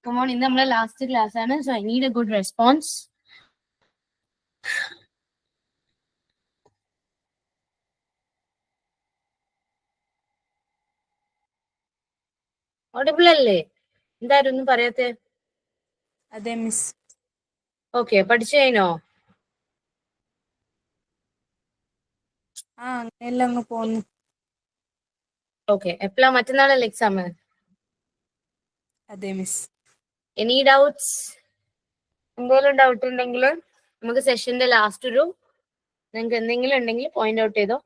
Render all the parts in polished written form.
Come on, in the last class, so I need a good response. Audible അല്ലേ? എന്തായിരുന്നു പറയാത്തെ? അതെ miss. Okay, പഠിച്ചു കഴിഞ്ഞോ? അങ്ങനെയല്ല അങ്ങ് പോന്നു. ഓക്കെ, എപ്പോഴാ മറ്റന്നാളല്ലേ എക്സാം? അതെ മിസ്. Any doubts? എന്തെങ്കിലും ഡൗട്ട് ഉണ്ടെങ്കിൽ നമുക്ക് സെഷന്റെ ലാസ്റ്റ് നിങ്ങൾക്ക് എന്തെങ്കിലും ഉണ്ടെങ്കിൽ പോയിന്റ് ഔട്ട് ചെയ്തോ.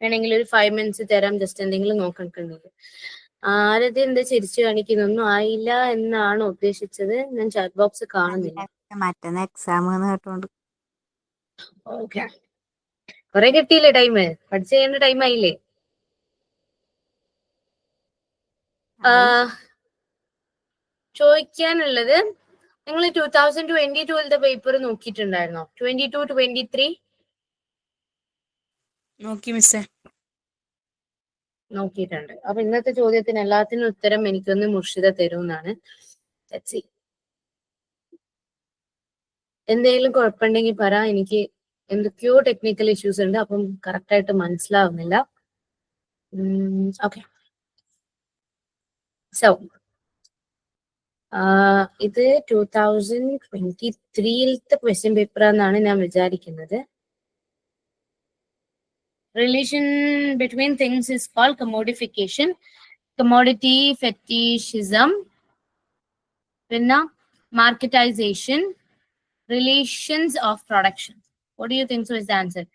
വേണമെങ്കിൽ ഒരു 5 minutes തരാം, ജസ്റ്റ് എന്തെങ്കിലും നോക്കണ്ടെങ്കിൽ. ആരത് എന്താ ചിരിച്ചു കാണിക്കുന്നൊന്നും ആയില്ല എന്നാണ് ഉദ്ദേശിച്ചത്. ഞാൻ ചാറ്റ് ബോക്സ് കാണുന്നില്ല. മറ്റന്നാ എക്സാം കേട്ടോണ്ട്. ഓക്കെ, കുറെ കിട്ടിയില്ലേ ടൈം? പഠിച്ചു കഴിയേണ്ട ടൈം ആയില്ലേ? ചോദിക്കാനുള്ളത്, നിങ്ങൾ 2022 പേപ്പർ നോക്കിയിട്ടുണ്ടായിരുന്നോ? 22-23 നോക്കി മിസ്സേ. നോക്കിയിട്ടുണ്ട്. അപ്പൊ ഇന്നത്തെ ചോദ്യത്തിന് എല്ലാത്തിനും ഉത്തരം എനിക്കൊന്ന് മുർഷിദ തരുമെന്നാണ്. എന്തെങ്കിലും കുഴപ്പമുണ്ടെങ്കിൽ പറ. എനിക്ക് എന്തൊക്കെയോ ടെക്നിക്കൽ ഇഷ്യൂസ് ഉണ്ട്, അപ്പം കറക്റ്റ് ആയിട്ട് മനസ്സിലാവുന്നില്ല. ഓക്കെ, സോ ഇത് 2023 ക്വസ്റ്റ്യൻ പേപ്പർ എന്നാണ് ഞാൻ വിചാരിക്കുന്നത്. Relation between things is called commodification, commodity fetishism, പിന്നെ marketization, relations of production. What do you think so is the answer?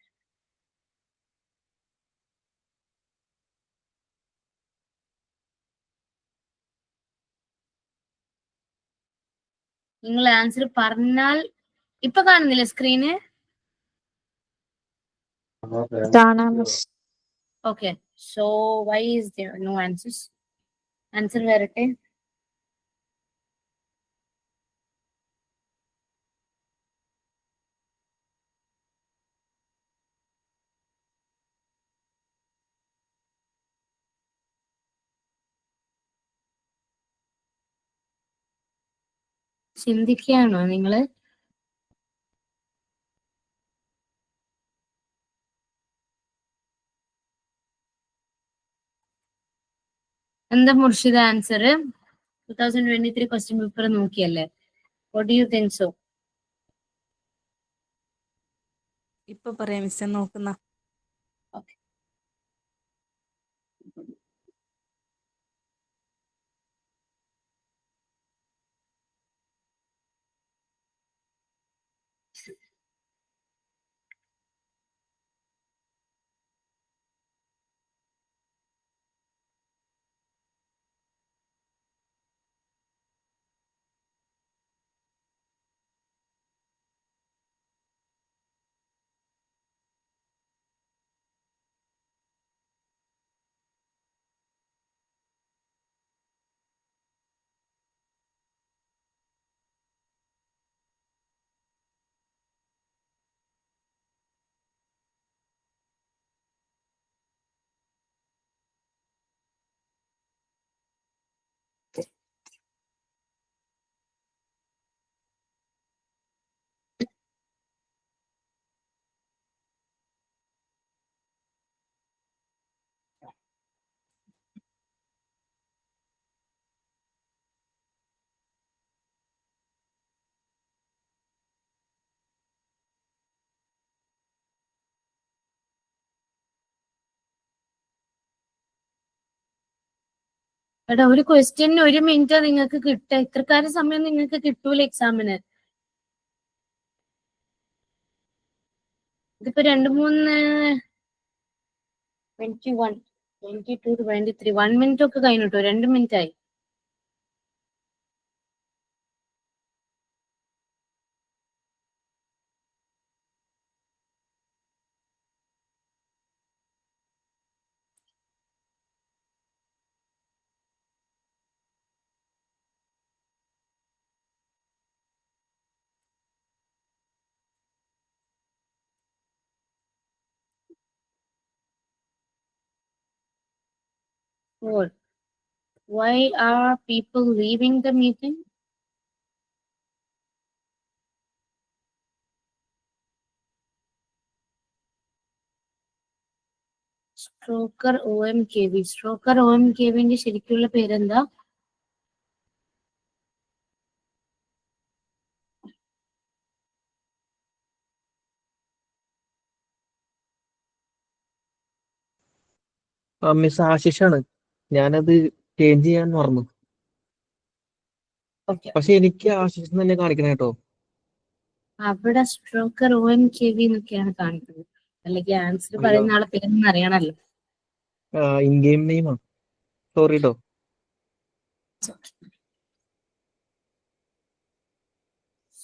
നിങ്ങൾ ആൻസർ പറഞ്ഞാൽ ഇപ്പൊ കാണുന്നില്ല screen? Okay, so why is there no answers? Answer വരട്ടെ. ചിന്തിക്കുകയാണോ നിങ്ങള്? എന്താ മുർഷിദ ആൻസർ? 2023 ക്വസ്റ്റ്യൻ പേപ്പർ നോക്കിയല്ലേ? What do you think so? ഇപ്പൊ പറയാം മിസ്സേ, നോക്കുന്ന. ഓക്കെ, എടാ ഒരു ക്വസ്റ്റ്യന് 1 മിനിറ്റ് നിങ്ങൾക്ക് കിട്ടുക. ഇത്രക്കാരും സമയം നിങ്ങൾക്ക് കിട്ടൂല എക്സാമിന്. ഇതിപ്പോ 21, 22, 23 1 മിനിറ്റ് ഒക്കെ കഴിഞ്ഞിട്ടോ, 2 മിനിറ്റ് ആയി. Why are people leaving the meeting? സ്ട്രോക്കർ OMKV. സ്ട്രോക്കർ OMKVന്റെ ശരിക്കുള്ള പേരെന്താ? മിസ് ആശിഷാണ്. ഞാനത് ചേഞ്ച് ചെയ്യാൻ മറന്നു. ഓക്കെ, പക്ഷെ എനിക്ക് ആശിഷ് തന്നെ കാണിക്കണം കേട്ടോ. അവിടെ സ്ട്രോക്കർ OMKV എന്നൊക്കെയാണ് കാണിക്കുന്നത്. അല്ലെങ്കിൽ ആൻസർ അയ്യോ, പറയുന്ന ആളെ പേരൊന്നും അറിയണല്ലോ. ഇൻ ഗെയിം നെയിമാ. സോറി കേട്ടോ.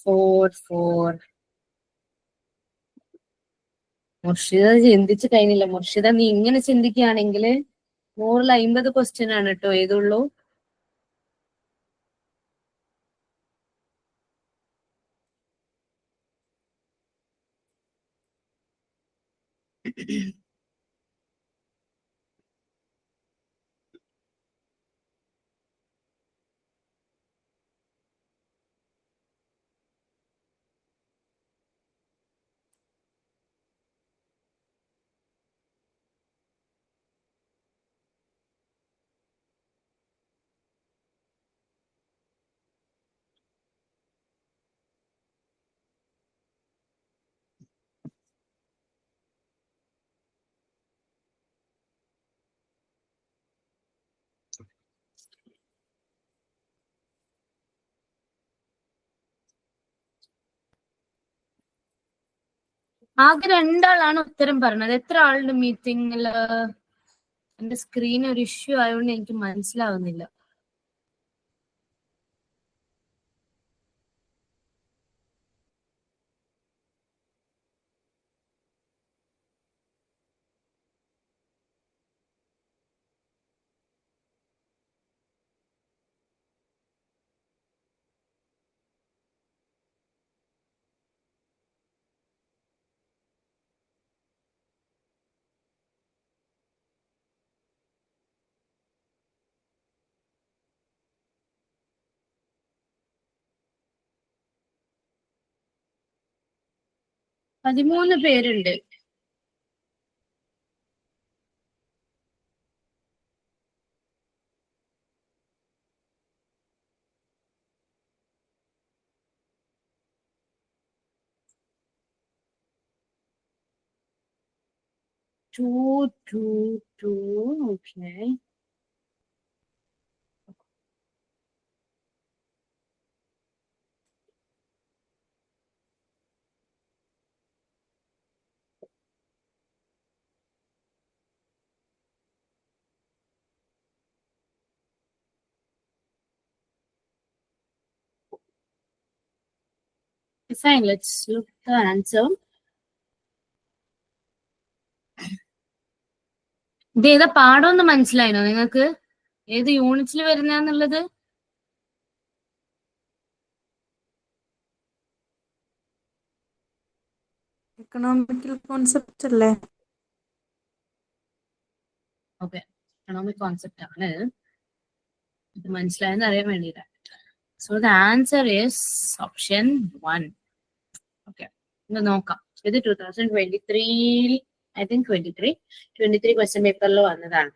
4 മുർഷിദ ചിന്തിച്ചു കഴിഞ്ഞില്ല. മുർഷിദ, നീ ഇങ്ങനെ ചിന്തിക്കുകയാണെങ്കിൽ 150 ക്വസ്റ്റ്യൻ ആണ് കേട്ടോ ഏതുള്ളൂ. ആകെ 2 ആളാണ് ഉത്തരം പറഞ്ഞത്. എത്ര ആളുടെ മീറ്റിംഗില്? എന്റെ സ്ക്രീൻ ഒരു ഇഷ്യൂ ആയതുകൊണ്ട് എനിക്ക് മനസ്സിലാവുന്നില്ല. പതിമൂന്ന് പേരുണ്ട്. Okay. Fine, let's look the answer. ഇത് ഏതാ പാഠം ഒന്ന് മനസ്സിലായിനോ നിങ്ങൾക്ക്? ഏത് യൂണിറ്റിൽ വരുന്നതെന്നുള്ളത്? എക്കണോമിക്കൽ കോൺസെപ്റ്റ് അല്ലേ? ഓക്കെ, എക്കണോമിക് കോൺസെപ്റ്റ് ആണ്. ഇത് മനസ്സിലായെന്ന് അറിയാൻ വേണ്ടിയിട്ടാണ്. So the answer is option 1. Okay, ഇത് നോക്കാം. ഇത് 2023, I think 23 ക്വസ്റ്റ്യൻ പേപ്പറിൽ വന്നതാണ്.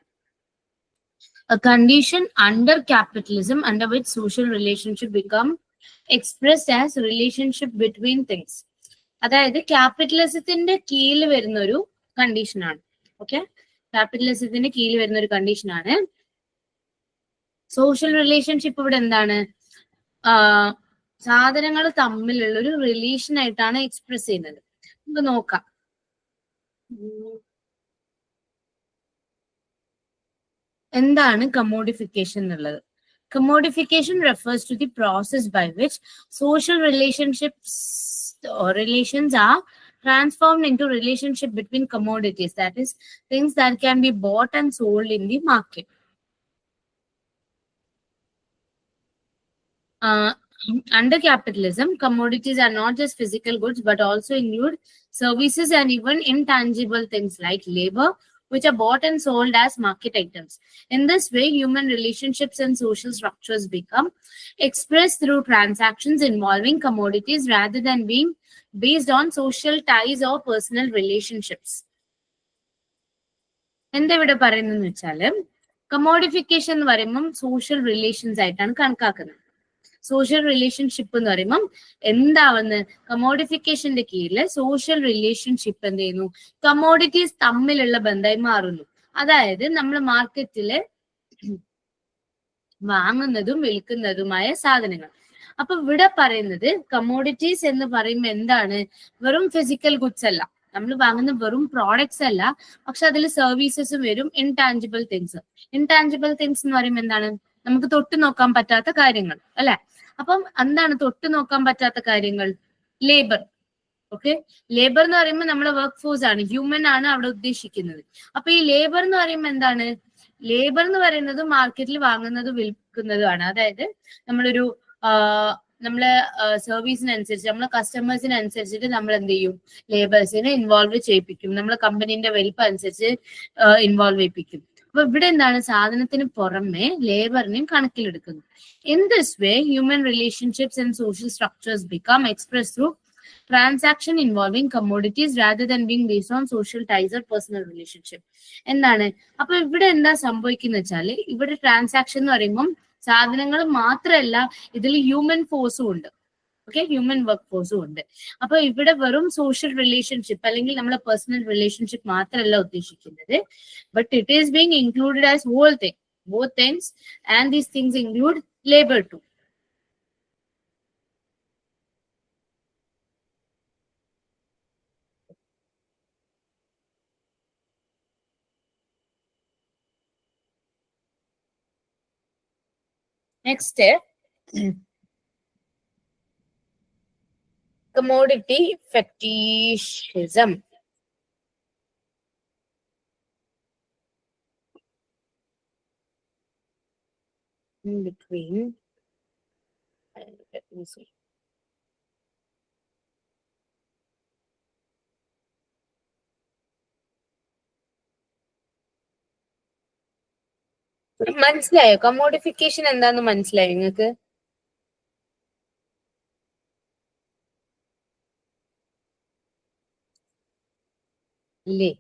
A condition under capitalism under which social relationship become expressed as relationship between things. അതായത് ക്യാപിറ്റലിസത്തിന്റെ കീഴിൽ വരുന്ന ഒരു കണ്ടീഷനാണ്. ഓക്കെ, ക്യാപിറ്റലിസത്തിന്റെ കീഴിൽ വരുന്ന ഒരു കണ്ടീഷനാണ്. സോഷ്യൽ റിലേഷൻഷിപ്പ് ഇവിടെ എന്താണ്? സാധനങ്ങൾ തമ്മിലുള്ള ഒരു റിലേഷൻ ആയിട്ടാണ് എക്സ്പ്രസ് ചെയ്യുന്നത്. നമുക്ക് നോക്കാം. എന്താണ് കമ്മോഡിഫിക്കേഷൻ എന്നുള്ളത്? Commodification refers to the process by which social relationships or relations are transformed into relationship between commodities, that is, things that can be bought and sold in the market. Under capitalism, commodities are not just physical goods but also include services and even intangible things like labor, which are bought and sold as market items. In this way, human relationships and social structures become expressed through transactions involving commodities rather than being based on social ties or personal relationships. എന്താ ഇവിടെ പറയുന്നത് വെച്ചാല് കമോഡിഫിക്കേഷൻ എന്ന് പറയുമ്പം social relations ആയിട്ടാണ് കണക്കാക്കുന്നത്. Social relationship എന്ന് പറയുമ്പം എന്താവുന്നത്, കമോഡിഫിക്കേഷന്റെ കീഴില് സോഷ്യൽ റിലേഷൻഷിപ്പ് എന്ത് ചെയ്യുന്നു, കമോഡിറ്റീസ് തമ്മിലുള്ള ബന്ധമായി മാറുന്നു. അതായത് നമ്മൾ മാർക്കറ്റില് വാങ്ങുന്നതും വിൽക്കുന്നതുമായ സാധനങ്ങൾ. അപ്പൊ ഇവിടെ പറയുന്നത് കമോഡിറ്റീസ് എന്ന് പറയുമ്പോൾ എന്താണ്, വെറും ഫിസിക്കൽ ഗുഡ്സ് അല്ല, നമ്മൾ വാങ്ങുന്ന വെറും പ്രോഡക്ട്സ് അല്ല, പക്ഷെ അതിൽ സർവീസസും വരും, ഇൻടാഞ്ചിബിൾ തിങ്സ്. ഇൻടാഞ്ചിബിൾ തിങ്സ് എന്ന് പറയുമ്പോൾ എന്താണ്, നമുക്ക് തൊട്ട് നോക്കാൻ പറ്റാത്ത കാര്യങ്ങൾ അല്ലെ. അപ്പം എന്താണ് തൊട്ട് നോക്കാൻ പറ്റാത്ത കാര്യങ്ങൾ? ലേബർ. ഓക്കെ, ലേബർ എന്ന് പറയുമ്പോൾ നമ്മുടെ വർക്ക് ഫോഴ്സ് ആണ്, ഹ്യൂമൻ ആണ് അവിടെ ഉദ്ദേശിക്കുന്നത്. അപ്പൊ ഈ ലേബർ എന്ന് പറയുമ്പോൾ എന്താണ്, ലേബർ എന്ന് പറയുന്നത് മാർക്കറ്റിൽ വാങ്ങുന്നതും വിൽക്കുന്നതുമാണ്. അതായത് നമ്മളൊരു നമ്മളെ സർവീസിനനുസരിച്ച്, നമ്മളെ കസ്റ്റമേഴ്സിനനുസരിച്ചിട്ട് നമ്മൾ എന്ത് ചെയ്യും, ലേബേഴ്സിനെ ഇൻവോൾവ് ചെയ്യിപ്പിക്കും, നമ്മളെ കമ്പനീന്റെ വലിപ്പം അനുസരിച്ച് ഇൻവോൾവ് ചെയ്യിപ്പിക്കും. അപ്പൊ ഇവിടെ എന്താണ്, സാധനത്തിന് പുറമെ ലേബറിനെയും കണക്കിലെടുക്കുന്നു. In this way human relationships and social structures become express through transaction involving commodities rather than being based on social ties or personal relationship. എന്താണ്, അപ്പൊ ഇവിടെ എന്താ സംഭവിക്കുന്ന വെച്ചാല്, ഇവിടെ ട്രാൻസാക്ഷൻ എന്ന് പറയുമ്പോൾ സാധനങ്ങൾ മാത്രമല്ല, ഇതിൽ ഹ്യൂമൻ ഫോഴ്സും ഉണ്ട്. ഓക്കെ, ഹ്യൂമൻ വർക്ക് ഫോഴ്സും ഉണ്ട്. അപ്പൊ ഇവിടെ വെറും സോഷ്യൽ റിലേഷൻഷിപ്പ് അല്ലെങ്കിൽ നമ്മളെ പേഴ്സണൽ റിലേഷൻഷിപ്പ് മാത്രമല്ല ഉദ്ദേശിക്കുന്നത്, but it is being included as whole thing, both things, and these things include labour too. Next, commodity fetishism. In between, let me see. മനസ്സിലായോ? കമോഡിഫിക്കേഷൻ എന്താന്ന് മനസ്സിലായോ നിങ്ങൾക്ക്? ഇല്ലേ?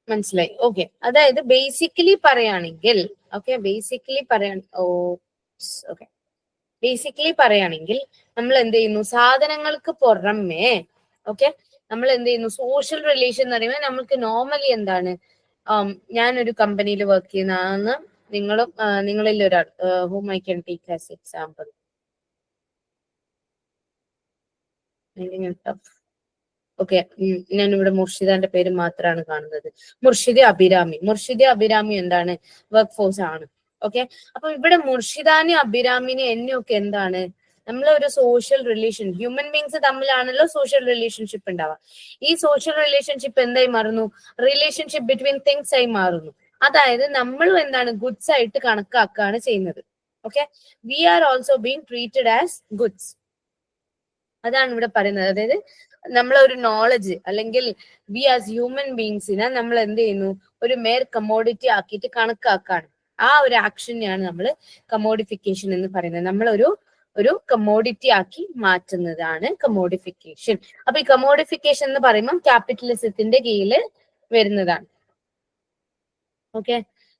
മനസ്സിലായി. ഓക്കെ, അതായത് ബേസിക്കലി പറയുകയാണെങ്കിൽ, ഓക്കെ, ബേസിക്കലി പറയുകയാണെങ്കിൽ നമ്മൾ എന്ത് ചെയ്യുന്നു, സാധനങ്ങൾക്ക് പുറമേ, ഓക്കെ, നമ്മൾ എന്ത് ചെയ്യുന്നു, സോഷ്യൽ റിലേഷൻ എന്ന് പറയുമ്പോൾ നമ്മൾക്ക് നോർമലി എന്താണ്, ഞാനൊരു കമ്പനിയിൽ വർക്ക് ചെയ്യുന്നതാണെന്ന് നിങ്ങളിൽ ഒരാൾ, ഹൂം I can take as example. Okay, ഞാനിവിടെ മുർഷിദാന്റെ പേര് മാത്രമാണ് കാണുന്നത്. മുർഷിദ അഭിരാമി എന്താണ്, വർക്ക് ഫോഴ്സ് ആണ്. ഓക്കെ, അപ്പൊ ഇവിടെ മുർഷിദാനെ അഭിരാമിനെ എന്നെയൊക്കെ എന്താണ്, നമ്മളൊരു സോഷ്യൽ റിലേഷൻ, ഹ്യൂമൻ ബീങ്സ് തമ്മിലാണല്ലോ സോഷ്യൽ റിലേഷൻഷിപ്പ് ഉണ്ടാവുക. ഈ സോഷ്യൽ റിലേഷൻഷിപ്പ് എന്തായി മാറുന്നു, റിലേഷൻഷിപ്പ് ബിറ്റ്വീൻ തിങ്സ് ആയി മാറുന്നു. അതായത് നമ്മളും എന്താണ്, ഗുഡ്സ് ആയിട്ട് കണക്കാക്കുകയാണ് ചെയ്യുന്നത്. Okay, we are also being treated as goods. അതാണ് ഇവിടെ പറയുന്നത്. അതായത് നമ്മളൊരു നോളജ് അല്ലെങ്കിൽ വി ആസ് ഹ്യൂമൻ ബീങ്സിനെ നമ്മൾ എന്ത് ചെയ്യുന്നു, ഒരു മേർ കമോഡിറ്റി ആക്കിയിട്ട് കണക്കാക്കാണ്. ആ ഒരു ആക്ഷനെയാണ് നമ്മൾ കമോഡിഫിക്കേഷൻ എന്ന് പറയുന്നത്. നമ്മളൊരു കമോഡിറ്റി ആക്കി മാറ്റുന്നതാണ് കമോഡിഫിക്കേഷൻ. അപ്പൊ ഈ കമോഡിഫിക്കേഷൻ എന്ന് പറയുമ്പോൾ ക്യാപിറ്റലിസത്തിന്റെ കീഴിൽ വരുന്നതാണ്. ഓക്കെ,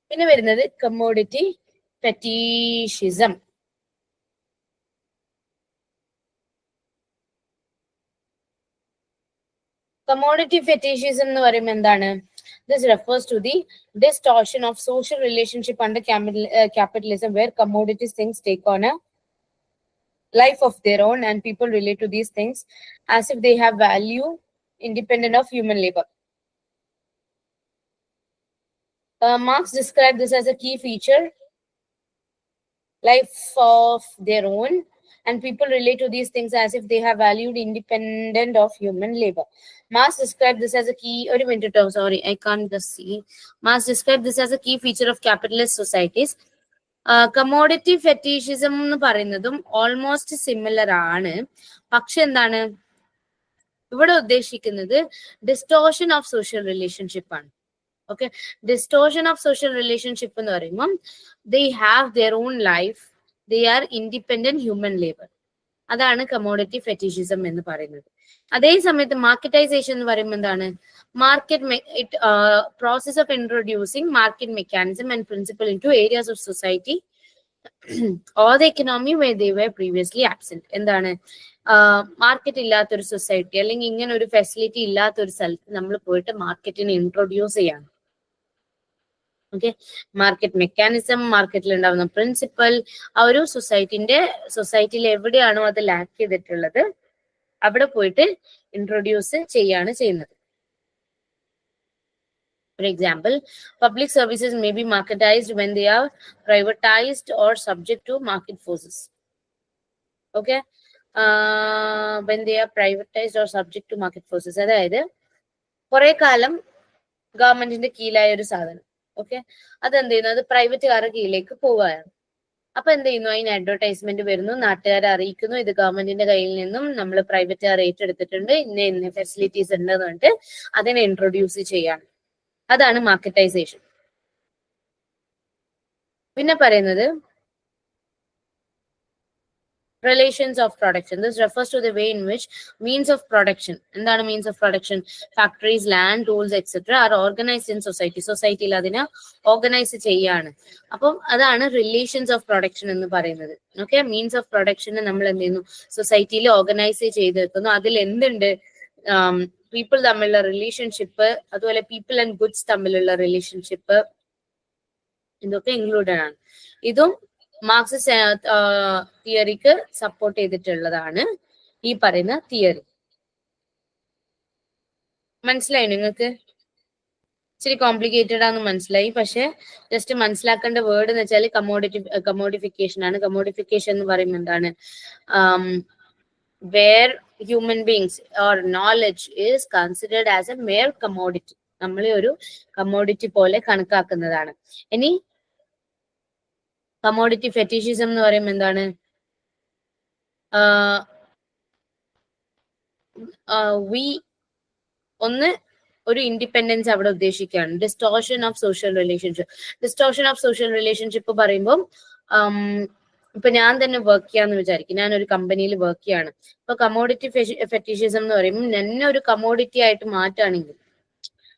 പിന്നെ വരുന്നത് കമോഡിറ്റി ഫെറ്റീഷിസം. Commodity fetishism എന്ന് പറയുമ്പോൾ എന്താണ്? This refers to the distortion of social relationship under capitalism, where commodities things take on a life of their own and people relate to these things as if they have value independent of human labor. Marx described this as a key feature, life of their own, and people relate to these things as if they have valued independent of human labor. Marx described this as a key, I can't just see. Marx described this as a key feature of capitalist societies. Commodity fetishism എന്ന് പറയുന്നതും almost similar ആണ്. പക്ഷെ എന്താണ് ഇവിടെ ഉദ്ദേശിക്കുന്നത്, distortion of social relationship ആണ്. Okay, distortion of social relationship എന്ന് പറയുമ്പോൾ they have their own life they are independent human labour. അതാണ് കമോഡിറ്റി ഫെറ്റിഷിസം എന്ന് പറയുന്നത്. അതേ സമയത്ത് മാർക്കറ്റൈസേഷൻ എന്ന് പറയുമ്പോൾ എന്താണ്? Market process of introducing market mechanism and principle into areas of society or the economy where they were previously absent. എന്താണ്? Market ഇല്ലാത്തൊരു സൊസൈറ്റി അല്ലെങ്കിൽ ഇങ്ങനെ ഒരു ഫെസിലിറ്റി ഇല്ലാത്തൊരു സ്ഥലത്ത് നമ്മൾ പോയിട്ട് മാർക്കറ്റിനെ ഇൻട്രൊഡ്യൂസ് ചെയ്യാണ്. ഓക്കെ, മാർക്കറ്റ് മെക്കാനിസം, മാർക്കറ്റിൽ ഉണ്ടാവുന്ന പ്രിൻസിപ്പൽ, ആ ഒരു സൊസൈറ്റിയിൽ എവിടെയാണോ അത് ലാക്ക് ചെയ്തിട്ടുള്ളത് അവിടെ പോയിട്ട് ഇൻട്രൊഡ്യൂസ് ചെയ്യാണ് ചെയ്യുന്നത്. For example, public services may be marketized when they are privatized or subject to market forces. Okay, when they are privatized or subject to market forces. അതായത് കുറെ കാലം ഗവൺമെന്റിന്റെ കീഴിലായ ഒരു സാധനം, ഓക്കെ, അതെന്ത് ചെയ്യുന്നു? അത് പ്രൈവറ്റുകാരുടെ കീഴിലേക്ക് പോവുകയാണ്. അപ്പൊ എന്ത് ചെയ്യുന്നു? അതിന് അഡ്വർടൈസ്മെന്റ് വരുന്നു, നാട്ടുകാരെ അറിയിക്കുന്നു, ഇത് ഗവൺമെന്റിന്റെ കയ്യിൽ നിന്നും നമ്മൾ പ്രൈവറ്റുകാർ ഏറ്റെടുത്തിട്ടുണ്ട്, ഇന്ന ഫെസിലിറ്റീസ് ഉണ്ടെന്ന് പറഞ്ഞിട്ട് അതിനെ ഇൻട്രൊഡ്യൂസ് ചെയ്യാണ്. അതാണ് മാർക്കറ്റൈസേഷൻ. പിന്നെ പറയുന്നത് relations of production. This refers to the way in which means of production, എന്താണ് means of production? Factories, land, tools, etc. are organized in society. സൊസൈറ്റിയിൽ അതിനെ ഓർഗനൈസ് ചെയ്യാണ്. അപ്പം അതാണ് റിലേഷൻസ് ഓഫ് പ്രൊഡക്ഷൻ എന്ന് പറയുന്നത്. ഓക്കെ, മീൻസ് ഓഫ് പ്രൊഡക്ഷന് നമ്മൾ എന്ത് ചെയ്യുന്നു? സൊസൈറ്റിയിൽ ഓർഗനൈസ് ചെയ്ത് വെക്കുന്നു. അതിൽ എന്തുണ്ട്? പീപ്പിൾ തമ്മിലുള്ള റിലേഷൻഷിപ്പ്, അതുപോലെ പീപ്പിൾ ആൻഡ് ഗുഡ്സ് തമ്മിലുള്ള റിലേഷൻഷിപ്പ്, ഇതൊക്കെ ഇൻക്ലൂഡഡ് ആണ്. ഇതും മാർക്സിസ്റ്റ് തിയറിക്ക് സപ്പോർട്ട് ചെയ്തിട്ടുള്ളതാണ് ഈ പറയുന്ന തിയറി. മനസ്സിലായി നിങ്ങൾക്ക്? ഇച്ചിരി കോംപ്ലിക്കേറ്റഡ് ആണെന്ന് മനസ്സിലായി. പക്ഷെ ജസ്റ്റ് മനസ്സിലാക്കേണ്ട വേർഡ് എന്ന് വെച്ചാൽ കമോഡിഫിക്കേഷൻ ആണ്. കമോഡിഫിക്കേഷൻ എന്ന് പറയുമ്പോൾ എന്താണ്? Where human beings or knowledge is considered as a mere commodity. നമ്മളെ ഒരു കമോഡിറ്റി പോലെ കണക്കാക്കുന്നതാണ്. ഇനി കമോഡിറ്റി ഫെറ്റിഷിസം എന്ന് പറയുമ്പോൾ എന്താണ്? ഒന്ന് ഒരു ഇൻഡിപെൻഡൻസ് അവിടെ ഉദ്ദേശിക്കുകയാണ്. Distortion of social relationship. Distortion of social relationship പറയുമ്പോൾ ഇപ്പൊ ഞാൻ തന്നെ വർക്ക് ചെയ്യാന്ന് വിചാരിക്കും, ഞാൻ ഒരു കമ്പനിയിൽ വർക്ക് ചെയ്യാണ്. ഇപ്പൊ കമോഡിറ്റി ഫെറ്റിഷിസം എന്ന് പറയുമ്പോൾ എന്നെ ഒരു കമോഡിറ്റി ആയിട്ട് മാറ്റുകയാണെങ്കിൽ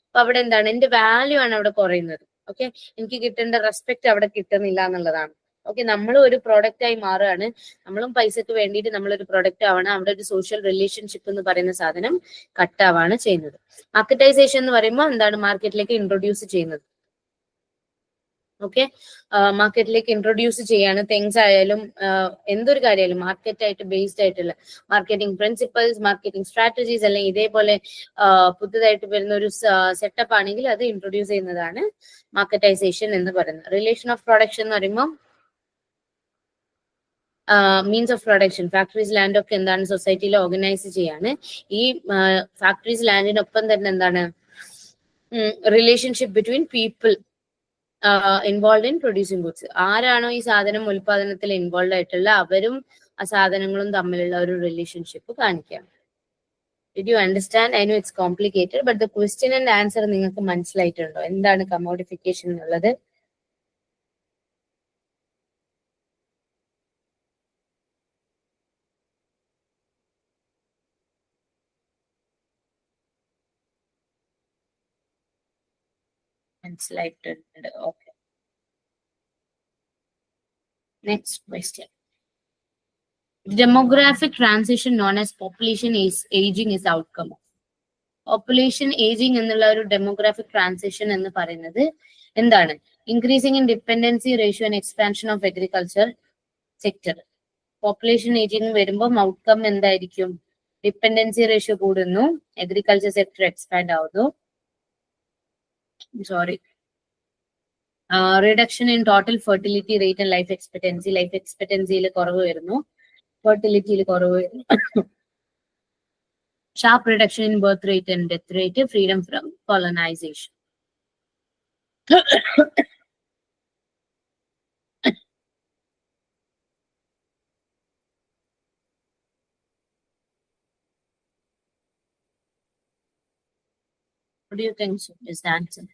അപ്പൊ അവിടെ എന്താണ്? എന്റെ വാല്യൂ ആണ് അവിടെ കുറയുന്നത്. ഓക്കെ, എനിക്ക് കിട്ടേണ്ട റെസ്പെക്ട് അവിടെ കിട്ടുന്നില്ല എന്നുള്ളതാണ്. ഓക്കെ, നമ്മൾ ഒരു പ്രോഡക്റ്റ് ആയി മാറുകയാണ്. നമ്മളും പൈസക്ക് വേണ്ടിയിട്ട് നമ്മളൊരു പ്രൊഡക്റ്റ് ആവണം. അവിടെ ഒരു സോഷ്യൽ റിലേഷൻഷിപ്പ് എന്ന് പറയുന്ന സാധനം കട്ടാവാണ് ചെയ്യുന്നത്. മാർക്കറ്റൈസേഷൻ എന്ന് പറയുമ്പോൾ എന്താണ്? മാർക്കറ്റിലേക്ക് ഇൻട്രൊഡ്യൂസ് ചെയ്യുന്നത്. ഓക്കെ, മാർക്കറ്റിലേക്ക് ഇൻട്രൊഡ്യൂസ് ചെയ്യാണ്. തിങ്സ് ആയാലും എന്തൊരു കാര്യമായാലും മാർക്കറ്റായിട്ട് ബേസ്ഡ് ആയിട്ടുള്ള മാർക്കറ്റിംഗ് പ്രിൻസിപ്പൽസ്, മാർക്കറ്റിംഗ് സ്ട്രാറ്റജീസ്, അല്ലെങ്കിൽ ഇതേപോലെ പുതുതായിട്ട് വരുന്ന ഒരു സെറ്റപ്പ് ആണെങ്കിൽ അത് ഇൻട്രൊഡ്യൂസ് ചെയ്യുന്നതാണ് മാർക്കറ്റൈസേഷൻ എന്ന് പറയുന്നത്. റിലേഷൻ ഓഫ് പ്രൊഡക്ഷൻ എന്ന് പറയുമ്പോൾ means of production, factories, land ഒക്കെ എന്താണ്? സൊസൈറ്റിയിൽ ഓർഗനൈസ് ചെയ്യാണ്. ഈ ഫാക്ടറീസ്, ലാൻഡിനൊപ്പം തന്നെ എന്താണ്? Relationship between people involve in producing goods. ആരാണോ ഈ സാധനം ഉൽപാദനത്തിൽ ഇൻവോൾവ് ആയിട്ടുള്ള അവരും ആ സാധനങ്ങളും തമ്മിലുള്ള ഒരു റിലേഷൻഷിപ്പ് കാണിക്കുകയാണ്. Did you understand? I know it's complicated, but the question and answer നിങ്ങൾക്ക് മനസ്സിലായിട്ടുണ്ടോ? എന്താണ് കമോഡിഫിക്കേഷൻ എന്നുള്ളത്? മനസ്സിലായിട്ടുണ്ട്. Okay, next question. The demographic transition known as population aging is outcome of. Population aging എന്നുള്ള ഒരു ഡെമോഗ്രാഫിക് ട്രാൻസിഷൻ എന്ന് പറയുന്നത് എന്താണ്? Increasing in dependency ratio and expansion of agriculture sector. Population ageing വരുമ്പോൾ ഔട്ട്കം എന്തായിരിക്കും? ഡിപ്പെൻഡൻസി റേഷ്യോ കൂടുന്നു, agriculture sector expand ആവുന്നു. Sorry, reduction in total fertility rate and life expectancy. Life എക്സ്പെക്ടൻസിയിൽ കുറവ് വരുന്നു, ഫെർട്ടിലിറ്റിയിൽ കുറവ് വരുന്നു. Sharp reduction in birth rate and death rate. Freedom from colonisation. What do you think is the answer?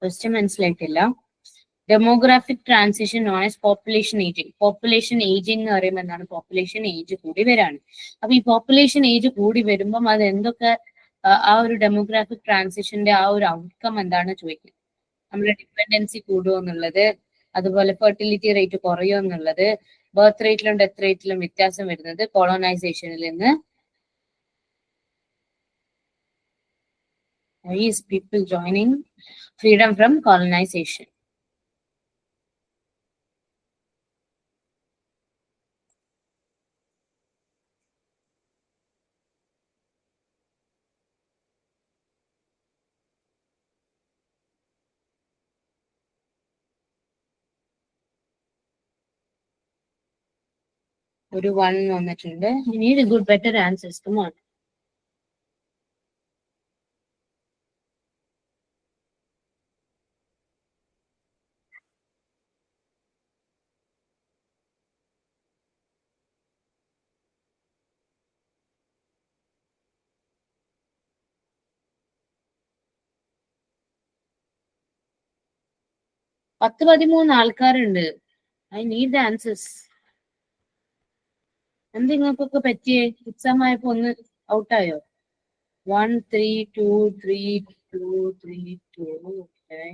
Question മനസ്സിലായിട്ടില്ല. Demographic transition known as population ageing. Population ageing എന്ന് പറയുമ്പോൾ എന്താണ്? പോപ്പുലേഷൻ ഏജ് കൂടി വരാണ്. അപ്പൊ ഈ പോപ്പുലേഷൻ ഏജ് കൂടി വരുമ്പം അത് എന്തൊക്കെ ആ ഒരു ഡെമോഗ്രാഫിക് ട്രാൻസിഷന്റെ ആ ഒരു ഔട്ട്കം എന്താണ് ചോദിക്കുന്നത്. നമ്മുടെ ഡിപ്പെൻഡൻസി കൂടുമോ എന്നുള്ളത്, അതുപോലെ ഫെർട്ടിലിറ്റി റേറ്റ് കുറയോ എന്നുള്ളത്, ബർത്ത് റേറ്റിലും ഡെത്ത് റേറ്റിലും വ്യത്യാസം വരുന്നത് കോളോണൈസേഷനിൽ നിന്ന്. Is people joining freedom from colonization. ഒരു 1 വന്നിട്ടുണ്ട്. You need a good better answers. Come on. പത്ത് 13 ആൾക്കാരുണ്ട്. I need the answers. എന്തിങ്ങൾക്കൊക്കെ പറ്റിയേ? എക്സാം ആയപ്പോ ഒന്ന് ഔട്ടായോ? 1 3 2 3 2 3 2. Okay.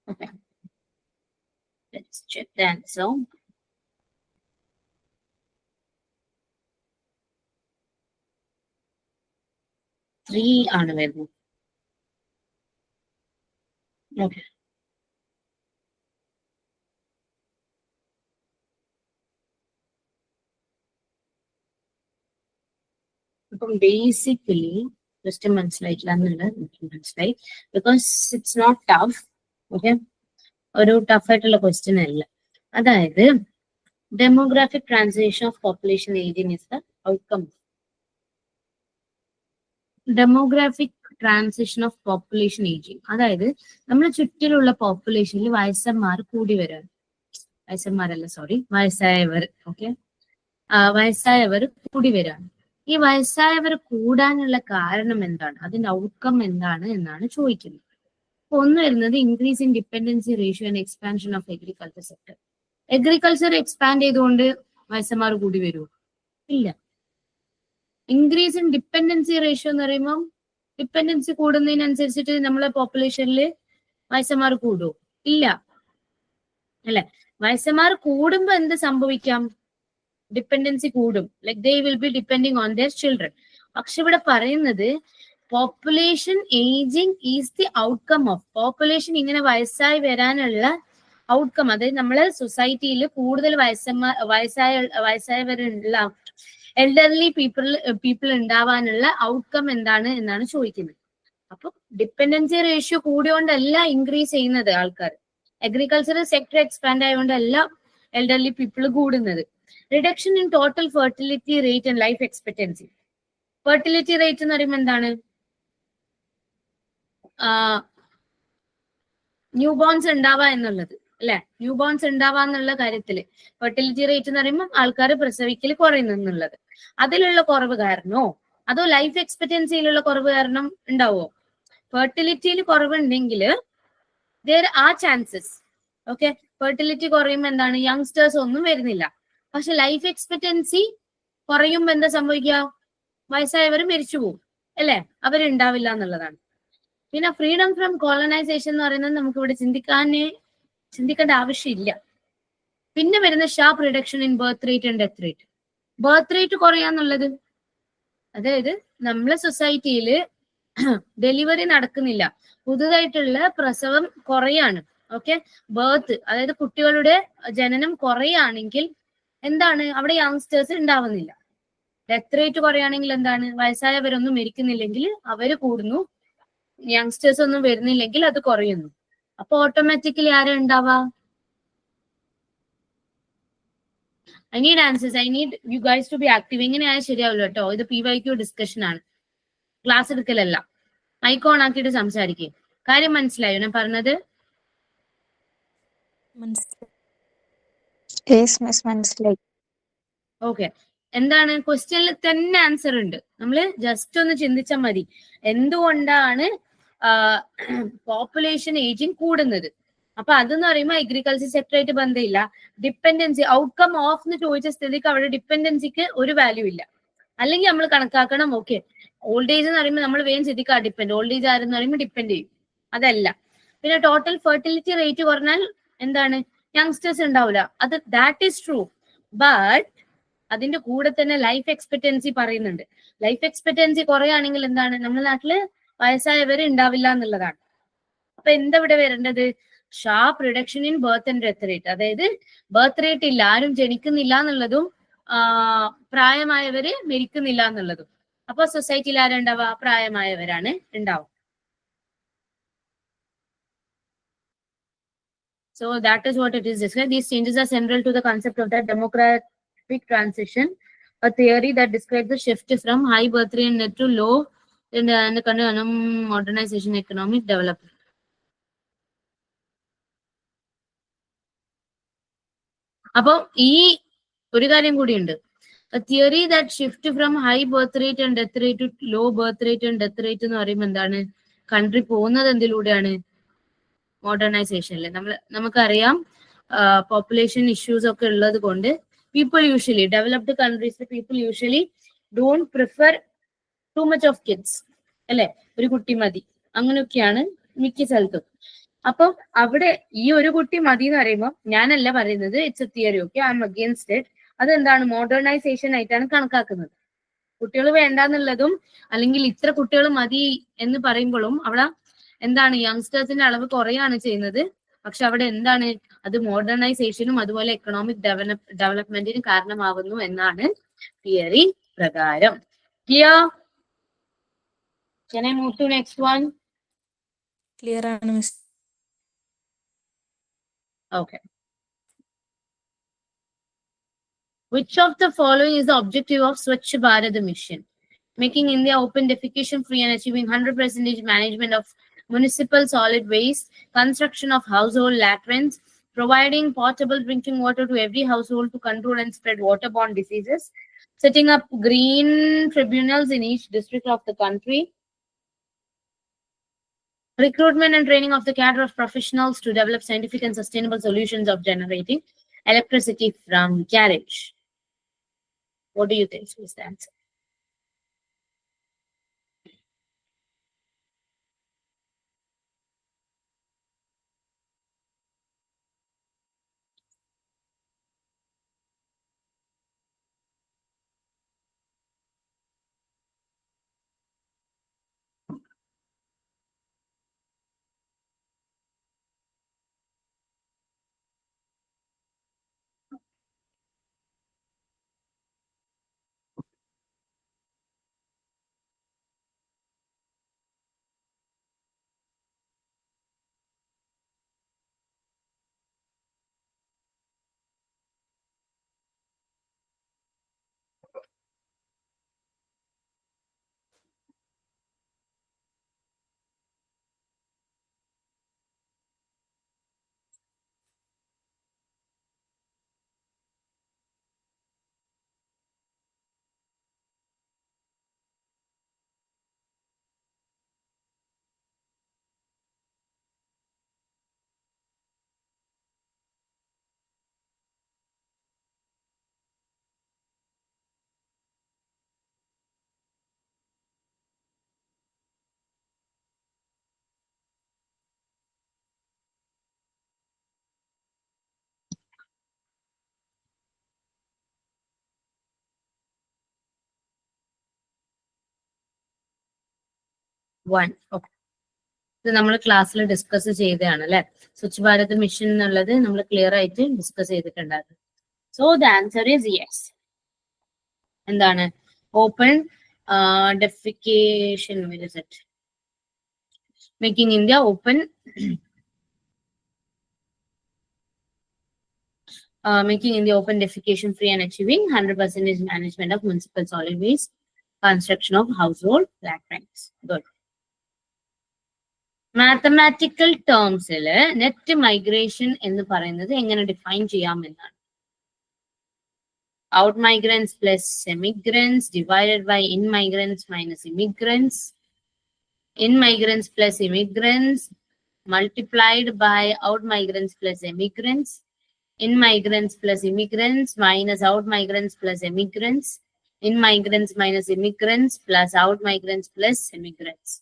Okay. Let's check the answer. Three ആണ് വരുന്നത്. Okay. അപ്പം ബേസിക്കലി ക്വസ്റ്റ്യൻ മനസ്സിലായിട്ടില്ല എന്നുള്ളത് എനിക്ക് മനസ്സിലായി. Because it's not tough. Okay, ഒരു ടഫ് ആയിട്ടുള്ള ക്വസ്റ്റ്യൻ അല്ല. അതായത് demographic transition of population ageing is the outcome. Demographic transition of population ageing, അതായത് നമ്മുടെ ചുറ്റിലുള്ള പോപ്പുലേഷനിൽ വയസ്സന്മാർ കൂടി വരാൻ, വയസ്സന്മാരല്ല സോറി വയസ്സായവർ. ഓക്കെ, വയസ്സായവർ കൂടി വരാൻ. ഈ വയസ്സായവർ കൂടാനുള്ള കാരണം എന്താണ്, അതിന്റെ ഔട്ട്കം എന്താണ് എന്നാണ് ചോദിക്കുന്നത്. ഒന്ന് വരുന്നത് increase in dependency ratio and expansion of agriculture sector. Agriculture expand ചെയ്തുകൊണ്ട് വയസ്സന്മാർ കൂടി വരുമോ? ഇല്ല. ഇൻക്രീസ് ഇൻ ഡിപ്പെൻഡൻസി റേഷ്യോ എന്ന് പറയുമ്പോൾ ഡിപ്പെൻഡൻസി കൂടുന്നതിനനുസരിച്ചിട്ട് നമ്മളെ പോപ്പുലേഷനിൽ വയസ്സന്മാർ കൂടുമോ? ഇല്ല അല്ലെ. വയസ്സന്മാർ കൂടുമ്പോ എന്ത് സംഭവിക്കാം? ഡിപ്പെൻഡൻസി കൂടും. Like they will be depending on their children. പക്ഷെ ഇവിടെ പറയുന്നത് population ageing is the outcome of. Population ഇങ്ങനെ വയസ്സായി വരാനുള്ള ഔട്ട്കം, അതായത് നമ്മളെ സൊസൈറ്റിയിൽ കൂടുതൽ വയസ്സായവരുള്ള എൽഡർലി പീപ്പിൾ ഉണ്ടാവാനുള്ള ഔട്ട്കം എന്താണ് എന്നാണ് ചോദിക്കുന്നത്. അപ്പൊ ഡിപ്പെൻഡൻസി റേഷ്യോ കൂടിയോണ്ടല്ല ഇൻക്രീസ് ചെയ്യുന്നത് ആൾക്കാർ. അഗ്രികൾച്ചറൽ സെക്ടർ എക്സ്പാൻഡ് ആയതുകൊണ്ടല്ല എൽഡർലി പീപ്പിൾ കൂടുന്നത്. Reduction in total fertility rate and life expectancy. Fertility rate എന്ന് പറയുമ്പോൾ എന്താണ്? ന്യൂ ബോൺസ് ഉണ്ടാവുക എന്നുള്ളത് അല്ലെ. ന്യൂ ബോൺസ് ഉണ്ടാവുക എന്നുള്ള കാര്യത്തില് ഫെർട്ടിലിറ്റി റേറ്റ് എന്ന് പറയുമ്പോൾ ആൾക്കാർ പ്രസവിക്കൽ കുറയുന്നു എന്നുള്ളത്. അതിലുള്ള കുറവ് കാരണമോ അതോ ലൈഫ് എക്സ്പെക്ടൻസിയിലുള്ള കുറവ് കാരണം ഉണ്ടാവോ? ഫെർട്ടിലിറ്റിയിൽ കുറവുണ്ടെങ്കിൽ there are chances. Okay, fertility കുറയുമ്പോൾ എന്താണ്? യങ്സ്റ്റേഴ്സ് ഒന്നും വരുന്നില്ല. പക്ഷെ ലൈഫ് എക്സ്പെക്ടൻസി കുറയുമ്പോൾ എന്താ സംഭവിക്കുക? വയസ്സായവർ മരിച്ചു പോകും അല്ലെ, അവരുണ്ടാവില്ല എന്നുള്ളതാണ്. പിന്നെ ഫ്രീഡം ഫ്രം കോളനൈസേഷൻ എന്ന് പറയുന്നത് നമുക്ക് ഇവിടെ ചിന്തിക്കേണ്ട ആവശ്യമില്ല. പിന്നെ വരുന്ന sharp reduction in birth rate and death rate. Birth rate കുറയാന്നുള്ളത്, അതായത് നമ്മളെ സൊസൈറ്റിയിൽ ഡെലിവറി നടക്കുന്നില്ല, പുതുതായിട്ടുള്ള പ്രസവം കുറയാണ്. ഓക്കെ, ബർത്ത് അതായത് കുട്ടികളുടെ ജനനം കുറയാണെങ്കിൽ എന്താണ്? അവിടെ യങ്സ്റ്റേഴ്സ് ഉണ്ടാവുന്നില്ല. ഡെത്ത് റേറ്റ് കുറയാണെങ്കിൽ എന്താണ്? വയസ്സായവരൊന്നും മരിക്കുന്നില്ലെങ്കിൽ അവര് കൂടുന്നു, യങ്സ്റ്റേഴ്സ് ഒന്നും വരുന്നില്ലെങ്കിൽ അത് കുറയുന്നു. അപ്പൊ ഓട്ടോമാറ്റിക്കലി ആരാ ഉണ്ടാവാ? I need answers. I need you guys to be active. ഇങ്ങനെയായാൽ ശരിയാവില്ല കേട്ടോ. ഇത് PYQ ഡിസ്കഷൻ ആണ്, ക്ലാസ് എടുക്കലല്ല. മൈക്ക് ഓൺ ആക്കിയിട്ട് സംസാരിക്കുക. കാര്യം മനസ്സിലായോ ഞാൻ പറഞ്ഞത്? യെസ് മിസ് മനസ്സിലായി. ഓക്കെ, എന്താണ് ക്വസ്റ്റ്യനിൽ തന്നെ ആൻസർ ഉണ്ട്. നമ്മൾ ജസ്റ്റ് ഒന്ന് ചിന്തിച്ചാൽ മതി, എന്തുകൊണ്ടാണ് പോപ്പുലേഷൻ ഏജിങ് കൂടുന്നത്. അപ്പൊ അതെന്ന് പറയുമ്പോൾ അഗ്രികൾച്ചർ സെക്ടറായിട്ട് ബന്ധമില്ല. ഡിപ്പെൻഡൻസി ഔട്ട്കം ഓഫ് എന്ന് ചോദിച്ച സ്ഥിതിക്ക് അവിടെ ഡിപ്പെൻഡൻസിക്ക് ഒരു വാല്യൂ ഇല്ല. അല്ലെങ്കിൽ നമ്മൾ കണക്കാക്കണം, ഓക്കെ ഓൾഡ് ഏജ് എന്ന് പറയുമ്പോൾ നമ്മൾ വേഗം ചിന്തിക്കുക ഡിപ്പെൻഡ്, ഓൾഡ് ഏജ് ആരെന്ന് പറയുമ്പോൾ ഡിപ്പെൻഡ് ചെയ്യും, അതല്ല. പിന്നെ ടോട്ടൽ ഫെർട്ടിലിറ്റി റേറ്റ് കുറഞ്ഞാൽ എന്താണ്, യങ്സ്റ്റേഴ്സ് ഉണ്ടാവില്ല, അത് ദാറ്റ് ഈസ് ട്രൂ. ബട്ട് അതിന്റെ കൂടെ തന്നെ ലൈഫ് എക്സ്പെക്ടൻസി പറയുന്നുണ്ട്. ലൈഫ് എക്സ്പെക്ടൻസി കുറയാണെങ്കിൽ എന്താണ്, നമ്മുടെ നാട്ടില് വയസ്സായവര് ഉണ്ടാവില്ല എന്നുള്ളതാണ്. അപ്പൊ എന്താ ഇവിടെ വരേണ്ടത്, sharp reduction in birth and death rate. അതായത് ബർത്ത് റേറ്റ് ഇല്ല, ആരും ജനിക്കുന്നില്ല എന്നുള്ളതും പ്രായമായവര് മരിക്കുന്നില്ല എന്നുള്ളതും. അപ്പൊ സൊസൈറ്റിയിൽ ആരുണ്ടാവുക, പ്രായമായവരാണ് ഉണ്ടാവുക. So that is what it is described. These changes are central to the concept of that demographic transition, a theory that describes the shift from high birth rate to low in the kind of modernization, economic development. അപ്പോൾ ഈ ഒരു കാര്യം കൂടിയുണ്ട്, a theory that shift from high birth rate and death rate to low birth rate and death rate എന്ന് പറയുമ്പോൾ എന്താണ്, country പോകുന്നത് എന്തിലൂടെയാണ്, മോഡേണൈസേഷനിൽ. നമുക്കറിയാം പോപ്പുലേഷൻ ഇഷ്യൂസ് ഒക്കെ ഉള്ളത് കൊണ്ട് പീപ്പിൾ യൂഷ്വലി ഡെവലപ്ഡ് കൺട്രീസിൽ people usually don't prefer too much of kids, അല്ലെ, ഒരു കുട്ടി മതി, അങ്ങനെയൊക്കെയാണ് മിക്ക സ്ഥലത്തും. അപ്പം അവിടെ ഈ ഒരു കുട്ടി മതി എന്ന് പറയുമ്പോൾ ഞാനല്ല പറയുന്നത്, it's A theory, okay, I M against it. അതെന്താണ്, മോഡേണൈസേഷൻ ആയിട്ടാണ് കണക്കാക്കുന്നത്. കുട്ടികൾ വേണ്ടാന്നുള്ളതും അല്ലെങ്കിൽ ഇത്ര കുട്ടികൾ മതി എന്ന് പറയുമ്പോഴും അവിടെ എന്താണ്, യങ്സ്റ്റേഴ്സിന്റെ അളവ് കുറയാണ് ചെയ്യുന്നത്. പക്ഷെ അവിടെ എന്താണ്, അത് മോഡേണൈസേഷനും അതുപോലെ എക്കണോമിക് ഡെവലപ്മെന്റിനും കാരണമാകുന്നു എന്നാണ് തിയറി പ്രകാരം. Clear? Can I move to next one? Clear ആണ് miss. Okay. Which of the following is the objective of Swachh Bharat mission? Making India open defecation free and achieving 100% management of municipal solid waste, construction of household latrines, providing potable drinking water to every household to control and spread waterborne diseases, setting up green tribunals in each district of the country, recruitment and training of the cadre of professionals to develop scientific and sustainable solutions of generating electricity from carriage. What do you think is the answer? One. Okay. ഇത് നമ്മൾ ക്ലാസ്സിൽ discuss ചെയ്തതാണ് അല്ലെ, Swachh Bharat mission എന്നുള്ളത് നമ്മൾ clear ആയിട്ട് discuss ചെയ്തിട്ടുണ്ടായിരുന്നു. So the answer is yes. എന്താണ്, open defecation, making India open, making India open defecation free and achieving 100% management of municipal solid waste, construction of household latrines. Good. Mathematical ടേംസിൽ net migration എന്ന് പറയുന്നത് എങ്ങനെ define ചെയ്യാമെന്നാണ്. out migrants plus immigrants divided by in migrants minus immigrants. In migrants plus immigrants multiplied by out migrants plus immigrants. In migrants plus immigrants minus out migrants plus immigrants. In migrants minus immigrants plus out migrants plus immigrants.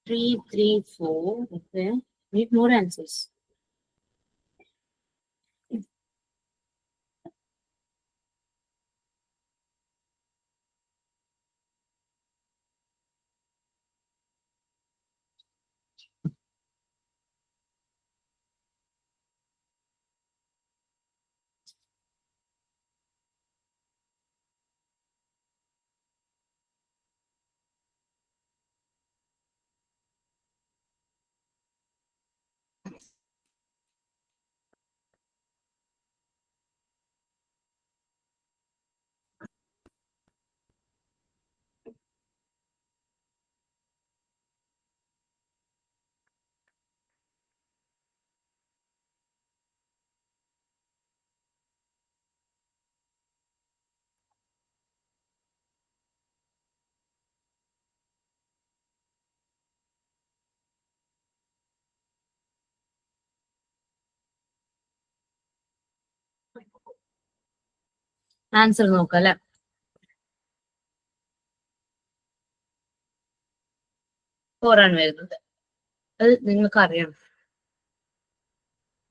Three, 3, 4. Okay. Need more answers. Answer നോക്കാം അല്ലെ. ഫോറാണ് വരുന്നത്. അത് നിങ്ങൾക്ക് അറിയണം.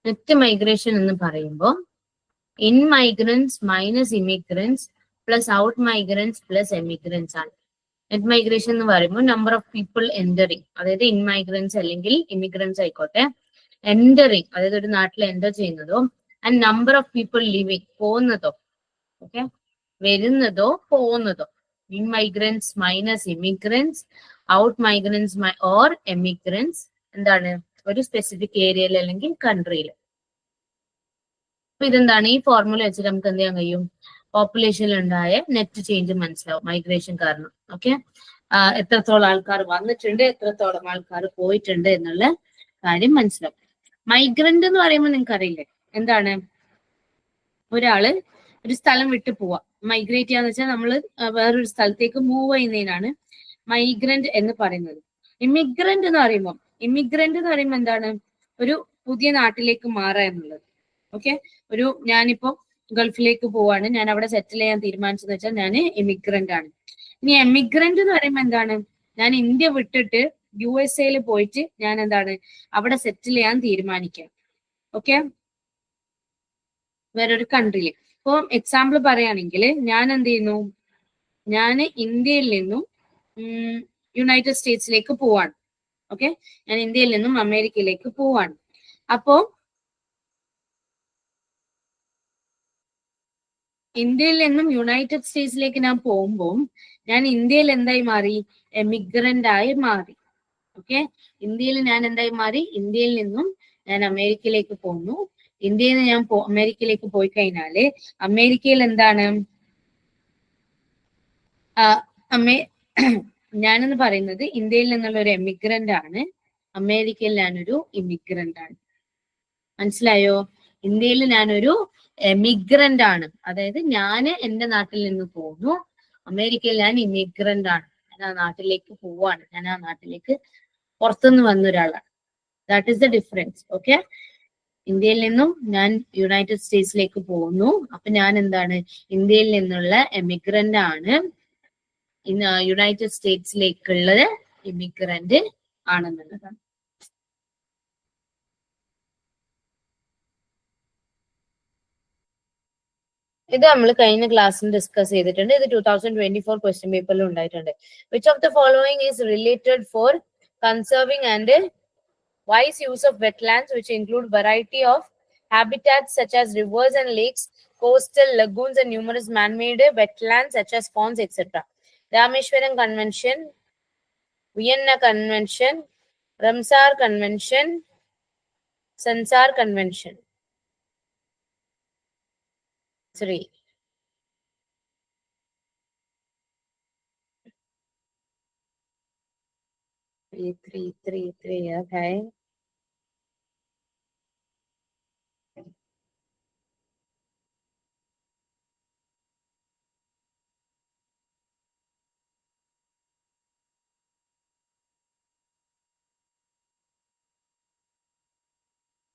Net migration എന്ന് പറയുമ്പോൾ in migrants minus immigrants plus out migrants plus emigrants ആണ്. Net migration എന്ന് പറയുമ്പോൾ നമ്പർ ഓഫ് പീപ്പിൾ എൻറ്ററിങ്, അതായത് ഇൻ മൈഗ്രൻസ് അല്ലെങ്കിൽ ഇമിഗ്രൻസ് ആയിക്കോട്ടെ, എൻറ്ററിങ് അതായത് ഒരു നാട്ടിൽ എൻറ്റർ ചെയ്യുന്നതോ and number of people leaving പോകുന്നതോ, ഓക്കെ, വരുന്നതോ പോകുന്നതോ. In migrants minus immigrants, out migrants or emigrants എന്താണ്, ഒരു സ്പെസിഫിക് ഏരിയയിൽ അല്ലെങ്കിൽ കൺട്രിയിൽ. അപ്പൊ ഇതെന്താണ്, ഈ ഫോർമുല വെച്ചിട്ട് നമുക്ക് എന്ത് ചെയ്യാൻ കഴിയും, പോപ്പുലേഷനിൽ ഉണ്ടായ നെറ്റ് ചേഞ്ച് മനസ്സിലാവും മൈഗ്രേഷൻ കാരണം. ഓക്കെ, എത്രത്തോളം ആൾക്കാർ വന്നിട്ടുണ്ട്, എത്രത്തോളം ആൾക്കാർ പോയിട്ടുണ്ട് എന്നുള്ള കാര്യം മനസ്സിലാവും. മൈഗ്രന്റ് എന്ന് പറയുമ്പോൾ നിങ്ങൾക്ക് അറിയില്ലേ എന്താണ്, ഒരാള് ഒരു സ്ഥലം വിട്ടു പോവാ. മൈഗ്രേറ്റ് ചെയ്യാന്ന് വെച്ചാൽ നമ്മൾ വേറൊരു സ്ഥലത്തേക്ക് മൂവ് ചെയ്യുന്നതിനാണ് മൈഗ്രന്റ് എന്ന് പറയുന്നത്. ഇമിഗ്രന്റ് എന്ന് പറയുമ്പോൾ എന്താണ്, ഒരു പുതിയ നാട്ടിലേക്ക് മാറുക എന്നുള്ളത്. ഓക്കെ, ഞാനിപ്പോ ഗൾഫിലേക്ക് പോവാണ്, ഞാൻ അവിടെ സെറ്റിൽ ചെയ്യാൻ തീരുമാനിച്ചെന്ന് വെച്ചാൽ ഞാൻ ഇമിഗ്രന്റ് ആണ്. ഇനി എമിഗ്രന്റ് എന്ന് പറയുമ്പോൾ എന്താണ്, ഞാൻ ഇന്ത്യ വിട്ടിട്ട് USA പോയിട്ട് ഞാൻ എന്താണ് അവിടെ സെറ്റിൽ ചെയ്യാൻ തീരുമാനിക്കാം. ഓക്കെ, വേറൊരു കൺട്രിയിൽ. ഇപ്പൊ എക്സാമ്പിൾ പറയുകയാണെങ്കിൽ ഞാൻ എന്ത് ചെയ്യുന്നു, ഞാൻ ഇന്ത്യയിൽ നിന്നും യുണൈറ്റഡ് സ്റ്റേറ്റ്സിലേക്ക് പോവാണ്. ഓക്കെ, ഞാൻ ഇന്ത്യയിൽ നിന്നും അമേരിക്കയിലേക്ക് പോവാണ്. അപ്പോ ഇന്ത്യയിൽ നിന്നും യുണൈറ്റഡ് സ്റ്റേറ്റ്സിലേക്ക് ഞാൻ പോകുമ്പോൾ ഞാൻ ഇന്ത്യയിൽ എന്തായി മാറി, എമിഗ്രന്റ് ആയി മാറി. ഓക്കെ, ഇന്ത്യയിൽ ഞാൻ എന്തായി മാറി, ഇന്ത്യയിൽ നിന്നും ഞാൻ അമേരിക്കയിലേക്ക് പോകുന്നു. ഇന്ത്യയിൽ നിന്ന് ഞാൻ അമേരിക്കയിലേക്ക് പോയി കഴിഞ്ഞാല് അമേരിക്കയിൽ എന്താണ്, ഞാനെന്ന് പറയുന്നത് ഇന്ത്യയിൽ നിന്നുള്ള ഒരു എമിഗ്രന്റ് ആണ്, അമേരിക്കയിൽ ഞാനൊരു ഇമിഗ്രന്റ് ആണ്. മനസ്സിലായോ? ഇന്ത്യയിൽ ഞാനൊരു എമിഗ്രന്റ് ആണ്, അതായത് ഞാൻ എന്റെ നാട്ടിൽ നിന്ന് പോന്നു. അമേരിക്കയിൽ ഞാൻ ഇമിഗ്രന്റ് ആണ്, ഞാൻ ആ നാട്ടിലേക്ക് പോവാണ്, ഞാൻ ആ നാട്ടിലേക്ക് പുറത്തുനിന്ന് വന്ന ഒരാളാണ്. That is the difference. Okay, ഇന്ത്യയിൽ നിന്നും ഞാൻ യുണൈറ്റഡ് സ്റ്റേറ്റ്സിലേക്ക് പോകുന്നു. അപ്പൊ ഞാൻ എന്താണ്? ഇന്ത്യയിൽ നിന്നുള്ള എമിഗ്രന്റ് ആണ്, യുണൈറ്റഡ് സ്റ്റേറ്റ്സിലേക്കുള്ള ഇമിഗ്രന്റ് ആണെന്നുള്ളതാണ്. ഇത് നമ്മൾ കഴിഞ്ഞ ക്ലാസ്സിൽ ഡിസ്കസ് ചെയ്തിട്ടുണ്ട്. ഇത് 2024 ക്വസ്റ്റ്യൻ പേപ്പറിൽ ഉണ്ടായിട്ടുണ്ട്. Which of the following is related for conserving and wise use of wetlands, which include variety of habitats such as rivers and lakes, coastal lagoons, and numerous man-made wetlands such as ponds, etc. Rameshwaram Convention, Vienna Convention, Ramsar Convention, Sansar Convention. 3. Three. Okay.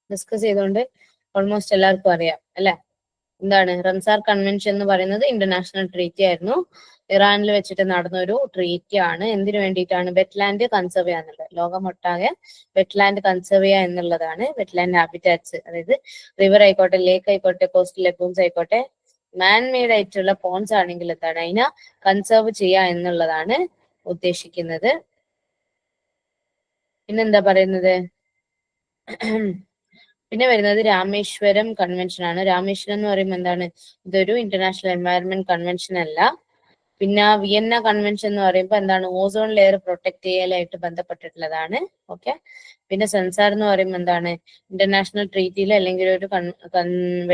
Discuss ചെയ്തുകൊണ്ട് almost എല്ലാവർക്കും അറിയാം അല്ലെ? എന്താണ് Ramsar convention എന്ന് പറയുന്നത്? International treaty ആയിരുന്നു, ഇറാനിൽ വെച്ചിട്ട് നടന്ന ഒരു ട്രീറ്റി ആണ്. എന്തിനു വേണ്ടിയിട്ടാണ്? വെറ്റ്ലാൻഡ് കൺസർവ് ചെയ്യുക എന്നുള്ളത്. ലോകമൊട്ടാകെ വെറ്റ്ലാൻഡ് കൺസർവ് ചെയ്യുക എന്നുള്ളതാണ്. വെറ്റ്ലാൻഡ് ഹാബിറ്റാറ്റ്സ്, അതായത് റിവർ ആയിക്കോട്ടെ, ലേക്ക് ആയിക്കോട്ടെ, കോസ്റ്റൽ ലഗൂൺസ് ആയിക്കോട്ടെ, മാൻ മെയ്ഡ് ആയിട്ടുള്ള പോൺസ് ആണെങ്കിൽ എന്താണ്? അതിനെ കൺസർവ് ചെയ്യുക എന്നുള്ളതാണ് ഉദ്ദേശിക്കുന്നത്. പിന്നെന്താ പറയുന്നത്? പിന്നെ വരുന്നത് രാമേശ്വരം കൺവെൻഷൻ ആണ്. രാമേശ്വരം എന്ന് പറയുമ്പോൾ എന്താണ്? ഇതൊരു ഇന്റർനാഷണൽ എൻവയറൺമെന്റ് കൺവെൻഷൻ അല്ല. പിന്നെ വിയന്ന കൺവെൻഷൻ എന്ന് പറയുമ്പോൾ എന്താണ്? ഓസോൺ ലെയർ പ്രൊട്ടക്ട് ചെയ്യലായിട്ട് ബന്ധപ്പെട്ടിട്ടുള്ളതാണ്. ഓക്കെ. പിന്നെ സെൻസാർ എന്ന് പറയുമ്പോൾ എന്താണ്? ഇന്റർനാഷണൽ ട്രീറ്റിയിലോ അല്ലെങ്കിൽ ഒരു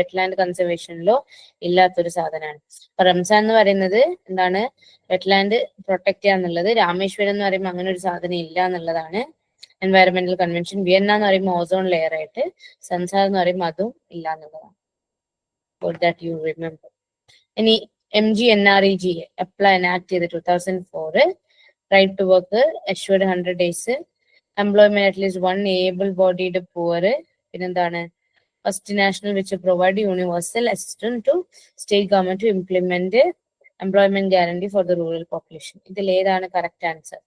വെറ്റ്ലാൻഡ് കൺസർവേഷനിലോ ഇല്ലാത്തൊരു സാധനമാണ്. അപ്പൊ റംസാൻ എന്ന് പറയുന്നത് എന്താണ്? വെറ്റ്ലാൻഡ് പ്രൊട്ടക്ട് ചെയ്യുക എന്നുള്ളത്. രാമേശ്വരം എന്ന് പറയുമ്പോൾ അങ്ങനെ ഒരു സാധനം ഇല്ല എന്നുള്ളതാണ് എൻവയറമെന്റൽ കൺവെൻഷൻ. വിയന്ന എന്ന് പറയുമ്പോൾ ഓസോൺ ലെയർ ആയിട്ട്, സെൻസാർ എന്ന് പറയുമ്പോൾ അതും ഇല്ല എന്നുള്ളതാണ്. That you remember. ഇനി MGNREG അപ്ലൈ എനാക്ട് ചെയ്ത് 2004. Right to work assured 100 days, employment at least 1 able bodied poor. പിന്നെന്താണ്? First national which provide universal assistance to state government to implement employment guarantee for the rural population. ഇതിൽ ഏതാണ് correct answer?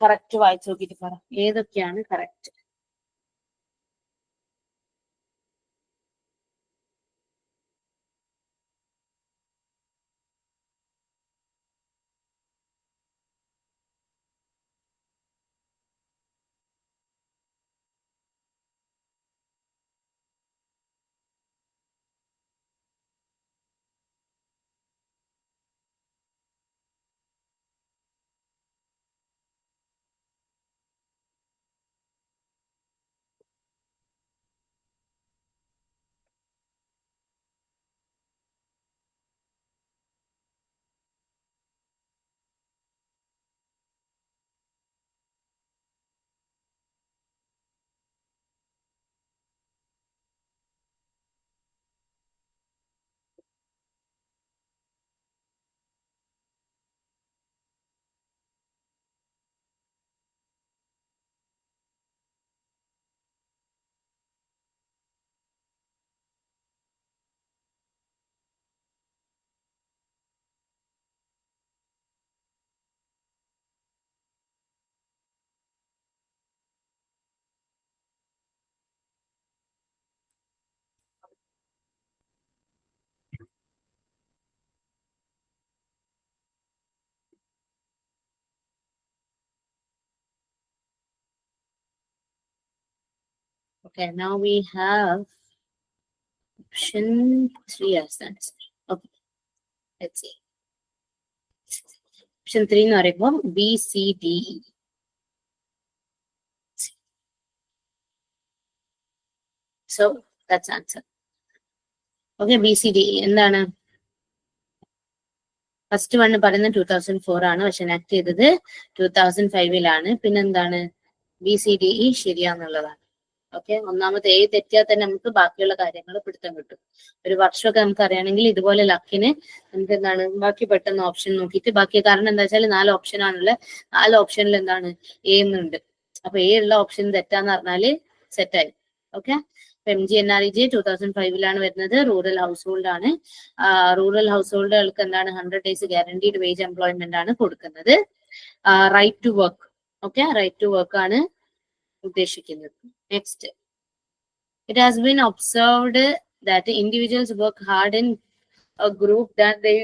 Correct വായിച്ചു നോക്കിയിട്ട് പറ, ഏതൊക്കെയാണ് correct? Okay, now we have option 3 as the answer. Okay, let's see. Option 3 എന്ന് പറയുമ്പോൾ BCDE. So that's answer. Okay, BCDE എന്താണ്? First one പറയുന്നത് 2004 ആണ്, പക്ഷെ ആക്ട് ചെയ്തത് 2005 പിന്നെന്താണ്? BCDE ശരിയാന്നുള്ളതാണ്. ഓക്കെ, ഒന്നാമത്തെ A തെറ്റിയാൽ തന്നെ നമുക്ക് ബാക്കിയുള്ള കാര്യങ്ങൾ പിടുത്തം കിട്ടും. ഒരു വർഷമൊക്കെ നമുക്ക് അറിയണമെങ്കിൽ ഇതുപോലെ ലക്കിന് നമുക്ക് എന്താണ് ബാക്കി പെട്ടെന്ന് ഓപ്ഷൻ നോക്കിയിട്ട് ബാക്കി, കാരണം എന്താ വെച്ചാൽ 4 ഓപ്ഷൻ ആണുള്ളത്. 4 ഓപ്ഷനിൽ എന്താണ് A എന്നുണ്ട്. അപ്പൊ A ഉള്ള ഓപ്ഷൻ തെറ്റാന്ന് പറഞ്ഞാല് സെറ്റായി. ഓക്കെ, MGNREGA 2005 വരുന്നത്. റൂറൽ ഹൗസ് ഹോൾഡ് ആണ്. റൂറൽ ഹൗസ് ഹോൾഡുകൾക്ക് എന്താണ് 100 days ഗ്യാരണ്ടീഡ് വേജ് എംപ്ലോയ്മെന്റ് ആണ് കൊടുക്കുന്നത്. Right to work. Okay, right to work ആണ് ഉദ്ദേശിക്കുന്നത്. Next, it has been observed that individuals work hard in a group that they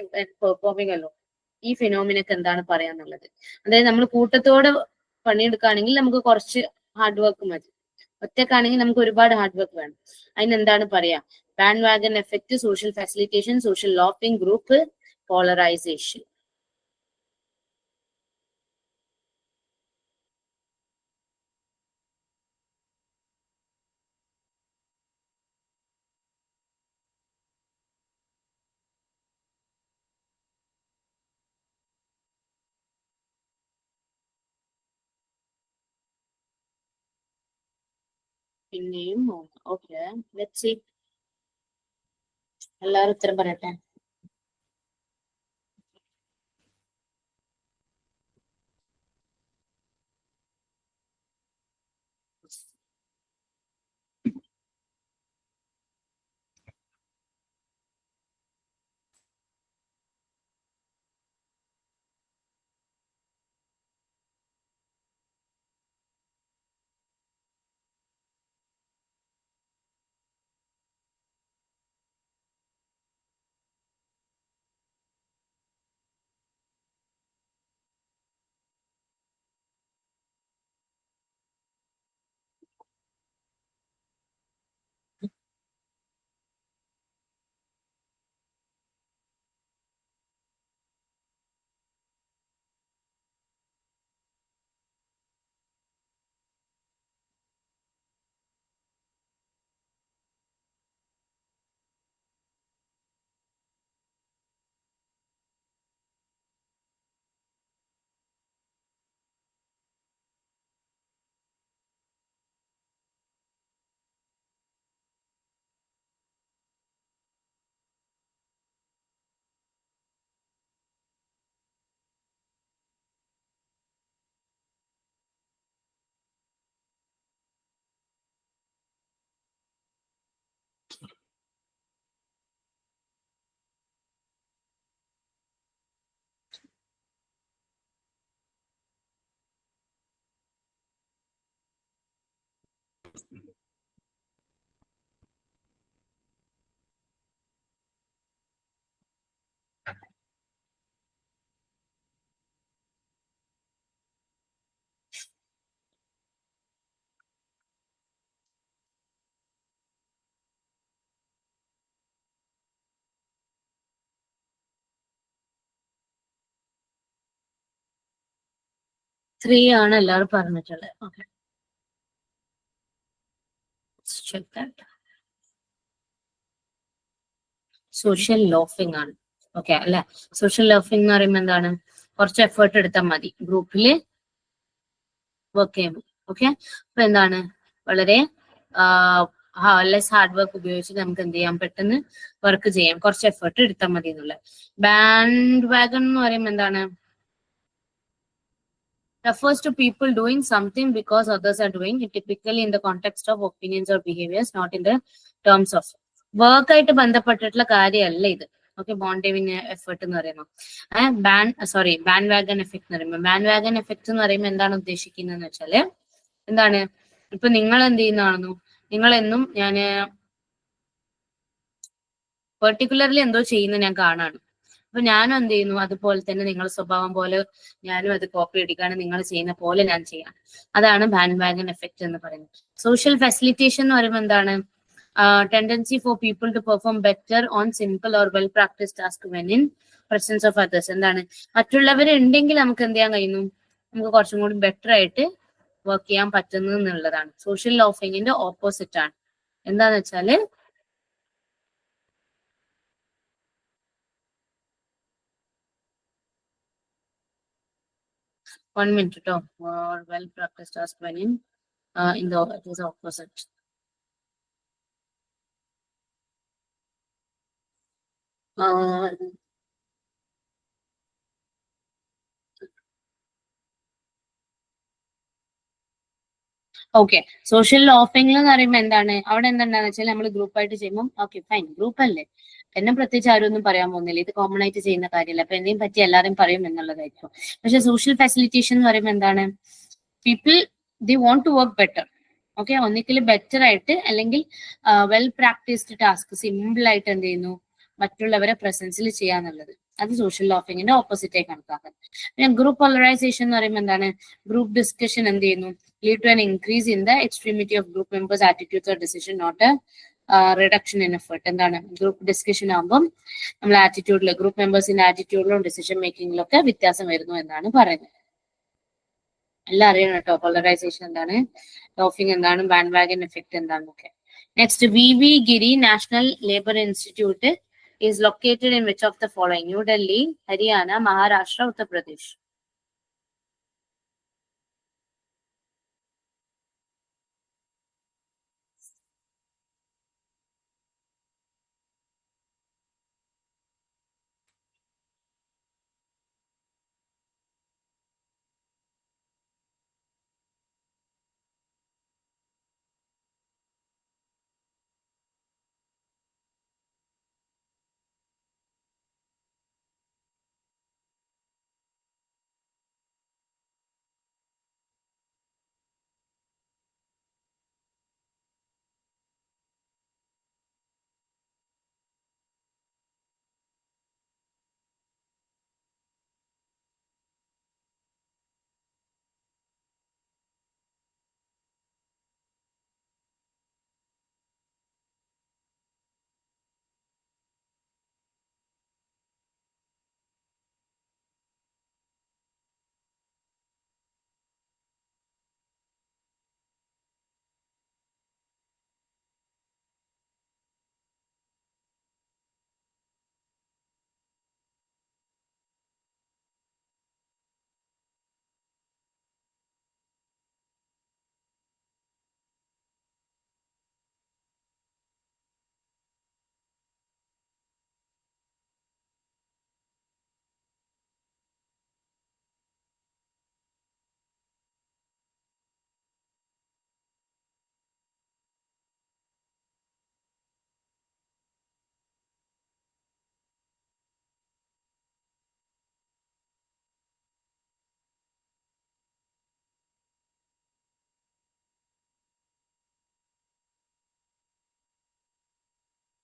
performing alone. ഈ ഫിനോമിനക്ക് എന്താണ് പറയാന്നുള്ളത്? അതായത് നമ്മൾ കൂട്ടത്തോടെ പണിയെടുക്കുകയാണെങ്കിൽ നമുക്ക് കുറച്ച് ഹാർഡ് വർക്ക് മതി. ഒറ്റക്കാണെങ്കിൽ നമുക്ക് ഒരുപാട് ഹാർഡ് വർക്ക് വേണം. അതിനെന്താണ് പറയാ? Band wagon effect, social facilitation, social laughing, group polarisation. പിന്നെയും ഓക്കെ, ലെറ്റ്സ് സീ. എല്ലാവരും ഉത്തരം പറയട്ടെ. ത്രീ ആണ് എല്ലാവരും പറഞ്ഞിട്ടുള്ളത്. ഓക്കെ, സോഷ്യൽ ലോഫിംഗ് ആണ്. ഓക്കെ അല്ലെ? സോഷ്യൽ ലോഫിംഗ് എന്ന് പറയുമ്പോൾ എന്താണ്? കുറച്ച് എഫേർട്ട് എടുത്താൽ മതി ഗ്രൂപ്പില് വർക്ക് ചെയ്യുമ്പോൾ. ഓക്കെ, അപ്പൊ എന്താണ് വളരെ ലെസ് ഹാർഡ് വർക്ക് ഉപയോഗിച്ച് നമുക്ക് എന്ത് ചെയ്യാം? പെട്ടെന്ന് വർക്ക് ചെയ്യാം, കുറച്ച് എഫേർട്ട് എടുത്താൽ മതി എന്നുള്ളത്. ബാൻഡ് വാഗൺ എന്ന് പറയുമ്പോൾ എന്താണ്? refers to people doing something because others are doing it, typically in the context of opinions or behaviors, not in the terms of work ആയിട്ട് ബന്ധപ്പെട്ടിട്ടുള്ള കാര്യമല്ല ഇത്. ഓക്കെ, ബോണ്ടേവിങ് എഫേർട്ട് എന്ന് പറയുമ്പോൾ ബാൻഡ് വാഗൺ എഫക്ട് എന്ന് പറയുമ്പോൾ, ബാൻഡ് വാഗൺ എഫക്ട് എന്ന് പറയുമ്പോൾ എന്താണ് ഉദ്ദേശിക്കുന്നതെന്ന് വെച്ചാല് എന്താണ്? ഇപ്പൊ നിങ്ങൾ എന്ത് ചെയ്യുന്നതാണെന്നു, നിങ്ങളെന്നും ഞാന് പെർട്ടിക്കുലർലി എന്തോ ചെയ്യുന്ന ഞാൻ കാണാണ്. അപ്പൊ ഞാനും എന്ത് ചെയ്യുന്നു, അതുപോലെ തന്നെ നിങ്ങളുടെ സ്വഭാവം പോലെ ഞാനും അത് കോപ്പി അടിക്കാണ്, നിങ്ങൾ ചെയ്യുന്ന പോലെ ഞാൻ ചെയ്യാം. അതാണ് ബാൻഡ് വാഗൺ എഫക്ട് എന്ന് പറയുന്നത്. സോഷ്യൽ ഫെസിലിറ്റേഷൻ എന്ന് പറയുമ്പോൾ എന്താണ്? Tendency for people to perform better on simple or well practice task when in presence of others. എന്താണ്, മറ്റുള്ളവരുണ്ടെങ്കിൽ നമുക്ക് എന്ത് ചെയ്യാൻ കഴിയുന്നു, നമുക്ക് കുറച്ചും കൂടി ബെറ്റർ ആയിട്ട് വർക്ക് ചെയ്യാൻ പറ്റുന്നു എന്നുള്ളതാണ്. സോഷ്യൽ ലോഫിങ്ങിന്റെ ഓപ്പോസിറ്റ് ആണ്. എന്താന്ന് വെച്ചാല് one minute കേട്ടോ. Well practiced task when in the it is opposite. Okay, social laughing എന്ന് പറയുമ്പോൾ എന്താണ്, അവിടെ എന്താണെന്ന് വെച്ചാൽ നമ്മൾ ഗ്രൂപ്പായിട്ട് ചെയ്യുമ്പോൾ ഓക്കെ ഫൈൻ, ഗ്രൂപ്പ് അല്ലേ, എന്നെ പ്രത്യേകിച്ച് ആരും ഒന്നും പറയാൻ പോകുന്നില്ല, ഇത് കോമൺ ആയിട്ട് ചെയ്യുന്ന കാര്യമല്ല, അപ്പൊ എന്നെയും പറ്റി എല്ലാവരും പറയും എന്നുള്ളതായിരിക്കും. പക്ഷെ സോഷ്യൽ ഫെസിലിറ്റേഷൻ എന്ന് പറയുമ്പോൾ എന്താണ്, people the want to work better. Okay, ഒന്നിക്കൽ ബെറ്റർ ആയിട്ട് അല്ലെങ്കിൽ വെൽ പ്രാക്ടീസ്ഡ് ടാസ്ക് സിമ്പിൾ ആയിട്ട് എന്ത് ചെയ്യുന്നു, മറ്റുള്ളവരെ പ്രസൻസിൽ ചെയ്യാന്നുള്ളത്, അത് സോഷ്യൽ ലോഫിങ്ങിന്റെ ഓപ്പോസിറ്റായി കണക്കാക്കുന്നത്. പിന്നെ ഗ്രൂപ്പ് പോളറൈസേഷൻ എന്ന് പറയുമ്പോൾ എന്താണ്, ഗ്രൂപ്പ് ഡിസ്കഷൻ എന്ത് ചെയ്യുന്നു, lead to an increase in the extremity of group members' attitudes or decision, not a reduction in effort. എന്താണ്, ഗ്രൂപ്പ് ഡിസ്കഷൻ ആകുമ്പോൾ നമ്മൾ ആറ്റിറ്റ്യൂഡിൽ, ഗ്രൂപ്പ് മെമ്പേഴ്സിന്റെ ആറ്റിറ്റ്യൂഡിലും ഡിസിഷൻ മേക്കിങ്ങിലൊക്കെ വ്യത്യാസം വരുന്നു എന്നാണ് പറയുന്നത്. എല്ലാം അറിയണം കേട്ടോ, പോളറൈസേഷൻ എന്താണ്, ലോഫിംഗ് എന്താണ്, ബാൻഡ് വാഗൻ എഫക്ട് എന്താണെന്നൊക്കെ. Next, VV Giri National Labour Institute is located in which of the following? New Delhi, Haryana, Maharashtra, Uttar Pradesh.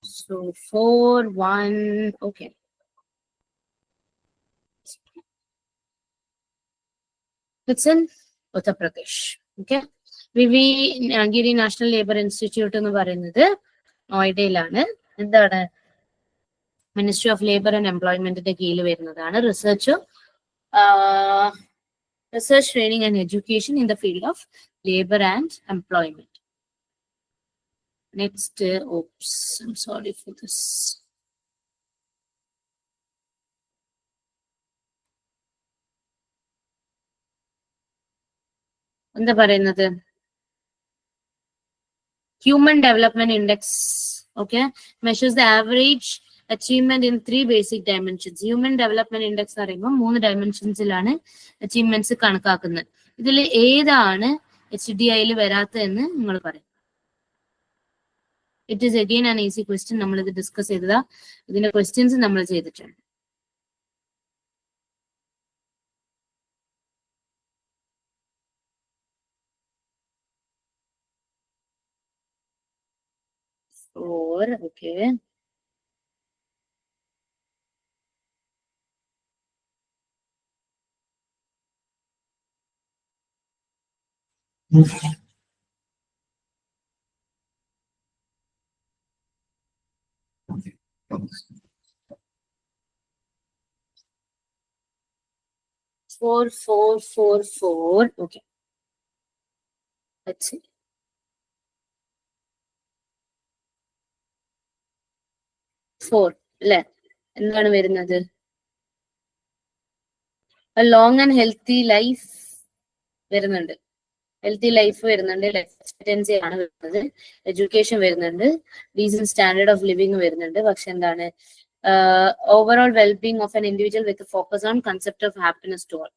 So 4-1, okay. It's in Uttar Pradesh. Okay. VV Giri National Labour Institute എന്ന് പറയുന്നത് നോയിഡയിലാണ്. എന്താണ്, ministry of labour and എംപ്ലോയ്മെന്റിന്റെ കീഴിൽ വരുന്നതാണ്. Research training and education in the field of labour and employment. Next, oops, I'm sorry for this. എന്താ പറയുന്നത്, human development index. Okay, measures the average achievement in 3 basic dimensions. Human development index എന്ന് പറയുമ്പോൾ 3 ഡയമെൻഷൻസിലാണ് achievements കണക്കാക്കുന്നത്. ഇതിൽ ഏതാണ് HDIയിൽ വരാത്തതെന്ന് നിങ്ങൾ പറയും. It is again an easy question. നമ്മൾ ഇത് ഡിസ്കസ് ചെയ്തതാ, ഇതിന്റെ ക്വസ്റ്റ്യൻസ് നമ്മൾ ചെയ്തിട്ടുണ്ട്. Okay. 4, 4, 4, 4. Okay. Let's see. Four. അല്ലേ? എന്താണ് വരുന്നത്? A long and healthy life വരുന്നുണ്ട്. ഹെൽത്തി ലൈഫ് വരുന്നുണ്ട്. ലൈഫ് എക്സ്പെക്ടൻസി ആണ് വരുന്നത്. എഡ്യൂക്കേഷൻ വരുന്നുണ്ട്. ഡീസന്റ് സ്റ്റാൻഡേർഡ് ഓഫ് ലിവിംഗ് വരുന്നുണ്ട്. പക്ഷെ എന്താണ്? Overall wellbeing of an individual with focus on concept of happiness to all.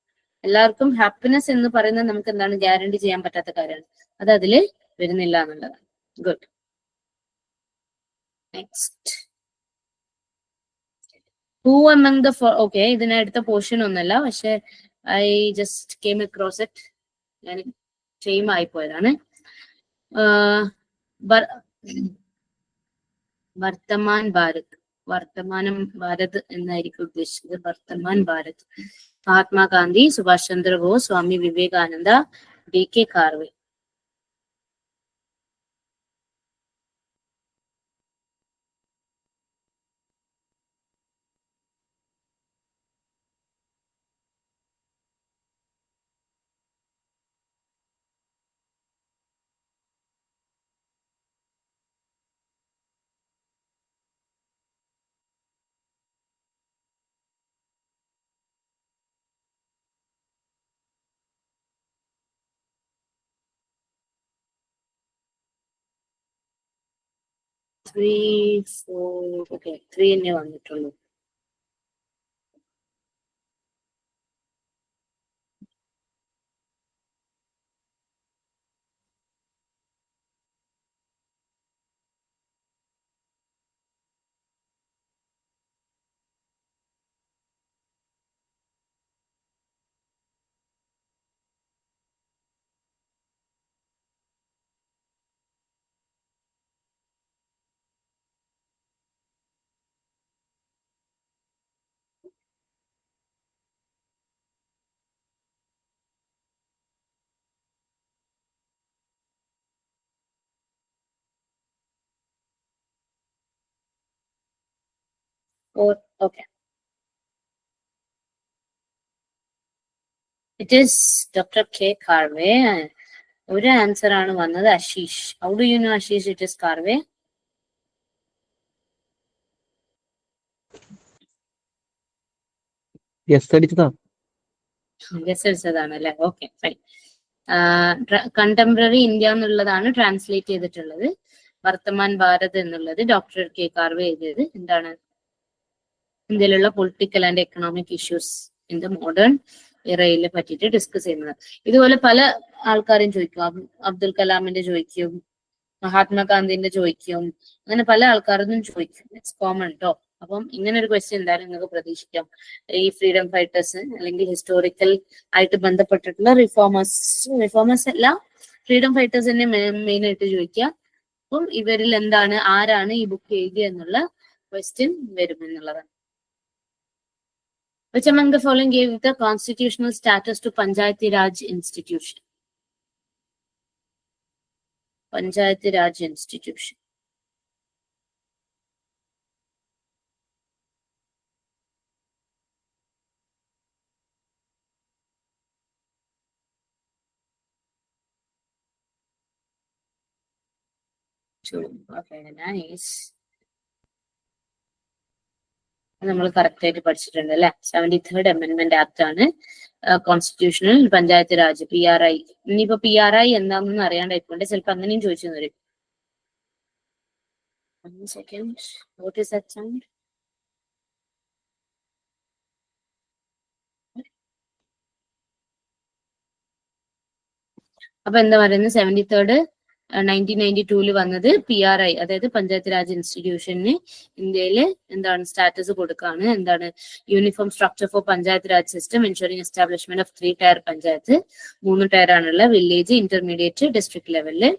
എല്ലാവർക്കും ഹാപ്പിനെസ് എന്ന് പറയുന്നത് നമുക്ക് എന്താണ് ഗ്യാരണ്ടി ചെയ്യാൻ പറ്റാത്ത കാര്യമാണ്. അത് അതില് വരുന്നില്ല എന്നുള്ളതാണ്. Good. Next. Who among the okay, ഇതിനടുത്ത പോർഷൻ ഒന്നല്ല, പക്ഷെ I just came across it. ഞാൻ ഷെയിം ആയിപ്പോയതാണ്. വർത്തമാൻ ഭാരത്, വർത്തമാനം ഭാരത് എന്നായിരിക്കും ഉദ്ദേശിച്ചത്. Vartaman Bharat. Mahatma Gandhi, Subhash Chandra Bose, Swami Vivekananda, DK Karve. Three, four. Okay, 3 തന്നെ വന്നിട്ടുള്ളൂ. Okay. It is Dr. K. Karve. ഒരു ആൻസർ ആണ് വന്നത്. Ashish. How do you know, Ashish, it is Karve? Yes അടിച്ചതാ. ഗസ് അടിച്ചതാണല്ലേ? Okay, fine. കണ്ടംപററി ഇന്ത്യ എന്നുള്ളതാണ് ട്രാൻസ്ലേറ്റ് ചെയ്തിട്ടുള്ളത്. വർത്തമാൻ ഭാരത് എന്നുള്ളത് ഡോക്ടർ കെ കാർവെ എഴുതിയത്. എന്താണ്? ഇന്ത്യയിലുള്ള political and economic issues in the modern ഇറയിലെ പറ്റിയിട്ട് ഡിസ്കസ് ചെയ്യുന്നത്. ഇതുപോലെ പല ആൾക്കാരും ചോദിക്കും. അബ്ദുൽ കലാമിന്റെ ചോദിക്കും, മഹാത്മാഗാന്ധിന്റെ ചോദിക്കും, അങ്ങനെ പല ആൾക്കാരൊന്നും ചോദിക്കും. ഇറ്റ്സ് കോമൺ കേട്ടോ. അപ്പം ഇങ്ങനെ ഒരു ക്വസ്റ്റ്യൻ എന്തായാലും നിങ്ങൾക്ക് പ്രതീക്ഷിക്കാം. ഈ ഫ്രീഡം ഫൈറ്റേഴ്സ് അല്ലെങ്കിൽ ഹിസ്റ്റോറിക്കൽ ആയിട്ട് ബന്ധപ്പെട്ടിട്ടുള്ള റിഫോമേഴ്സ് അല്ല, ഫ്രീഡം ഫൈറ്റേഴ്സ് തന്നെ മെയിൻ ആയിട്ട് ചോദിക്കുക. അപ്പം ഇവരിൽ എന്താണ്, ആരാണ് ഈ ബുക്ക് എഴുതിയ എന്നുള്ള ക്വസ്റ്റ്യൻ വരും എന്നുള്ളതാണ്. Which among the following gave the constitutional status to Panchayati Raj institution? Panchayati Raj institution. Okay, nice. നമ്മൾ കറക്റ്റ് ആയിട്ട് പഠിച്ചിട്ടുണ്ട് അല്ലെ. 73rd അമെന്റ്മെന്റ് ആക്ട് ആണ് കോൺസ്റ്റിറ്റ്യൂഷണൽ പഞ്ചായത്ത് രാജ്, PRI. ഇനിയിപ്പോ PRI എന്താണെന്ന് അറിയാണ്ടായിക്കൊണ്ട് ചിലപ്പോ അങ്ങനെയും ചോദിച്ചു വരും. 1 second. What is that sound? അപ്പൊ എന്താ പറയുന്നത്? 73rd 1992 വന്നത് PRI, അതായത് പഞ്ചായത്ത് രാജ് ഇൻസ്റ്റിറ്റ്യൂഷന് ഇന്ത്യയില് എന്താണ് സ്റ്റാറ്റസ് കൊടുക്കാണ്. എന്താണ്? Uniform structure for panchayat raj system ensuring establishment of 3 tier panchayat. 3 tier ആണുള്ള, വില്ലേജ്, ഇന്റർമീഡിയറ്റ്, ഡിസ്ട്രിക്ട് ലെവലില്.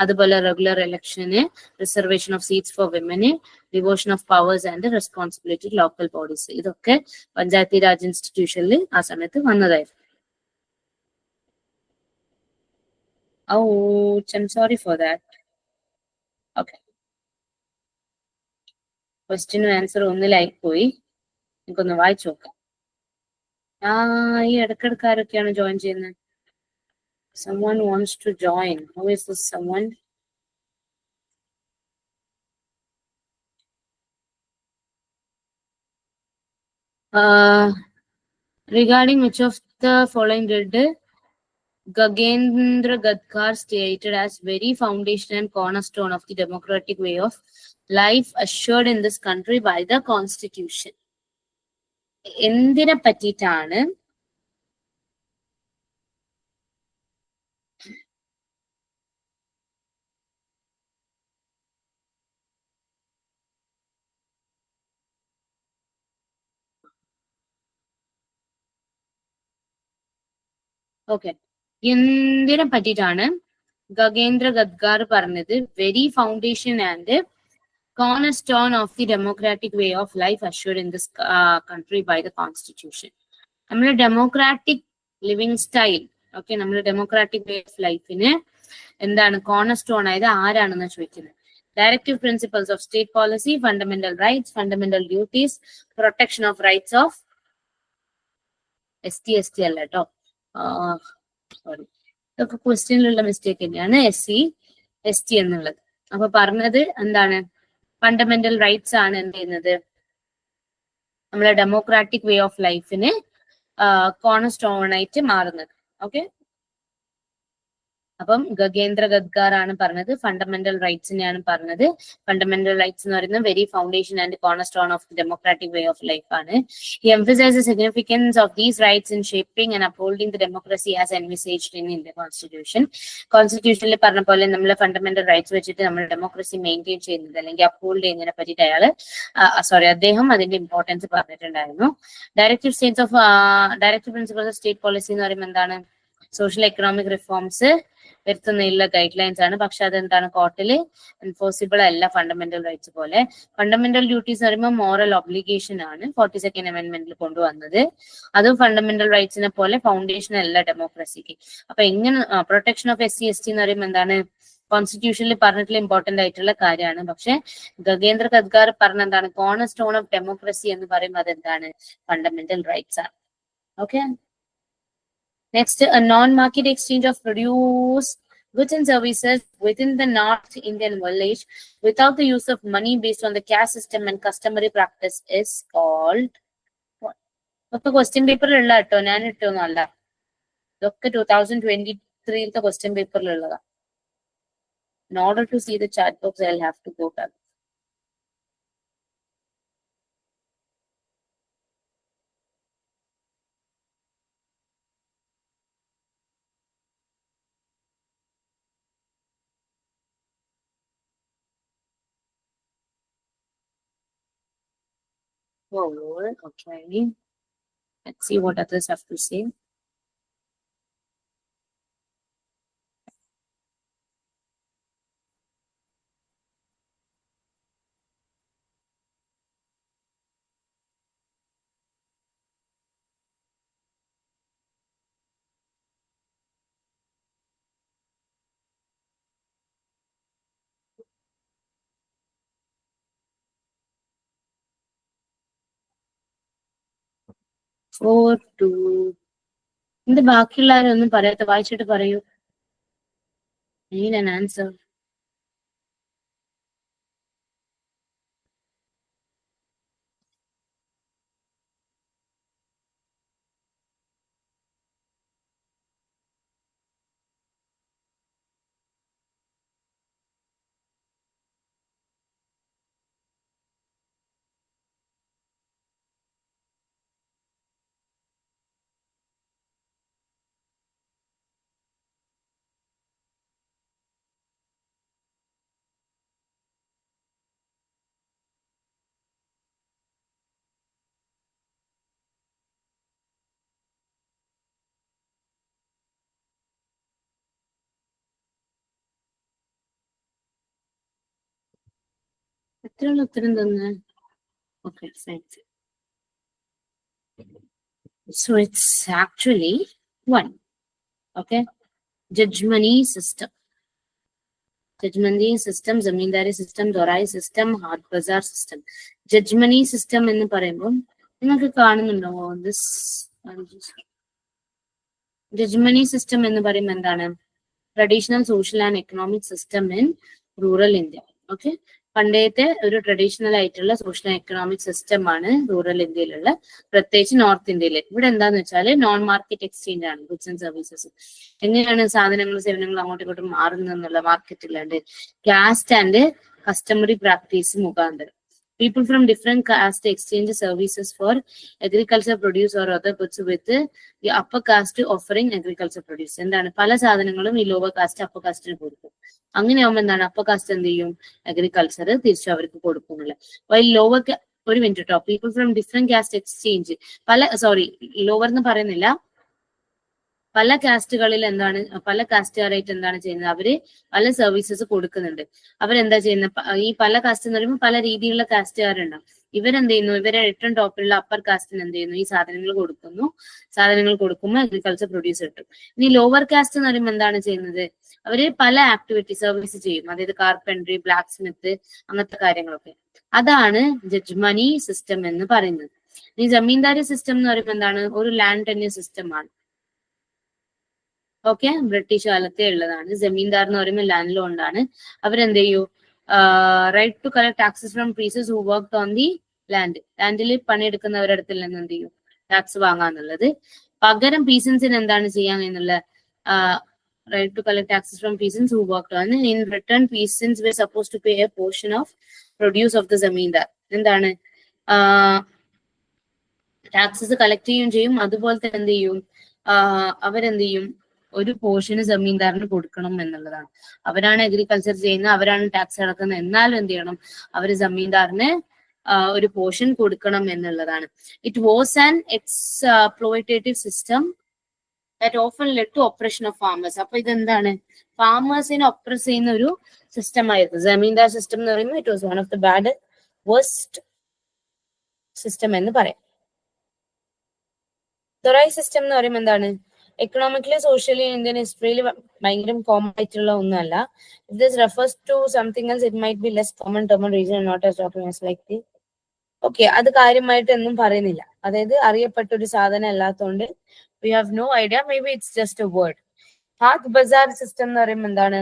അതുപോലെ regular election, reservation of seats for women, devotion of powers and responsibility local bodies. ഇതൊക്കെ പഞ്ചായത്ത് രാജ് ഇൻസ്റ്റിറ്റ്യൂഷനിൽ ആ സമയത്ത് വന്നതായിരുന്നു. Ouch, I'm sorry for that. Okay. ക്വസ്റ്റ്യനും ആൻസറും ഒന്നിലായി പോയി. എനിക്കൊന്ന് വായിച്ചു നോക്കാം. ഈ ഇടക്കിടക്കാരൊക്കെയാണ് ജോയിൻ ചെയ്യുന്നത്. Someone wants to join. Who is this someone? Regarding which of the following did Gagendra Gadkar stated as very foundation and cornerstone of the democratic way of life assured in this country by the constitution? എന്തിനെ പറ്റിയിട്ടാണ് എന്തിനെ പറ്റിയിട്ടാണ് ഗഗേന്ദ്ര ഗദ്കാർ പറഞ്ഞത് very foundation and cornerstone of the democratic way of life assured in this country by the constitution? നമ്മുടെ democratic living style നമ്മുടെ democratic way of ലൈഫിന് എന്താണ് corner ആയത് ആരാണെന്ന് ചോദിക്കുന്നത്. Directive principles of state policy, fundamental rights, fundamental duties, protection of rights of ST അല്ല കേട്ടോ, sorry, ഇതൊക്കെ ക്വസ്റ്റ്യനിലുള്ള മിസ്റ്റേക്ക് തന്നെയാണ്, SC എന്നുള്ളത്. അപ്പൊ പറഞ്ഞത് എന്താണ്, ഫണ്ടമെന്റൽ റൈറ്റ്സ് ആണ് എന്ത് ചെയ്യുന്നത്, നമ്മളെ ഡെമോക്രാറ്റിക് വേ ഓഫ് ലൈഫിന് കോർണർ സ്റ്റോൺ ആയിട്ട് മാറുന്നത്. ഓക്കെ, അപ്പം ഗഗേന്ദ്ര ഗദ്കാർ ആണ് പറഞ്ഞത് ഫണ്ടമെന്റൽ റൈറ്റ്സിനെയാണ് പറഞ്ഞത്. ഫണ്ടമെന്റൽ റൈറ്റ്സ് എന്ന് പറയുന്നത് very foundation and corner stone of the democratic way of life ആണ്. He emphasises significance of these rights in shaping and upholding the democracy as envisaged in Indian constitution. കോൺസ്റ്റിറ്റ്യൂഷനിൽ പറഞ്ഞ പോലെ നമ്മൾ fundamental rights വെച്ചിട്ട് നമ്മൾ democracy maintain ചെയ്യുന്നത് അല്ലെങ്കിൽ uphold ചെയ്യുന്നതിനെ പറ്റിയിട്ട് അദ്ദേഹം അതിന്റെ ഇമ്പോർട്ടൻസ് പറഞ്ഞിട്ടുണ്ടായിരുന്നു. Directive principles of state policy എന്ന് പറയുമ്പോൾ എന്താണ്, സോഷ്യൽ എക്കണോമിക് റിഫോംസ് വരുത്തുന്നതിലുള്ള ഗൈഡ് ലൈൻസ് ആണ്. പക്ഷെ അതെന്താണ്, കോർട്ടിൽ എൻഫോഴ്സിബിൾ അല്ല ഫണ്ടമെന്റൽ റൈറ്റ്സ് പോലെ. ഫണ്ടമെന്റൽ ഡ്യൂട്ടീസ് എന്ന് പറയുമ്പോൾ മോറൽ ഒബ്ലിഗേഷൻ ആണ് 42nd അമെന്റ്മെന്റിൽ കൊണ്ടുവന്നത്. അതും ഫണ്ടമെന്റൽ റൈറ്റ്സിനെ പോലെ ഫൗണ്ടേഷൻ അല്ല ഡെമോക്രസിക്ക്. അപ്പൊ എങ്ങനെ പ്രൊട്ടക്ഷൻ ഓഫ് SC ST എന്ന് പറയുമ്പോൾ എന്താണ്, കോൺസ്റ്റിറ്റ്യൂഷനിൽ പറഞ്ഞിട്ടുള്ള ഇമ്പോർട്ടന്റ് ആയിട്ടുള്ള കാര്യമാണ്. പക്ഷെ ഗഗേന്ദ്ര ഗദ്കാർ പറഞ്ഞ എന്താണ്, കോർണർ സ്റ്റോൺ ഓഫ് ഡെമോക്രസി എന്ന് പറയുമ്പോൾ അതെന്താണ്, ഫണ്ടമെന്റൽ റൈറ്റ്സ് ആണ്. Okay, next, a non-market exchange of produce, goods and services within the North Indian village without the use of money based on the caste system and customary practice is called what? ഇതൊക്കെ question പേപ്പറിലുള്ള കേട്ടോ, ഞാൻ ഇട്ടൊന്നും അല്ല, ഇതൊക്കെ 2023 question പേപ്പറിലുള്ളതാ. In order to see the chat box, I'll have to go back. Forward, okay. Let's see what others have to say. എന്ത് ബാക്കിയുള്ളവരും ഒന്നും പറയാത്ത, വായിച്ചിട്ട് പറയൂ. Need an answer. എത്രയുള്ള ഉത്തരം തന്നെ? Okay, fine. So it's actually 1. Okay, judgmony system. Judgmony system, zamindari system, dorai system, hard bazaar system. Judgmony system എന്ന് പറയുമ്പോൾ നിങ്ങൾക്ക് കാണുന്നുണ്ടോ? This ജജ്മനി സിസ്റ്റം എന്ന് പറയുമ്പോൾ എന്താണ്? Traditional social and economic system in rural India. Okay, പണ്ടത്തെ ഒരു ട്രഡീഷണൽ ആയിട്ടുള്ള സോഷ്യൽ എക്കണോമിക് സിസ്റ്റം ആണ് റൂറൽ ഇന്ത്യയിലുള്ള, പ്രത്യേകിച്ച് നോർത്ത് ഇന്ത്യയിൽ. ഇവിടെ എന്താന്ന് വെച്ചാൽ നോൺ മാർക്കറ്റ് എക്സ്ചേഞ്ച് ആണ്, ഗുഡ്സ് ആൻഡ് സർവീസസ്. എങ്ങനെയാണ് സാധനങ്ങളും സേവനങ്ങളും അങ്ങോട്ടും ഇങ്ങോട്ടും മാറുന്നതെന്നുള്ള മാർക്കറ്റിലുണ്ട്. കാസ്റ്റ് ആൻഡ് കസ്റ്റമറി പ്രാക്ടീസ് മുഖാന്തരം people from different caste exchange services for agriculture produce or other goods with the upper caste offering agriculture produce. എന്താണ്? പല സാധനങ്ങളും ഈ ലോവർ കാസ്റ്റ് അപ്പർ കാസ്റ്റിന് കൊടുക്കും. അങ്ങനെയാവുമ്പോൾ എന്താണ്? അപ്പർ കാസ്റ്റ് എന്ത് ചെയ്യും? അഗ്രികൾച്ചർ തിരിച്ചു അവർക്ക് കൊടുക്കുന്നില്ല. വൈൽ ലോവർ, ഒരു മിനിറ്റ് കേട്ടോ, people from different caste exchange, lower എന്ന് പറയുന്നില്ല, പല കാസ്റ്റുകളിൽ എന്താണ്, പല കാസ്റ്റുകാരായിട്ട് എന്താണ് ചെയ്യുന്നത്? അവര് പല സർവീസസ് കൊടുക്കുന്നുണ്ട്. അവരെന്താ ചെയ്യുന്നത്? ഈ പല കാസ്റ്റ് എന്ന് പറയുമ്പോൾ പല രീതിയിലുള്ള കാസ്റ്റുകാരുണ്ടാവും. ഇവരെന്ത് ചെയ്യുന്നു? ഇവരെ ഏറ്റവും ടോപ്പിലുള്ള അപ്പർ കാസ്റ്റിന് എന്ത് ചെയ്യുന്നു? ഈ സാധനങ്ങൾ കൊടുക്കുന്നു. സാധനങ്ങൾ കൊടുക്കുമ്പോൾ അഗ്രികൾച്ചർ പ്രൊഡ്യൂസ് കിട്ടും. ഇനി ലോവർ കാസ്റ്റ് എന്ന് പറയുമ്പോൾ എന്താണ് ചെയ്യുന്നത്? അവര് പല ആക്ടിവിറ്റി സർവീസ് ചെയ്യും, അതായത് കാർപ്പൻട്രി, ബ്ലാക്ക് സ്മിത്ത്, അങ്ങനത്തെ കാര്യങ്ങളൊക്കെ. അതാണ് ജജ്മനി സിസ്റ്റം എന്ന് പറയുന്നത്. ഈ ജമീന്ദാരി സിസ്റ്റം എന്ന് പറയുമ്പോൾ എന്താണ്? ഒരു ലാൻഡ് ടെന്യർ സിസ്റ്റം ആണ്. ഓക്കെ, ബ്രിട്ടീഷ് കാലത്തെ ഉള്ളതാണ്. ജമീന്ദാർ എന്ന് പറയുമ്പോൾ ലാൻഡ് ലോണ്ട് ആണ്. അവരെന്ത് ചെയ്യൂ? Right to collect taxes from പീസസ് who work on the land. ലാൻഡിൽ പണിയെടുക്കുന്നവരുടെ അടുത്തിൽ നിന്ന് എന്ത് ചെയ്യും? ടാക്സ് വാങ്ങാന്നുള്ളത്. പകരം പീസൻസിന് എന്താണ് ചെയ്യാൻ എന്നുള്ള right to collect taxes from peasants who work on. In return peasants were supposed to pay a portion of produce of the zamindar. എന്താണ്? ടാക്സസ് കളക്ട് ചെയ്യുകയും ചെയ്യും, അതുപോലെ തന്നെ എന്ത് ചെയ്യും? അവരെന്ത് ചെയ്യും? ഒരു പോർഷന് ജമീന്ദാറിന് കൊടുക്കണം എന്നുള്ളതാണ്. അവരാണ് അഗ്രികൾച്ചർ ചെയ്യുന്നത്, അവരാണ് ടാക്സ് അടക്കുന്നത്, എന്നാലും എന്ത് ചെയ്യണം? അവര് ജമീന്ദാറിന് ഒരു പോർഷൻ കൊടുക്കണം എന്നുള്ളതാണ്. It was an exploitative system that often led to operation of farmers. അപ്പൊ ഇതെന്താണ്? ഫാമേഴ്സിനെ ഒപ്രസ് ചെയ്യുന്ന ഒരു സിസ്റ്റം ആയിരുന്നു ജമീന്ദാർ സിസ്റ്റം എന്ന് പറയുമ്പോൾ. It was one of the bad waste system എന്ന് പറയാം. ദൊറായി സിസ്റ്റം എന്ന് പറയുമ്പോൾ എന്താണ്? എക്കണോമിക്കലി സോഷ്യലി ഇന്ത്യൻ ഹിസ്റ്ററിയിൽ ഭയങ്കര കോമൺ ആയിട്ടുള്ള ഒന്നുമല്ല. If this refers to something else it might be less common term region not as documents like the. Okay, അത് കാര്യമായിട്ട് ഒന്നും പറയുന്നില്ല, അതായത് അറിയപ്പെട്ട ഒരു സാധനം അല്ലാത്തതുകൊണ്ട് we have no idea, may be it's just a word. Haat bazaar system എന്ന് പറയുമ്പോൾ എന്താണ്?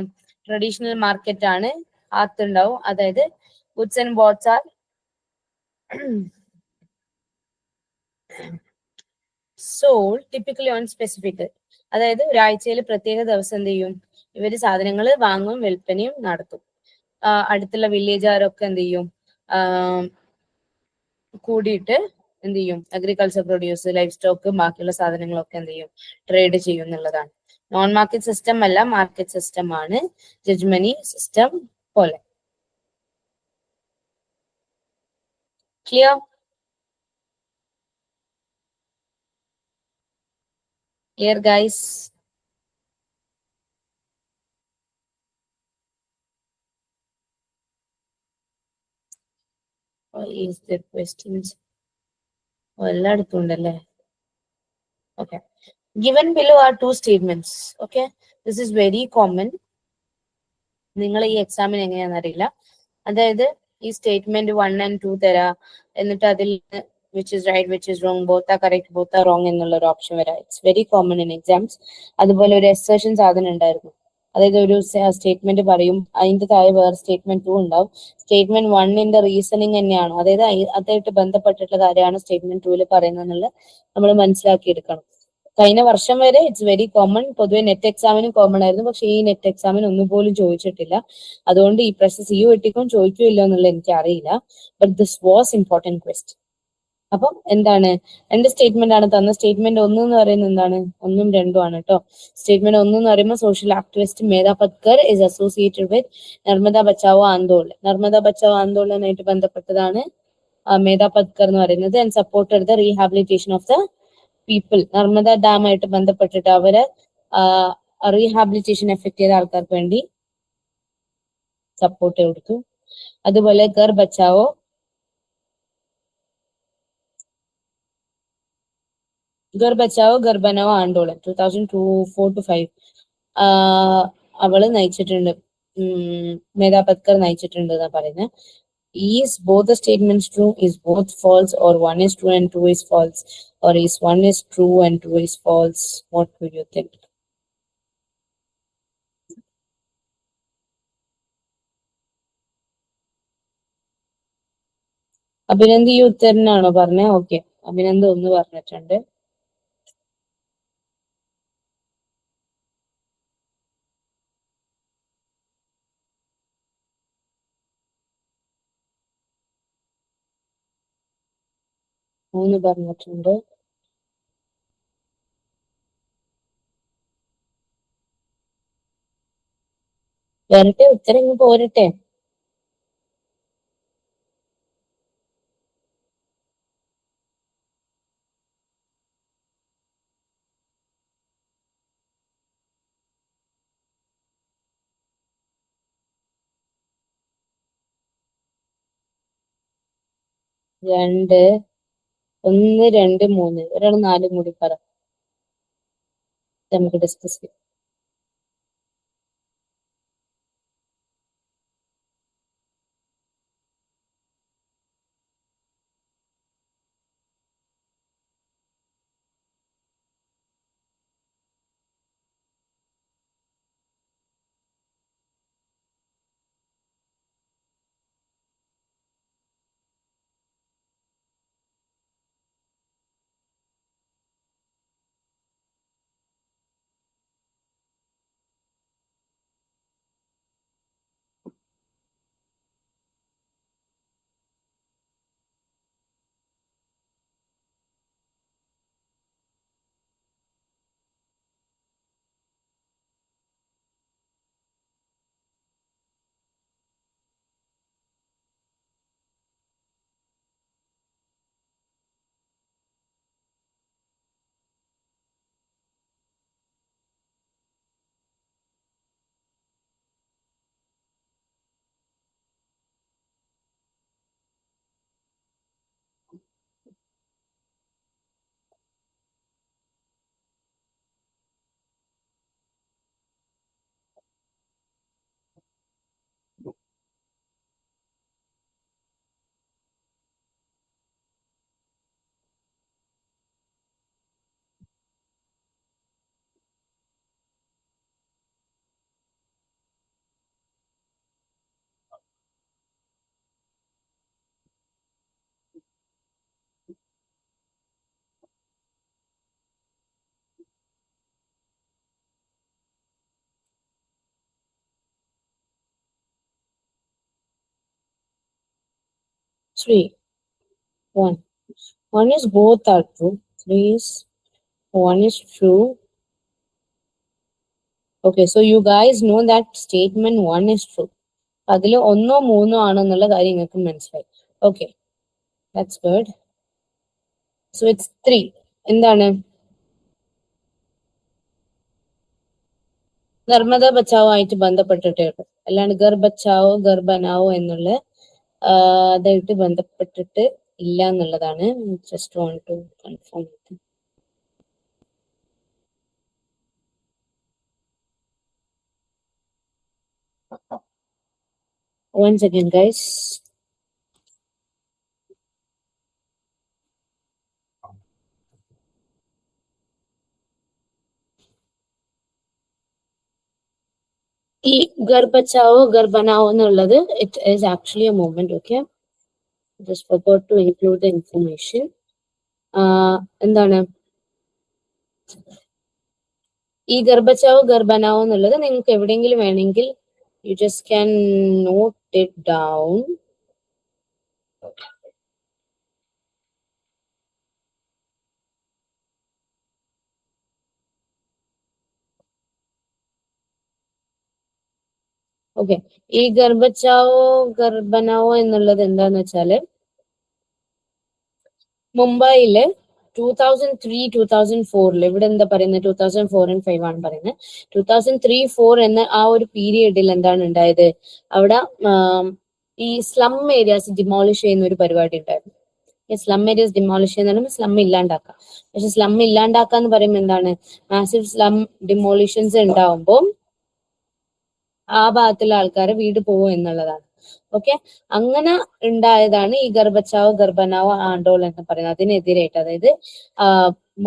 ട്രഡീഷണൽ മാർക്കറ്റ് ആണ്. ഹാത്ത് ഉണ്ടാവും, അതായത് goods and boats are sold typically on specific. അതായത് ഒരാഴ്ചയിൽ പ്രത്യേക ദിവസം എന്ത് ചെയ്യും? ഇവര് സാധനങ്ങൾ വാങ്ങും, വിൽപ്പനയും നടത്തും. അടുത്തുള്ള വില്ലേജുകാരൊക്കെ എന്ത് ചെയ്യും? കൂടിയിട്ട് എന്ത് ചെയ്യും? അഗ്രികൾച്ചർ പ്രൊഡ്യൂസ്, ലൈഫ് സ്റ്റോക്ക്, ബാക്കിയുള്ള സാധനങ്ങളൊക്കെ എന്ത് ചെയ്യും? ട്രേഡ് ചെയ്യും എന്നുള്ളതാണ്. നോൺ മാർക്കറ്റ് സിസ്റ്റം അല്ല, മാർക്കറ്റ് സിസ്റ്റം ആണ് ജജ്മനി സിസ്റ്റം പോലെ. Clear? Here guys, what is the questions? എല്ലായിടത്തും ഉണ്ടല്ലേ. Okay, given below are two statements. Okay, this is very common. നിങ്ങൾ ഈ എക്സാമിന് എങ്ങനെയാണെന്ന് അറിയില്ല. അതായത് ഈ സ്റ്റേറ്റ്മെന്റ് 1 and 2 തരാ, എന്നിട്ട് അതിൽ which is right, which is wrong, both are correct, both are wrong എന്നുള്ള ഒരു ഓപ്ഷൻ വരാം. It's very common in exams. അതുപോലെ ഒരു അസേർഷൻ സാധനം ഉണ്ടായിരുന്നു, അതായത് ഒരു സ്റ്റേറ്റ്മെന്റ് പറയും, അതിന്റെ താഴെ വേറെ സ്റ്റേറ്റ്മെന്റ് 2 ഉണ്ടാവും. സ്റ്റേറ്റ്മെന്റ് 1ന്റെ റീസണിങ് തന്നെയാണോ, അതായത് അതായിട്ട് ബന്ധപ്പെട്ടിട്ടുള്ള കാര്യമാണ് സ്റ്റേറ്റ്മെന്റ് 2 പറയുന്നത് എന്നുള്ളത് നമ്മൾ മനസ്സിലാക്കിയെടുക്കണം. കഴിഞ്ഞ വർഷം വരെ ഇറ്റ്സ് വെരി കോമൺ. പൊതുവെ നെറ്റ് എക്സാമിനും കോമൺ ആയിരുന്നു, പക്ഷെ ഈ നെറ്റ് എക്സാമിന് ഒന്നുപോലും ചോദിച്ചിട്ടില്ല. അതുകൊണ്ട് ഈ പ്രശ്നം സിയു വെട്ടിക്കും ചോദിക്കില്ല എന്നുള്ളത് എനിക്ക് അറിയില്ല. But this was important question. അപ്പം എന്താണ്? 2 സ്റ്റേറ്റ്മെന്റ് ആണ് തന്ന. സ്റ്റേറ്റ്മെന്റ് 1 എന്ന് പറയുന്നത് എന്താണ്? 1 ഉം 2 ആണ് കേട്ടോ. സ്റ്റേറ്റ്മെന്റ് 1 എന്ന് പറയുമ്പോൾ social activist Medha Patkar is associated with Narmada Bachao Andolan. Narmada Bachao ആന്തോളനായിട്ട് ബന്ധപ്പെട്ടതാണ് മേധാ പത്കർ എന്ന് പറയുന്നത്. And supported the rehabilitation of the people. Narmada dam ആയിട്ട് ബന്ധപ്പെട്ടിട്ട് അവരെ റീഹാബിലിറ്റേഷൻ എഫക്ട് ചെയ്ത ആൾക്കാർക്ക് വേണ്ടി സപ്പോർട്ട് കൊടുത്തു. അതുപോലെ ഗർ ബച്ചാവോ, ഗർ ബച്ചാവോ ഗർ ബനാവോ ആന്തോളൻ 2004 to 5 അവള് നയിച്ചിട്ടുണ്ട്, മേധാ പത്കർ നയിച്ചിട്ടുണ്ട് എന്നാ പറയുന്നത്. Is both the statements true? Is both false? Or one is true and two is false? Or is one is true and two is false? What do you think? Abhinand ഈ ഉത്തരനാണോ പറഞ്ഞേ? Okay, Abhinand ഒന്ന് പറഞ്ഞിട്ടുണ്ട്. മൂന്ന് പറഞ്ഞിട്ടുണ്ട്. വരട്ടെ, ഉത്തരം ഇങ്ങ് പോരട്ടെ. രണ്ട്, ഒന്ന്, രണ്ട്, മൂന്ന്. ഒരാൾ നാലും കൂടി പറ, നമുക്ക് ഡിസ്കസ് ചെയ്യാം. Three, one. One is both are true. Three is one is true. Okay, so you guys know that statement one is true. അതിൽ ഒന്നോ മൂന്നോ ആണെന്നുള്ള കാര്യം നിങ്ങൾക്ക് മനസ്സിലായി. Okay, that's good. So it's 3. എന്താണ്? നർമ്മദ ബച്ചാവോ ആയിട്ട് ബന്ധപ്പെട്ടിട്ടേ ഉള്ളൂ, അല്ലാണ്ട് ഗർ ബച്ചാവോ ഗർ ബനാവോ എന്നുള്ള അതായിട്ട് ബന്ധപ്പെട്ടിട്ട് ഇല്ല എന്നുള്ളതാണ്. Just want to confirm. Once again, guys. ഈ ഗർ ബച്ചാവോ ഗർ ബനാവോ എന്നുള്ളത് it is actually a movement. Okay, just forgot to include the information. എന്താണ് ഈ ഗർ ബച്ചാവോ ഗർ ബനാവോ എന്നുള്ളത്? നിങ്ങൾക്ക് എവിടെയെങ്കിലും വേണമെങ്കിൽ you just can note it down. Okay, ഈ ഗർ ബച്ചാവോ ഗർ ബനാവോ എന്നുള്ളത് എന്താന്ന് വെച്ചാല് മുംബൈയില് 2003-2004 ഇവിടെ എന്താ പറയുന്നത്? 2004 and 5 ആണ് പറയുന്നത്. 2003-4 എന്ന ആ ഒരു പീരിയഡിൽ എന്താണ് ഉണ്ടായത്? അവിടെ ഈ സ്ലം ഏരിയാസ് ഡിമോളിഷ് ചെയ്യുന്ന ഒരു പരിപാടി ഉണ്ടായിരുന്നു. സ്ലം ഏരിയാസ് ഡിമോളിഷ് ചെയ്യുന്ന പറയുമ്പോൾ സ്ലം ഇല്ലാണ്ടാക്കാം. പക്ഷെ സ്ലം ഇല്ലാണ്ടാക്കാന്ന് പറയുമ്പോൾ എന്താണ്? മാസീവ് സ്ലം ഡിമോളിഷൻസ് ഉണ്ടാവുമ്പോൾ ആ ഭാഗത്തുള്ള ആൾക്കാരെ വീട് പോകും എന്നുള്ളതാണ്. ഓക്കെ, അങ്ങനെ ഉണ്ടായതാണ് ഈ ഗർബച്ചാവോ ഗർബനാവോ ആണ്ടോൾ എന്ന് പറയുന്നത്. അതിനെതിരായിട്ട്, അതായത്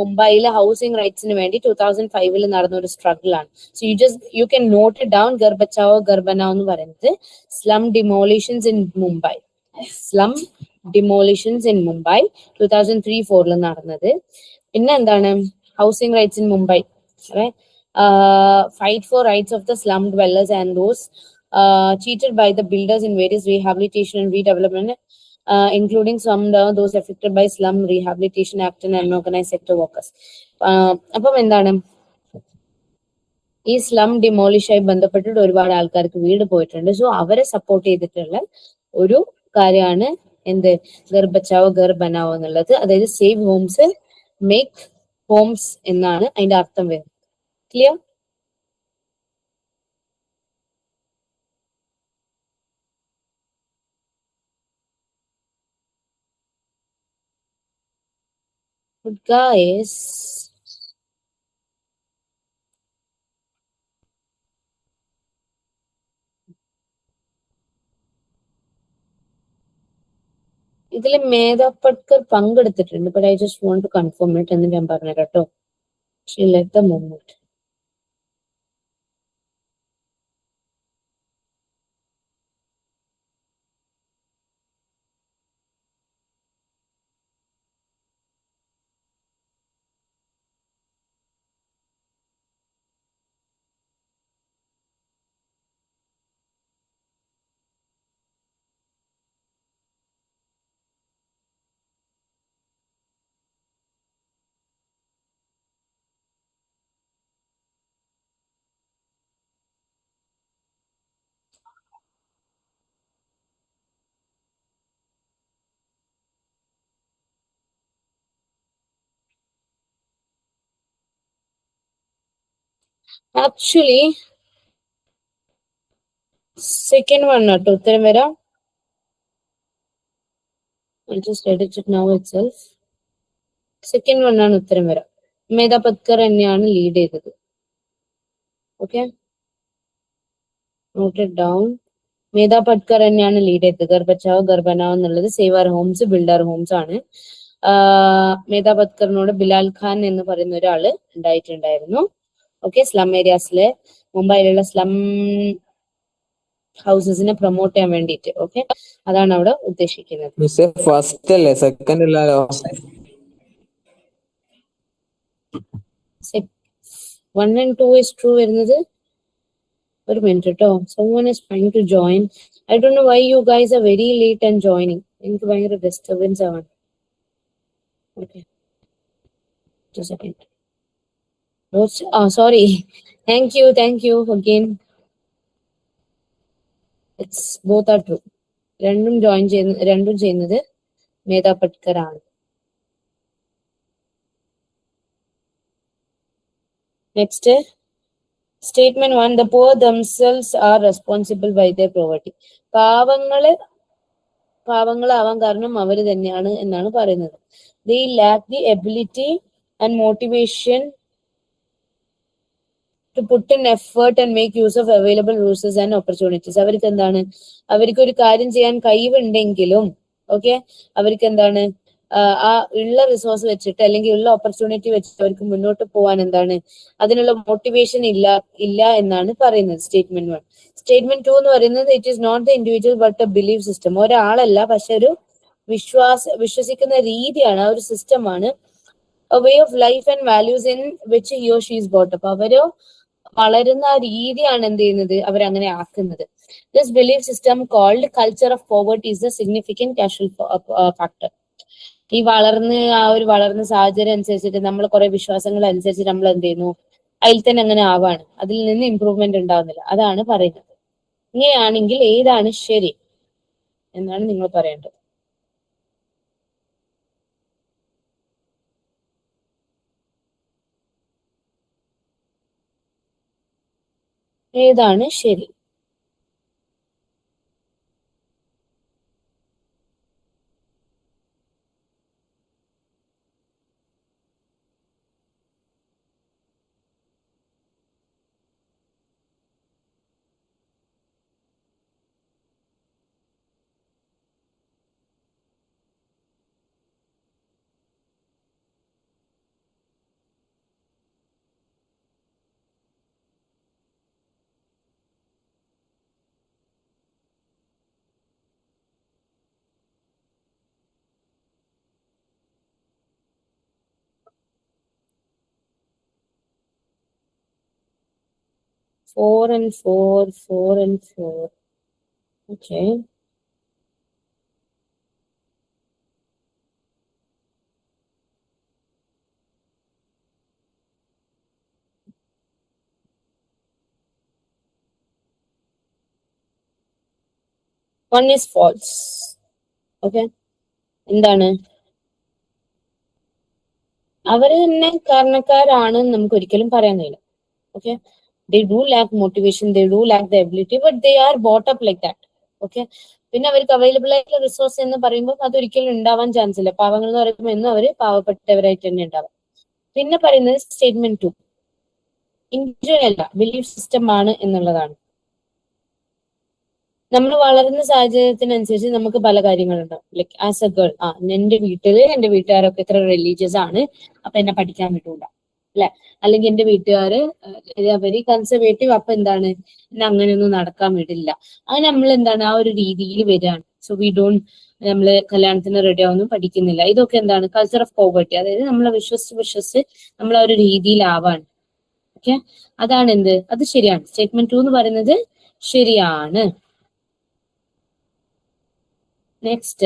മുംബൈയിലെ ഹൗസിംഗ് റൈറ്റ്സിന് വേണ്ടി 2005 നടന്ന ഒരു സ്ട്രഗിൾ ആണ്. So you can note it down. Ghar Bachao Ghar Banao എന്ന് പറയുന്നത് slum demolitions in Mumbai, slum demolitions in Mumbai 2003-04 നടന്നത്. പിന്നെ എന്താണ് housing rights in Mumbai, fight for rights of the slum dwellers and those cheated by the builders in various rehabilitation and redevelopment, including some those affected by slum rehabilitation act and unorganized sector workers. അപ്പം എന്താണ് ഈ slum ഡിമോളിഷായി ബന്ധപ്പെട്ടിട്ട് ഒരുപാട് ആൾക്കാർക്ക് വീട് പോയിട്ടുണ്ട്. So അവരെ support ചെയ്തിട്ടുള്ള ഒരു കാര്യമാണ് എന്ത് ഗർബച്ചാവോ ഗർബനാവോ എന്നുള്ളത്. അതായത് സേവ് ഹോംസ് മേക്ക് ഹോംസ് എന്നാണ് അതിന്റെ അർത്ഥം വരുന്നത്. ക്ലിയർ? Guys, ഇതിൽ മേധ പട്കർ പങ്കെടുത്തിട്ടുണ്ട്. But I just want to confirm it എന്ന് ഞാൻ പറഞ്ഞു കേട്ടോ. She led the movement. Actually second one ആട്ടോ ഉത്തരം വരാം. I'll just edit it now itself. Second one ആണ് ഉത്തരം വരാം. മേധ പട്കർ തന്നെയാണ് ലീഡ് ചെയ്തത്. Okay, note it down. Medha Patkar തന്നെയാണ് ലീഡ് ചെയ്തത്. ഗർബച്ചാവോ ഗർബനാവോ എന്നുള്ളത് save our homes, builder homes ആണ്. മേധ പട്കറിനോട് ബിലാൽ ഖാൻ എന്ന് പറയുന്ന ഒരാള് ഉണ്ടായിട്ടുണ്ടായിരുന്നു. ഓക്കെ, സ്ലം ഏരിയാസിലെ മുംബൈയിലുള്ള സ്ലം ഹൗസസിനെ പ്രൊമോട്ട് ചെയ്യാൻ വേണ്ടിയിട്ട്. ഓക്കെ, അതാണ് അവിടെ ഉദ്ദേശിക്കുന്നത്. ഫസ്റ്റ് അല്ലേ, സെക്കൻഡ് അല്ലല്ലോ? 1 and 2 is true വരുന്നത്. ഒരു മിനിറ്റ് കേട്ടോ, someone is trying to join. I don't know why you guys are very late and joining. എനിക്ക് ഭയങ്കര ഡിസ്റ്റർബൻസ് ആണ്. Okay, just a second. Sorry. Thank you again. It's both are true. രണ്ടും ചെയ്യുന്നത് മേധ പട്കർ ആണ്. Next statement 1. The poor themselves are responsible by their poverty. പാവങ്ങളാവാൻ കാരണം അവർ തന്നെയാണ് എന്നാണ് പറയുന്നത്. They lack the ability and motivation to put in effort and make use of available resources and opportunities. അവർക്ക് എന്താണ്, അവർക്ക് ഒരു കാര്യം ചെയ്യാൻ കഴിവുണ്ടെങ്കിലും ഓക്കെ, അവർക്ക് എന്താണ് ആ ഉള്ള റിസോഴ്സ് വെച്ചിട്ട് അല്ലെങ്കിൽ ഉള്ള ഓപ്പർച്യൂണിറ്റി വെച്ചിട്ട് അവർക്ക് മുന്നോട്ട് പോകാൻ എന്താണ് അതിനുള്ള മോട്ടിവേഷൻ ഇല്ല എന്നാണ് പറയുന്നത് സ്റ്റേറ്റ്മെന്റ് 1. സ്റ്റേറ്റ്മെന്റ് 2 എന്ന് പറയുന്നത് it is not the individual but a belief system. ഒരാളല്ല, പക്ഷെ ഒരു വിശ്വസിക്കുന്ന രീതിയാണ്, ആ ഒരു സിസ്റ്റമാണ്. A way of life and values in which he or she is brought up. അവരോ വളരുന്ന ആ രീതിയാണ് എന്ത് ചെയ്യുന്നത്, അവരങ്ങനെ ആക്കുന്നത്. This belief system called culture of poverty is a significant casual factor. ഈ വളർന്ന സാഹചര്യം അനുസരിച്ചിട്ട് നമ്മൾ കുറെ വിശ്വാസങ്ങൾ അനുസരിച്ച് നമ്മൾ എന്ത് ചെയ്യുന്നു, അതിൽ തന്നെ അങ്ങനെ ആവാണ്. അതിൽ നിന്ന് ഇമ്പ്രൂവ്മെന്റ് ഉണ്ടാവുന്നില്ല. അതാണ് പറയുന്നത്. ഇങ്ങനെയാണെങ്കിൽ ഏതാണ് ശരി എന്നാണ് നിങ്ങൾ പറയേണ്ടത്. ഏതാണ് ശരി? 4 and 4, 4 and 4. Okay. One is false. Okay. എന്താണ് അവര് തന്നെ കാരണക്കാരാണെന്ന് നമുക്ക് ഒരിക്കലും പറയാൻ കഴിയില്ല. Okay. They do lack motivation, they do lack the ability, but they are brought up like that. Okay. പിന്നെ അവർക്ക് അവൈലബിൾ ആയിട്ടുള്ള റിസോഴ്സ് എന്ന് പറയുമ്പോൾ അതൊരിക്കലും ഉണ്ടാവാൻ ചാൻസ് ഇല്ല. പാവങ്ങൾ എന്ന് പറയുമ്പോൾ എന്നും അവര് പാവപ്പെട്ടവരായിട്ട് തന്നെ ഉണ്ടാവും. പിന്നെ പറയുന്നത് സ്റ്റേറ്റ്മെന്റ് 2 ഇൻഡിവിജ്വൽ അല്ല, ബിലീഫ് സിസ്റ്റം ആണ് എന്നുള്ളതാണ്. നമ്മൾ വളരുന്ന സാഹചര്യത്തിനനുസരിച്ച് നമുക്ക് പല കാര്യങ്ങളുണ്ടാവും. ലൈക്ക് ആസ് എ ഗേൾ, എന്റെ വീട്ടില് എന്റെ വീട്ടുകാരൊക്കെ ഇത്ര റിലീജിയസ് ആണ്, അപ്പൊ എന്നെ പഠിക്കാൻ വിടൂല, അല്ലെ? അല്ലെങ്കിൽ എന്റെ വീട്ടുകാര് വെരി കൺസർവേറ്റീവ്, അപ്പൊ എന്താണ്, എന്നെ അങ്ങനെയൊന്നും നടക്കാൻ വിടില്ല. അങ്ങനെ നമ്മൾ എന്താണ് ആ ഒരു രീതിയിൽ വരികയാണ്. സോ വി ഡോണ്ട്, നമ്മള് കല്യാണത്തിന് റെഡി ആവുന്നു, പഠിക്കുന്നില്ല. ഇതൊക്കെ എന്താണ് കൾച്ചർ ഓഫ് പോവർട്ടി. അതായത് നമ്മളെ വിശ്വസിച്ച് നമ്മൾ ആ ഒരു രീതിയിലാവാണ്. ഓക്കെ, അതാണ് എന്ത്, അത് ശരിയാണ്. സ്റ്റേറ്റ്മെന്റ് 2 എന്ന് പറയുന്നത് ശരിയാണ്. Next,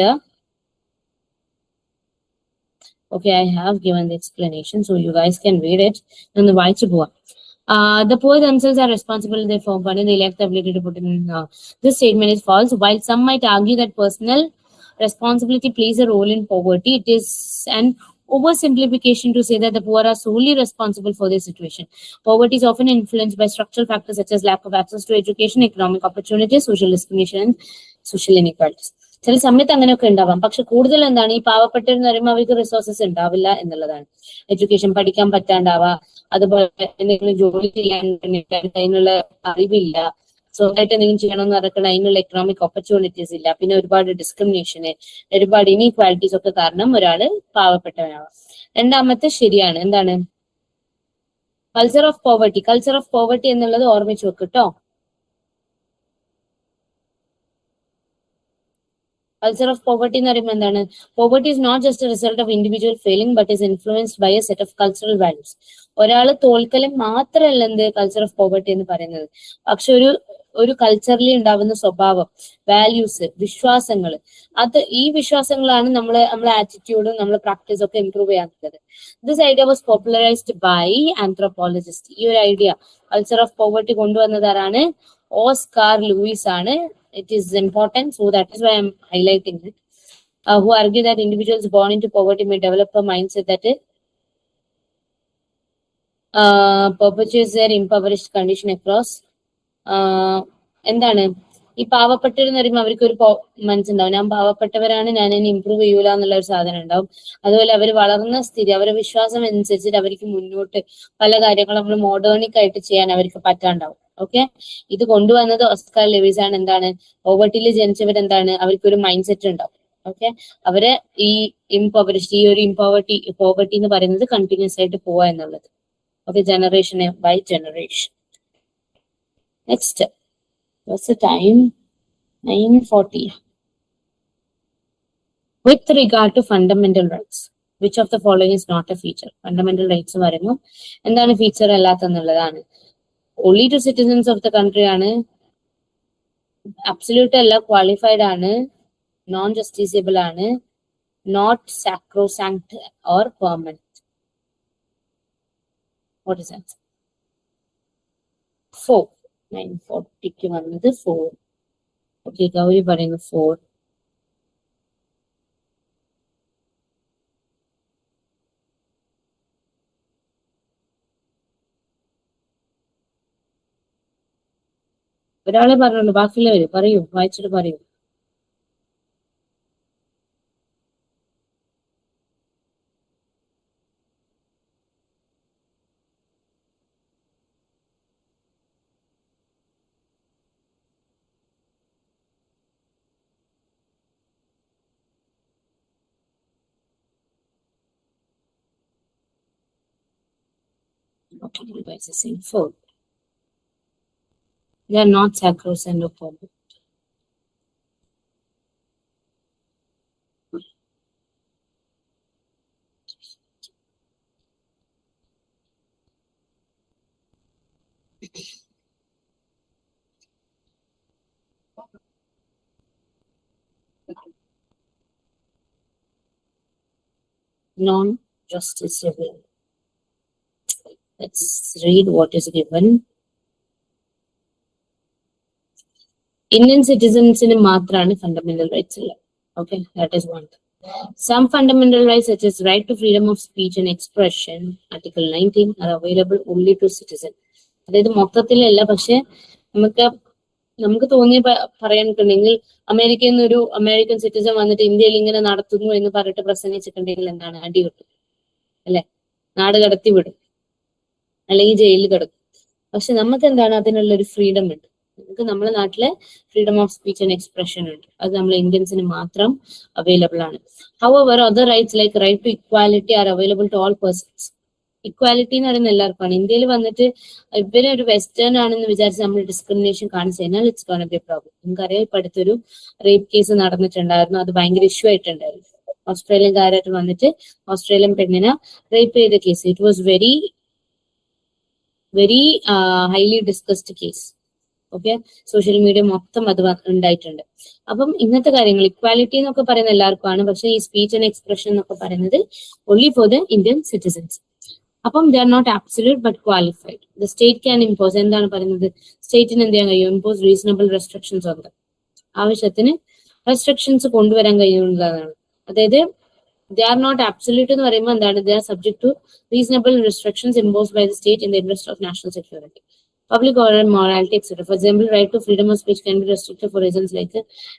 okay, I have given the explanation, so you guys can read it. The poor themselves are responsible for money, they lack the ability to put in. This statement is false. While some might argue that personal responsibility plays a role in poverty, it is an oversimplification to say that the poor are solely responsible for their situation. Poverty is often influenced by structural factors such as lack of access to education, economic opportunities, social discrimination, and social inequalities. ചില സമയത്ത് അങ്ങനെയൊക്കെ ഉണ്ടാവാം. പക്ഷെ കൂടുതൽ എന്താണ്, ഈ പാവപ്പെട്ടവരെന്ന് പറയുമ്പോൾ അവർക്ക് റിസോഴ്സസ് ഉണ്ടാവില്ല എന്നുള്ളതാണ്. എഡ്യൂക്കേഷൻ പഠിക്കാൻ പറ്റാണ്ടാവുക, അതുപോലെ എന്തെങ്കിലും ജോലി ചെയ്യാൻ അതിനുള്ള അറിവില്ല, സ്വന്തമായിട്ട് എന്തെങ്കിലും ചെയ്യണമെന്ന് പറഞ്ഞിട്ട് അതിനുള്ള എക്കണോമിക് ഓപ്പർച്യൂണിറ്റീസ് ഇല്ല, പിന്നെ ഒരുപാട് ഡിസ്ക്രിമിനേഷന്, ഒരുപാട് ഇനീക്വാലിറ്റീസ് ഒക്കെ കാരണം ഒരാള് പാവപ്പെട്ടവനാവാം. രണ്ടാമത്തെ ശരിയാണ്. എന്താണ് culture of poverty? Culture of poverty എന്നുള്ളത് ഓർമ്മിച്ച് വെക്കട്ടോ. Culture of poverty എന്ന് പറയുമ്പോൾ എന്താണ്? Poverty is not just a result of individual failing, but is influenced by a set of cultural values. ഒരാള് തോൽക്കലും മാത്രമല്ല എന്ത് കൾച്ചർ ഓഫ് പോവർട്ടി എന്ന് പറയുന്നത്. പക്ഷെ ഒരു കൾച്ചറിൽ ഉണ്ടാവുന്ന സ്വഭാവം, വാല്യൂസ്, വിശ്വാസങ്ങൾ, ഈ വിശ്വാസങ്ങളാണ് നമ്മളെ ആറ്റിറ്റ്യൂഡും നമ്മളെ പ്രാക്ടീസും ഒക്കെ ഇംപ്രൂവ് ചെയ്യാനുള്ളത്. This idea was popularised by anthropologist. ഈ ഒരു ഐഡിയ കൾച്ചർ ഓഫ് പോവർട്ടി കൊണ്ടുവന്നതാരാണ്? ഓസ്കാർ ലൂയിസ് ആണ്. It is important, so that is why I am highlighting it. Who argue that individuals born into poverty may develop a mindset that perpetuates their impoverished condition across. എന്താണ് ഈ പാവപ്പെട്ടവരെന്ന് പറയുമ്പോൾ അവർക്ക് ഒരു മനസ്സുണ്ടാവും, ഞാൻ പാവപ്പെട്ടവരാണ്, ഞാൻ ഇനി ഇമ്പ്രൂവ് ചെയ്യൂല എന്നുള്ള ഒരു സാധനം ഉണ്ടാവും. അതുപോലെ അവർ വളർന്ന സ്ഥിതി, അവരുടെ വിശ്വാസം അനുസരിച്ചിട്ട് അവർക്ക് മുന്നോട്ട് പല കാര്യങ്ങളും നമ്മൾ മോഡേണിക് ആയിട്ട് ചെയ്യാൻ അവർക്ക് പറ്റാണ്ടാവും. ഓക്കെ, ഇത് കൊണ്ടുവന്നത് ഓസ്കാർ ലൂയിസ് ആണ്. എന്താണ്, പോവർട്ടിയിൽ ജനിച്ചവരെന്താണ്, അവർക്ക് ഒരു മൈൻഡ് സെറ്റ് ഉണ്ടാവും. ഓക്കെ, അവര് ഈ ഇംപോവറിഷ്ഡ്, ഈ ഒരു പോവർട്ടി എന്ന് പറയുന്നത് കണ്ടിന്യൂസ് ആയിട്ട് പോവാ എന്നുള്ളത്. Okay, generation by generation. Next, what's the time? 9:40. With regard to fundamental rights, which of the following is not a feature? Fundamental rights പറയുന്നു എന്താണ് feature അല്ലാത്തെന്നുള്ളതാണ്. Only to citizens of the country ആണ്, absolute അല്ല, qualified ആണ്, non justiciable ആണ്, not sacrosanct or permanent. What is that? 4. 9:40 വന്നത് 4. Okay, Gauri പറയുന്നു 4. ഒരാളെ പറഞ്ഞുള്ളൂ, ബാക്കിയുള്ളവര് പറയൂ, വായിച്ചിട്ട് പറയൂ. Okay, you guys are saying 4. They are not sacrosanct or permanent. non-justiciable. Let's read what is given. Indian citizens in Matrani fundamental rights. Okay, that is one. Some fundamental rights, such as right to freedom of speech and expression, Article 19, are available only to citizens. അതായത് മൊത്തത്തിലല്ല, പക്ഷെ നമുക്ക് തോന്നിയ പറയാനിട്ടുണ്ടെങ്കിൽ അമേരിക്കയിൽ നിന്ന് ഒരു American citizen വന്നിട്ട് ഇന്ത്യയിൽ ഇങ്ങനെ നടത്തുന്നു എന്ന് പറഞ്ഞിട്ട് പ്രസംഗിച്ചിട്ടുണ്ടെങ്കിൽ എന്താണ്, അടി കിട്ടും അല്ലെ, നാട് കടത്തി വിടും, അല്ലെങ്കിൽ ജയിലിൽ കിടക്കും. പക്ഷെ നമുക്ക് എന്താണ്, അതിനുള്ള ഒരു ഫ്രീഡം ഉണ്ട്. നമുക്ക് നമ്മുടെ നാട്ടിലെ freedom of speech and expression ഉണ്ട്. അത് നമ്മൾ ഇന്ത്യൻസിന് മാത്രം അവൈലബിൾ ആണ്. However other rights like right to equality are available to all persons. Equality എന്ന് പറയുന്ന എല്ലാവർക്കാണ്. ഇന്ത്യയിൽ വന്നിട്ട് ഇവരെ ഒരു വെസ്റ്റേൺ ആണെന്ന് വിചാരിച്ച് നമ്മൾ ഡിസ്ക്രിമിനേഷൻ കാണിച്ചു കഴിഞ്ഞാൽ it's gonna B A problem. നമുക്കറിയാം, ഇപ്പൊ അടുത്തൊരു റേപ്പ് കേസ് നടന്നിട്ടുണ്ടായിരുന്നു. അത് ഭയങ്കര ഇഷ്യൂ ആയിട്ടുണ്ടായിരുന്നു. ഓസ്ട്രേലിയൻകാരായിട്ട് വന്നിട്ട് ഓസ്ട്രേലിയൻ പെണ്ണിനെ റേപ്പ് ചെയ്ത case. It was very highly discussed case. Okay, social media മൊത്തം അത് ഉണ്ടായിട്ടുണ്ട്. അപ്പം ഇന്നത്തെ കാര്യങ്ങൾ ഇക്വാലിറ്റി എന്നൊക്കെ പറയുന്ന എല്ലാവർക്കും ആണ്. പക്ഷെ ഈ സ്പീച്ച് ആൻഡ് എക്സ്പ്രഷൻ എന്നൊക്കെ പറയുന്നത് only for the Indian citizens. അപ്പം they are not absolute but qualified. The state can impose, എന്താണ് പറയുന്നത്, സ്റ്റേറ്റിന് എന്ത് ചെയ്യാൻ കഴിയും, ഇമ്പോസ് റീസണബിൾ റെസ്ട്രിക്ഷൻസ് ഉണ്ട്. ആവശ്യത്തിന് റെസ്ട്രിക്ഷൻസ് കൊണ്ടുവരാൻ കഴിയുന്നതാണ്. അതായത് they are not absolute എന്ന് പറയുമ്പോൾ എന്താണ്, they are subject to reasonable restrictions imposed by the state in the interest of national security, public order, morality, etc. For example, right to freedom of speech can be restricted for reasons like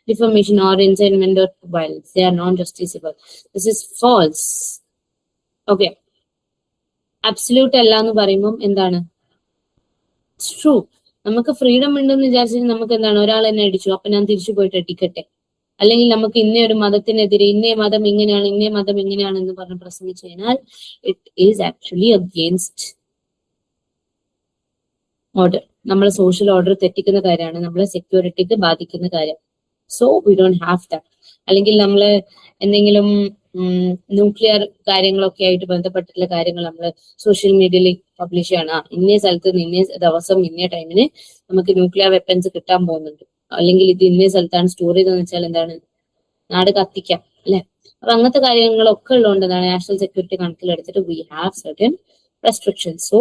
defamation or incitement or violence. They are non-justiciable. This is false. Okay. Absolute അല്ല എന്ന് പറയുമ്പോൾ എന്താണ്, true. നമുക്ക് freedom ഉണ്ടെന്ന് വിചാരിച്ചിട്ട് നമുക്ക് എന്താണ്, ഒരാൾ എന്നെ അടിച്ചു അപ്പൊ ഞാൻ തിരിച്ചു പോയിട്ട് അടിക്കട്ടെ, അല്ലെങ്കിൽ നമുക്ക് ഇന്ന ഒരു മതത്തിനെതിരെ ഇന്നേ മതം ഇങ്ങനെയാണ് ഇന്നേ മതം ഇങ്ങനെയാണ് എന്ന് പറഞ്ഞ് പ്രസംഗിച്ചു കഴിഞ്ഞാൽ it is actually against order. നമ്മളെ സോഷ്യൽ ഓർഡർ തെറ്റിക്കുന്ന കാര്യമാണ്, നമ്മളെ സെക്യൂരിറ്റിക്ക് ബാധിക്കുന്ന കാര്യം. So we don't have that. അല്ലെങ്കിൽ നമ്മള് എന്തെങ്കിലും ന്യൂക്ലിയർ കാര്യങ്ങളൊക്കെ ആയിട്ട് ബന്ധപ്പെട്ടിട്ടുള്ള കാര്യങ്ങൾ നമ്മൾ സോഷ്യൽ മീഡിയയിൽ പബ്ലിഷ് ചെയ്യണം. ഇന്നേ സ്ഥലത്ത് ഇന്നേ ദിവസം ഇന്നേ ടൈമിന് നമുക്ക് ന്യൂക്ലിയർ വെപ്പൻസ് കിട്ടാൻ പോകുന്നുണ്ട്, അല്ലെങ്കിൽ ഇത് ഇന്നേ സ്ഥലത്താണ് സ്റ്റോർ ചെയ്തതെന്ന് വെച്ചാൽ എന്താണ്, നാട് കത്തിക്കാം അല്ലെ. അപ്പൊ അങ്ങനത്തെ കാര്യങ്ങളൊക്കെ ഉള്ളതുകൊണ്ട് എന്താണ്, നാഷണൽ സെക്യൂരിറ്റി കണക്കിലെടുത്തിട്ട് we have certain restrictions. So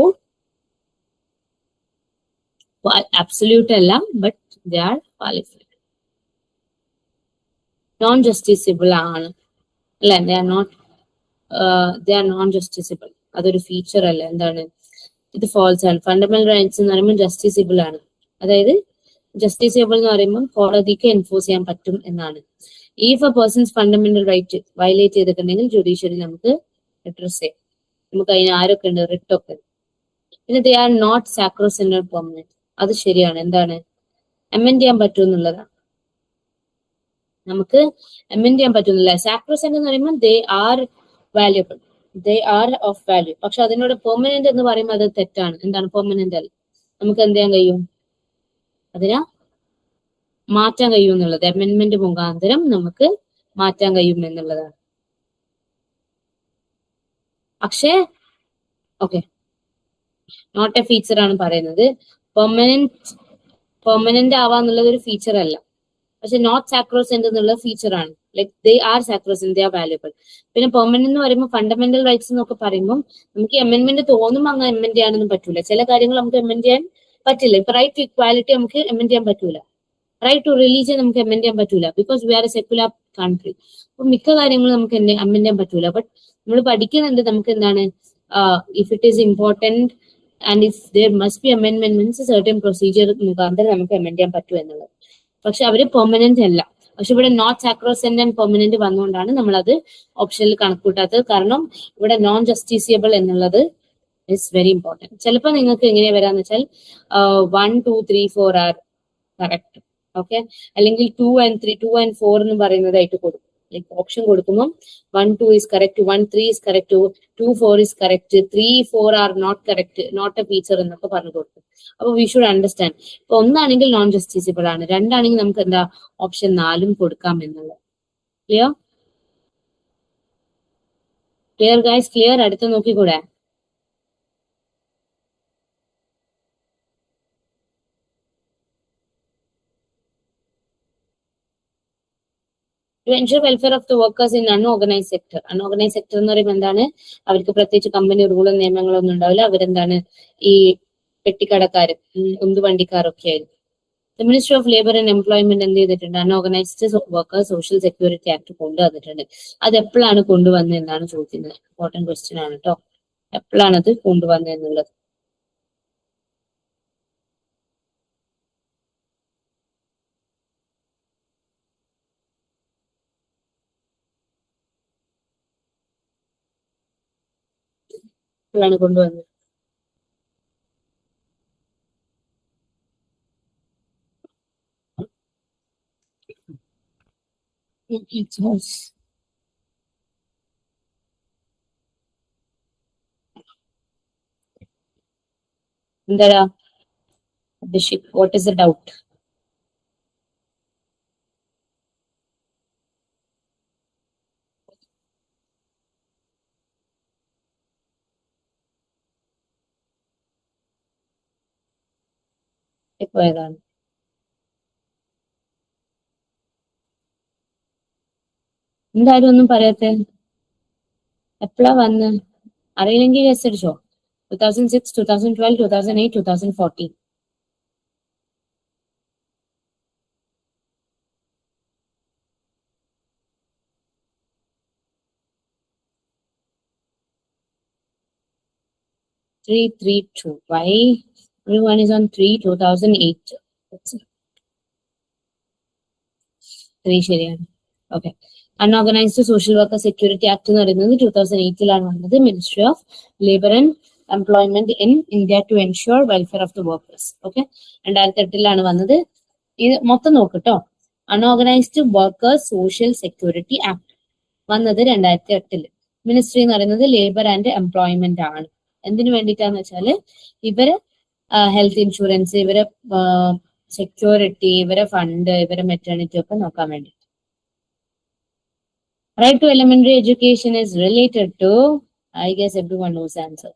absolute അല്ല, but they are qualified. Non justiciable ആണ് അല്ലെ, ദേ ആർ നോൺ ജസ്റ്റിസിബിൾ. അതൊരു ഫീച്ചർ അല്ല, എന്താണ്, ഇത് ഫോൾസ് ആണ്. ഫണ്ടമെന്റൽ റൈറ്റ്സ് എന്ന് പറയുമ്പോൾ ജസ്റ്റിസിബിൾ ആണ്. അതായത് ജസ്റ്റിസിബിൾ എന്ന് പറയുമ്പോൾ കോടതിക്ക് എൻഫോഴ്സ് ചെയ്യാൻ പറ്റും എന്നാണ്. If a person's fundamental right violate ചെയ്തിട്ടുണ്ടെങ്കിൽ ജുഡീഷ്യറി നമുക്ക് അഡ്രസ് ചെയ്യാം. നമുക്ക് അതിന് ആരൊക്കെ ഉണ്ട്, റിട്ടൊക്കെ. പിന്നെ they are not sacrosanct or permanent. അത് ശരിയാണ്. എന്താണ്, അമെൻഡ് ചെയ്യാൻ പറ്റും എന്നുള്ളതാണ്. നമുക്ക് അമെൻഡ് ചെയ്യാൻ പറ്റുന്നില്ല. സാക്രോസെന്റ് എന്ന് പറയുമ്പോൾ ദേ are valuable, they are of value. പക്ഷെ അതിനോട് പെർമനന്റ് എന്ന് പറയുമ്പോൾ അത് തെറ്റാണ്. എന്താണ്, പെർമനന്റ് അല്ല. നമുക്ക് എന്ത് ചെയ്യാൻ കഴിയും, അതിനെ മാറ്റാൻ കഴിയും എന്നുള്ളത്. അമെൻമെന്റ് മുഖാന്തരം നമുക്ക് മാറ്റാൻ കഴിയും എന്നുള്ളതാണ്. പക്ഷേ ഓക്കെ, നോട്ട് എ ഫീച്ചർ ആണ് പറയുന്നത്. പെർമനന്റ് ആവാന്നുള്ളത് ഒരു ഫീച്ചർ അല്ല. പക്ഷെ നോട്ട് സാക്രോസെന്റ് എന്നുള്ള ഫീച്ചർ ആണ്. Like they are sacrosanct, they are valuable. പിന്നെ പെർമനന്റ് എന്ന് പറയുമ്പോൾ ഫണ്ടമെന്റൽ റൈറ്റ്സ് എന്നൊക്കെ പറയുമ്പോൾ നമുക്ക് അമെൻമെന്റ് തോന്നുമ്പോൾ അങ്ങ് അമെൻഡ് ചെയ്യാനൊന്നും പറ്റൂല. ചില കാര്യങ്ങൾ നമുക്ക് അമെൻഡ് ചെയ്യാൻ പറ്റില്ല. ഇപ്പൊ റൈറ്റ് ടു ഇക്വാലിറ്റി നമുക്ക് അമെൻഡ് ചെയ്യാൻ പറ്റൂല. റൈറ്റ് ടു റിലീജിയൻ നമുക്ക് അമെൻഡ് ചെയ്യാൻ പറ്റൂല, because we are a secular country. അപ്പൊ മിക്ക കാര്യങ്ങളും നമുക്ക് അമെൻഡ് ചെയ്യാൻ പറ്റൂല. ബട്ട് നമ്മൾ പഠിക്കുന്നുണ്ട്, നമുക്ക് എന്താണ്, if it is important and if there must be അമെൻമെന്റ് മീൻസ് സർട്ടൻ പ്രൊസീജിയർ മുഖാന്തരം നമുക്ക് അമെൻഡ് ചെയ്യാൻ പറ്റും എന്നുള്ളത്. പക്ഷെ അവര് പെർമനന്റ് അല്ല. പക്ഷെ ഇവിടെ നോട്ട് സാക്രോസെന്റ് ആൻഡ് പെർമനന്റ് വന്നുകൊണ്ടാണ് നമ്മളത് ഓപ്ഷനിൽ കണക്കൂട്ടാത്തത്. കാരണം ഇവിടെ നോൺ ജസ്റ്റിസിയബിൾ എന്നുള്ളത് ഇസ് വെരി ഇമ്പോർട്ടൻറ്റ്. ചിലപ്പോൾ നിങ്ങൾക്ക് എങ്ങനെയാ വരാന്ന് വെച്ചാൽ 1, 2, 3, 4 ആർ കറക്റ്റ്, ഓക്കെ, അല്ലെങ്കിൽ 2 and 3, 2 and 4 എന്ന് പറയുന്നതായിട്ട് കൊടുക്കും. ലൈക്ക് ഓപ്ഷൻ കൊടുക്കുമ്പോൾ 1, 2 is correct, 1, 3 is correct, 2, 4 is correct, 3, 4 are not correct, not a feature എന്നൊക്കെ പറഞ്ഞു കൊടുക്കും. അപ്പൊ വി ഷുഡ് അണ്ടർസ്റ്റാൻഡ്. ഇപ്പൊ ഒന്നാണെങ്കിൽ നോൺ ജസ്റ്റിസിബിൾ ആണ്, രണ്ടാണെങ്കിൽ നമുക്ക് എന്താ ഓപ്ഷൻ 4 കൊടുക്കാം എന്നുള്ളത്. Clear clear guys, clear. അടുത്ത് നോക്കിക്കൂടെ? To ensure welfare of the workers in unorganised sector. Unorganised sector എന്ന് പറയുമ്പോൾ എന്താണ്? അവർക്ക് പ്രത്യേകിച്ച് കമ്പനി റൂളും നിയമങ്ങളും ഒന്നും ഉണ്ടാവില്ല. അവരെന്താണ്? ഈ പെട്ടിക്കടക്കാരും ഉന്തുവണ്ടിക്കാരൊക്കെ ആയിരിക്കും. The ministry of labour and employment എന്ത് ചെയ്തിട്ടുണ്ട്? Unorganised workers social security act കൊണ്ടുവന്നിട്ടുണ്ട്. അത് എപ്പോഴാണ് കൊണ്ടുവന്നത് എന്നാണ് ചോദിക്കുന്നത്. ഇമ്പോർട്ടന്റ് ക്വസ്റ്റ്യൻ ആണ് കേട്ടോ. എപ്പോഴാണ് അത് കൊണ്ടുവന്നത് എന്നുള്ളത്. എപ്പോഴാണ് കൊണ്ടുവന്നത്? എന്താ Abhishek, what is the doubt? ഇപ്പൊ ഏതാണ്? എന്തായാലും ഒന്നും പറയാത്തെ? എപ്പോഴാ വന്ന്? അറിയില്ലെങ്കിൽ ഗസ് അടിച്ചോ. 2006, 2012, 2008, 2014. Three, 2. Why? Everyone is on 3, 2008. 3 ശരിയാണ്. Okay. Unorganised social work security act എന്ന് പറയുന്നത് 2008 വന്നത്. Ministry of labour and employment in India to ensure welfare of the workers. Okay. 2008 വന്നത്. ഇത് മൊത്തം നോക്കട്ടോ. Unorganised workers social security act വന്നത് 2008. മിനിസ്ട്രി എന്ന് പറയുന്നത് ലേബർ ആൻഡ് എംപ്ലോയ്മെന്റ് ആണ്. എന്തിനു വേണ്ടിയിട്ടാന്ന് വെച്ചാല് ഇവര് ഹെൽത്ത് ഇൻഷുറൻസ്, ഇവരെ സെക്യൂരിറ്റി, ഇവരെ ഫണ്ട്, ഇവരെ മെറ്റേണിറ്റി ഒക്കെ നോക്കാൻ വേണ്ടി. Right to elementary education is related to, I guess everyone knows the answer.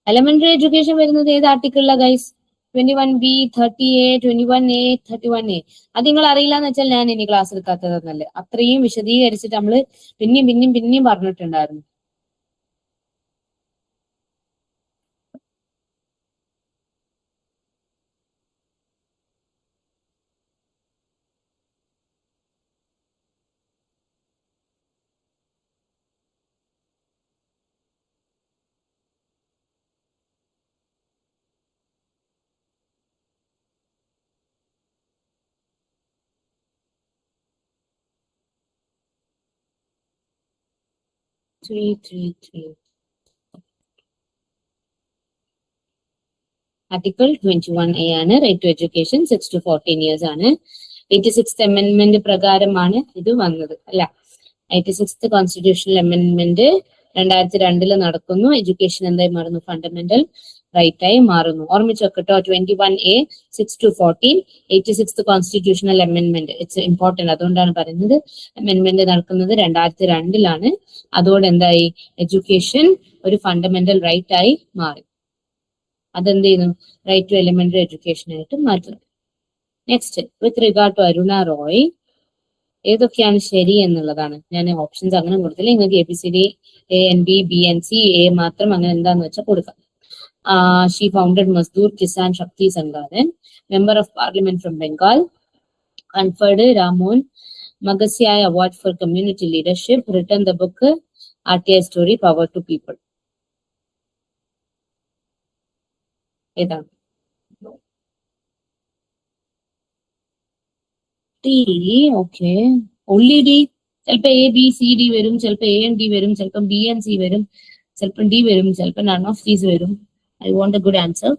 Elementary education വരുന്നത് ഏത് ആർട്ടിക്കിളിലാ guys? 21B, 30A, 21A, 31A. അത് നിങ്ങൾ അറിയില്ല എന്ന് വെച്ചാൽ ഞാൻ ഇനി ക്ലാസ് എടുക്കാത്തതെന്നല്ലേ. അത്രയും വിശദീകരിച്ചിട്ട് നമ്മള് പിന്നെയും പറഞ്ഞിട്ടുണ്ടായിരുന്നു. ആർട്ടിക്കിൾ 21A ആണ്. Right to education 6 to 14 years ആണ്. 86th അമെന്റ്മെന്റ് പ്രകാരമാണ് ഇത് വന്നത് അല്ല. 86th കോൺസ്റ്റിറ്റ്യൂഷണൽ അമെന്റ്മെന്റ് 2002 നടക്കുന്നു. എഡ്യൂക്കേഷൻ എന്തായി മാറുന്നു? ഫണ്ടമെന്റൽ റൈറ്റ് ആയി മാറുന്നു. ഓർമ്മിച്ച് വെക്കട്ടോ. 21A 6 to 14. 86th constitutional amendment it's important. അതുകൊണ്ടാണ് പറയുന്നത്. അമെന്റ്മെന്റ് നടക്കുന്നത് 2002 അതോടെ എന്തായി? എഡ്യൂക്കേഷൻ ഒരു ഫണ്ടമെന്റൽ റൈറ്റ് ആയി മാറി. അതെന്ത് ചെയ്യുന്നു? റൈറ്റ് ടു എലിമെന്ററി എഡ്യൂക്കേഷൻ ആയിട്ട് മാറ്റുന്നു. Next, with regard to Aruna Roy, ഏതൊക്കെയാണ് ശരി എന്നുള്ളതാണ്. ഞാൻ ഓപ്ഷൻസ് അങ്ങനെ കൊടുത്തില്ല. നിങ്ങൾക്ക് ABCD ANB BNC A മാത്രം അങ്ങനെ എന്താന്ന് വെച്ചാൽ കൊടുക്കാം. She founded Mazdoor Kisan Shakti Sangathan, member of parliament from Bengal, conferred Ramon Magsaysay award for community leadership, written the book RTI story power to people. ഏതാണ്? ടി. Okay, only D. ചിലപ്പോ ABCD വരും, ചിലപ്പോ AND വരും, ചിലപ്പോൾ BNC വരും, ചിലപ്പോൾ D വരും, ചിലപ്പോൾ നൺ ഓഫ് ദീസ് വരും. I won't A good answer.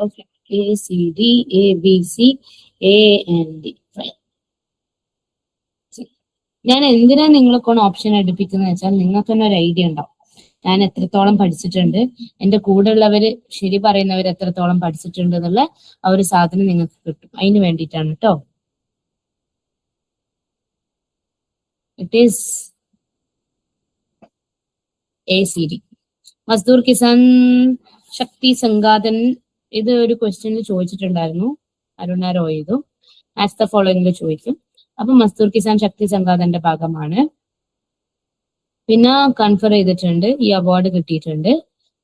Okay. A, C, D, A, B, C, A, and D. Fine. ഞാൻ എന്തിനാ നിങ്ങളെ കൊണ്ട് ഓപ്ഷൻ എടുപ്പിക്കുന്നത് വെച്ചാൽ നിങ്ങൾക്ക് തന്നെ ഒരു ഐഡിയ ഉണ്ടാവും ഞാൻ എത്രത്തോളം പഠിച്ചിട്ടുണ്ട്, എന്റെ കൂടെ ഉള്ളവര് ശരി പറയുന്നവർ എത്രത്തോളം പഠിച്ചിട്ടുണ്ട് എന്നുള്ള ആ ഒരു സാധനം നിങ്ങൾക്ക് കിട്ടും. അതിന് വേണ്ടിയിട്ടാണ് കേട്ടോ. It is ACD. മസ്ദൂർ കിസാൻ ശക്തി സംഘാതൻ, ഇത് ഒരു ക്വസ്റ്റ്യനിൽ ചോദിച്ചിട്ടുണ്ടായിരുന്നു. അരുണ റോയ് ഇതും ആസ് ദ ഫോളോയിങ്ങിൽ ചോദിക്കും. അപ്പൊ മസ്ദൂർ കിസാൻ ശക്തി സംഘാതന്റെ ഭാഗമാണ്. പിന്നെ കൺഫർ ചെയ്തിട്ടുണ്ട്, ഈ അവാർഡ് കിട്ടിയിട്ടുണ്ട്.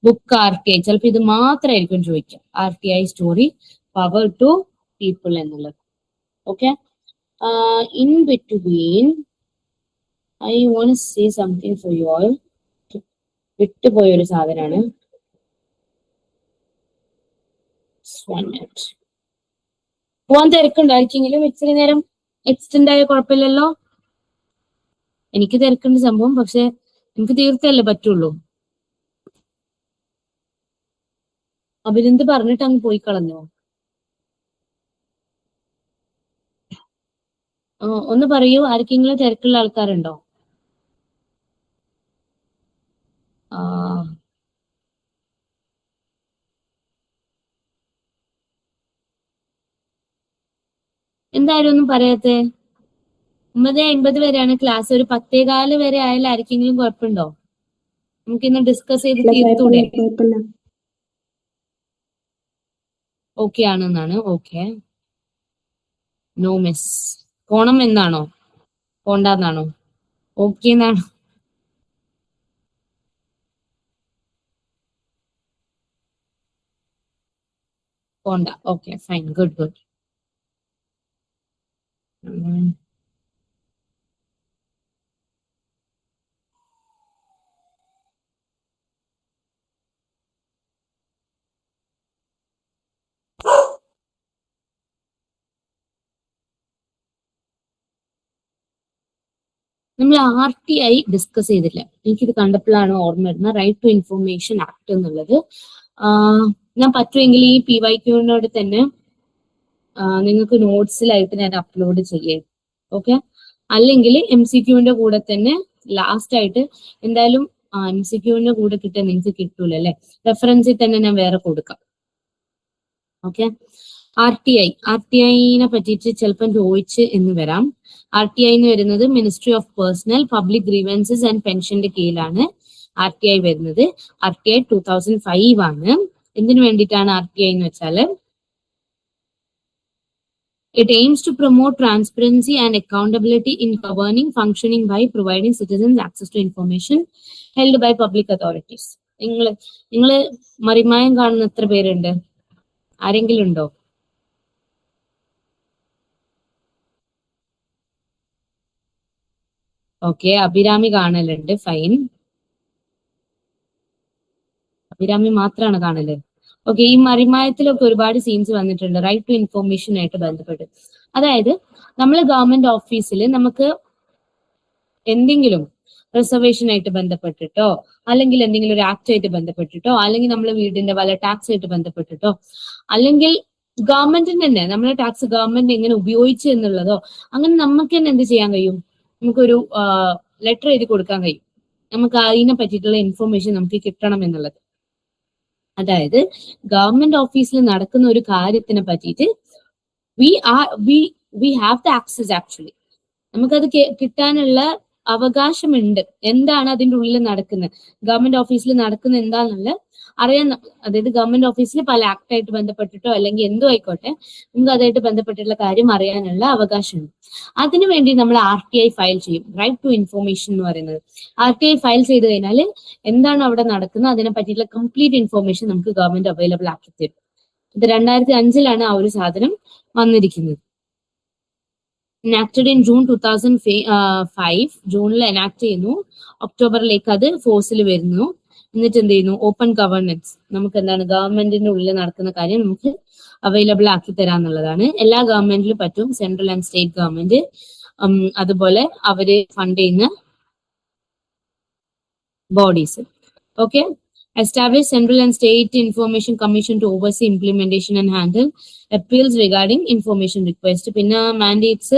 ബുക്ക് RTI, ചിലപ്പോൾ ഇത് മാത്രമായിരിക്കും ചോദിക്കാം. RTI story power to people എന്നുള്ളത്. Okay, in between I want say something for you all. വിട്ടുപോയൊരു സാധനമാണ്. പോവാൻ തിരക്കുണ്ടായിരിക്കെങ്കിലും ഇച്ചിരി നേരം എക്സ്റ്റെൻഡ് ആയ കുഴപ്പമില്ലല്ലോ. എനിക്ക് തിരക്കുണ്ട് സംഭവം, പക്ഷെ എനിക്ക് തീർത്തല്ലേ പറ്റുള്ളൂ. അഭിനന്ദ് പറഞ്ഞിട്ട് അങ്ങ് പോയി കളഞ്ഞോ? ഒന്ന് പറയൂ, ആർക്കെങ്കിലും തിരക്കുള്ള ആൾക്കാരുണ്ടോ? എന്തായാലും ഒന്നും പറയാത്തെ? 9:50 വരെയാണ് ക്ലാസ്. ഒരു 10:15 വരെ ആയാലും ആർക്കെങ്കിലും കുഴപ്പമുണ്ടോ? നമുക്കിന്ന് ഡിസ്കസ് ചെയ്ത് തീർത്തൂടെ? ഓക്കെ ആണെന്നാണ്. Okay, no miss. പോണം എന്നാണോ? പോണ്ടെന്നാണോ? ഓക്കെ എന്നാണോ? പോണ്ട. Okay, fine, good good. നമ്മൾ RTI ഡിസ്കസ് ചെയ്തില്ല. എനിക്കിത് കണ്ടപ്പോഴാണ് ഓർമ്മ വരുന്നത്, റൈറ്റ് ടു ഇൻഫോർമേഷൻ ആക്ട് എന്നുള്ളത്. ഞാൻ പറ്റുമെങ്കിൽ ഈ PYQനോട് തന്നെ നിങ്ങൾക്ക് നോട്ട്സിലായിട്ട് ഞാൻ അപ്ലോഡ് ചെയ്യാം. ഓക്കെ, അല്ലെങ്കിൽ MCQന്റെ കൂടെ തന്നെ ലാസ്റ്റ് ആയിട്ട് എന്തായാലും MCQന്റെ കൂടെ കിട്ടാൻ നിങ്ങൾക്ക് കിട്ടൂല അല്ലെ, റെഫറൻസിൽ തന്നെ ഞാൻ വേറെ കൊടുക്കാം. ഓക്കെ, RTIനെ പറ്റിയിട്ട് ചിലപ്പം ചോദിച്ച് എന്ന് വരാം. RTI എന്ന് വരുന്നത് ministry of personnel public grievances and പെൻഷന്റെ കീഴിലാണ് RTI വരുന്നത്. RTI 2005 ആണ്. എന്തിനു വേണ്ടിയിട്ടാണ് RTI എന്ന് വെച്ചാൽ, it aims to promote transparency and accountability in governing functioning by providing citizens access to information held by public authorities. നിങ്ങള് മറിമായം കാണുന്ന എത്ര പേരുണ്ട്? ആരെങ്കിലും ഉണ്ടോ? ഓക്കെ, അഭിരാമി കാണലുണ്ട്. ഫൈൻ, അഭിരാമി മാത്രമാണ് കാണല്. ഓക്കെ, ഈ മറിമായത്തിലൊക്കെ ഒരുപാട് സീൻസ് വന്നിട്ടുണ്ട് റൈറ്റ് ടു ഇൻഫോർമേഷൻ ആയിട്ട് ബന്ധപ്പെട്ട്. അതായത് നമ്മൾ ഗവൺമെന്റ് ഓഫീസിൽ നമുക്ക് എന്തെങ്കിലും റിസർവേഷൻ ആയിട്ട് ബന്ധപ്പെട്ടിട്ടോ, അല്ലെങ്കിൽ എന്തെങ്കിലും ഒരു ആക്ട് ആയിട്ട് ബന്ധപ്പെട്ടിട്ടോ, അല്ലെങ്കിൽ നമ്മളെ വീടിന്റെ വല്ല ടാക്സ് ആയിട്ട് ബന്ധപ്പെട്ടിട്ടോ, അല്ലെങ്കിൽ ഗവൺമെന്റിന് തന്നെ നമ്മളെ ടാക്സ് ഗവൺമെന്റ് എങ്ങനെ ഉപയോഗിച്ചു എന്നുള്ളതോ, അങ്ങനെ നമുക്ക് തന്നെ എന്ത് ചെയ്യാൻ കഴിയും? നമുക്കൊരു ലെറ്റർ എഴുതി കൊടുക്കാൻ കഴിയും. നമുക്ക് അതിനെ പറ്റിയിട്ടുള്ള ഇൻഫോർമേഷൻ നമുക്ക് കിട്ടണം എന്നുള്ളത്. അതായത് ഗവൺമെന്റ് ഓഫീസിൽ നടക്കുന്ന ഒരു കാര്യത്തിനെ പറ്റിയിട്ട് we have the access. Actually നമുക്കത് കിട്ടാനുള്ള അവകാശമുണ്ട്. എന്താണ് അതിൻ്റെ ഉള്ളിൽ നടക്കുന്നത്, ഗവൺമെന്റ് ഓഫീസിൽ നടക്കുന്നത് എന്താണെന്നുള്ള അറിയാൻ. അതായത് ഗവൺമെന്റ് ഓഫീസിൽ പല ആക്ടായിട്ട് ബന്ധപ്പെട്ടിട്ടോ അല്ലെങ്കിൽ എന്തോ ആയിക്കോട്ടെ, നമുക്ക് അതായിട്ട് ബന്ധപ്പെട്ടിട്ടുള്ള കാര്യം അറിയാനുള്ള അവകാശമുണ്ട്. അതിനുവേണ്ടി നമ്മൾ RTI ഫയൽ ചെയ്യും. റൈറ്റ് ടു ഇൻഫോർമേഷൻ എന്ന് പറയുന്നത് RTI ഫയൽ ചെയ്ത് കഴിഞ്ഞാൽ എന്താണ് അവിടെ നടക്കുന്നത് അതിനെ പറ്റിയിട്ടുള്ള കംപ്ലീറ്റ് ഇൻഫോർമേഷൻ നമുക്ക് ഗവൺമെന്റ് അവൈലബിൾ ആക്കി തരും. ഇത് 2005 ആ ഒരു സാധനം വന്നിരിക്കുന്നത്. Enacted in June 2005. ജൂണിൽ എനാക്ട് ചെയ്യുന്നു, ഒക്ടോബറിലേക്ക് അത് ഫോഴ്സിൽ വരുന്നു. എന്നിട്ട് എന്ത് ചെയ്യുന്നു? Open governance. നമുക്ക് എന്താണ് ഗവൺമെന്റിന്റെ ഉള്ളിൽ നടക്കുന്ന കാര്യം നമുക്ക് അവൈലബിൾ ആക്കി തരാന്നുള്ളതാണ്. എല്ലാ ഗവൺമെന്റിലും പറ്റും, സെൻട്രൽ ആൻഡ് സ്റ്റേറ്റ് ഗവൺമെന്റ്. അതുപോലെ അവര് ഫണ്ട് ചെയ്യുന്ന bodies. Okay, Establish Central and State Information Commission to oversee implementation and handle appeals regarding information request. Pinna mandates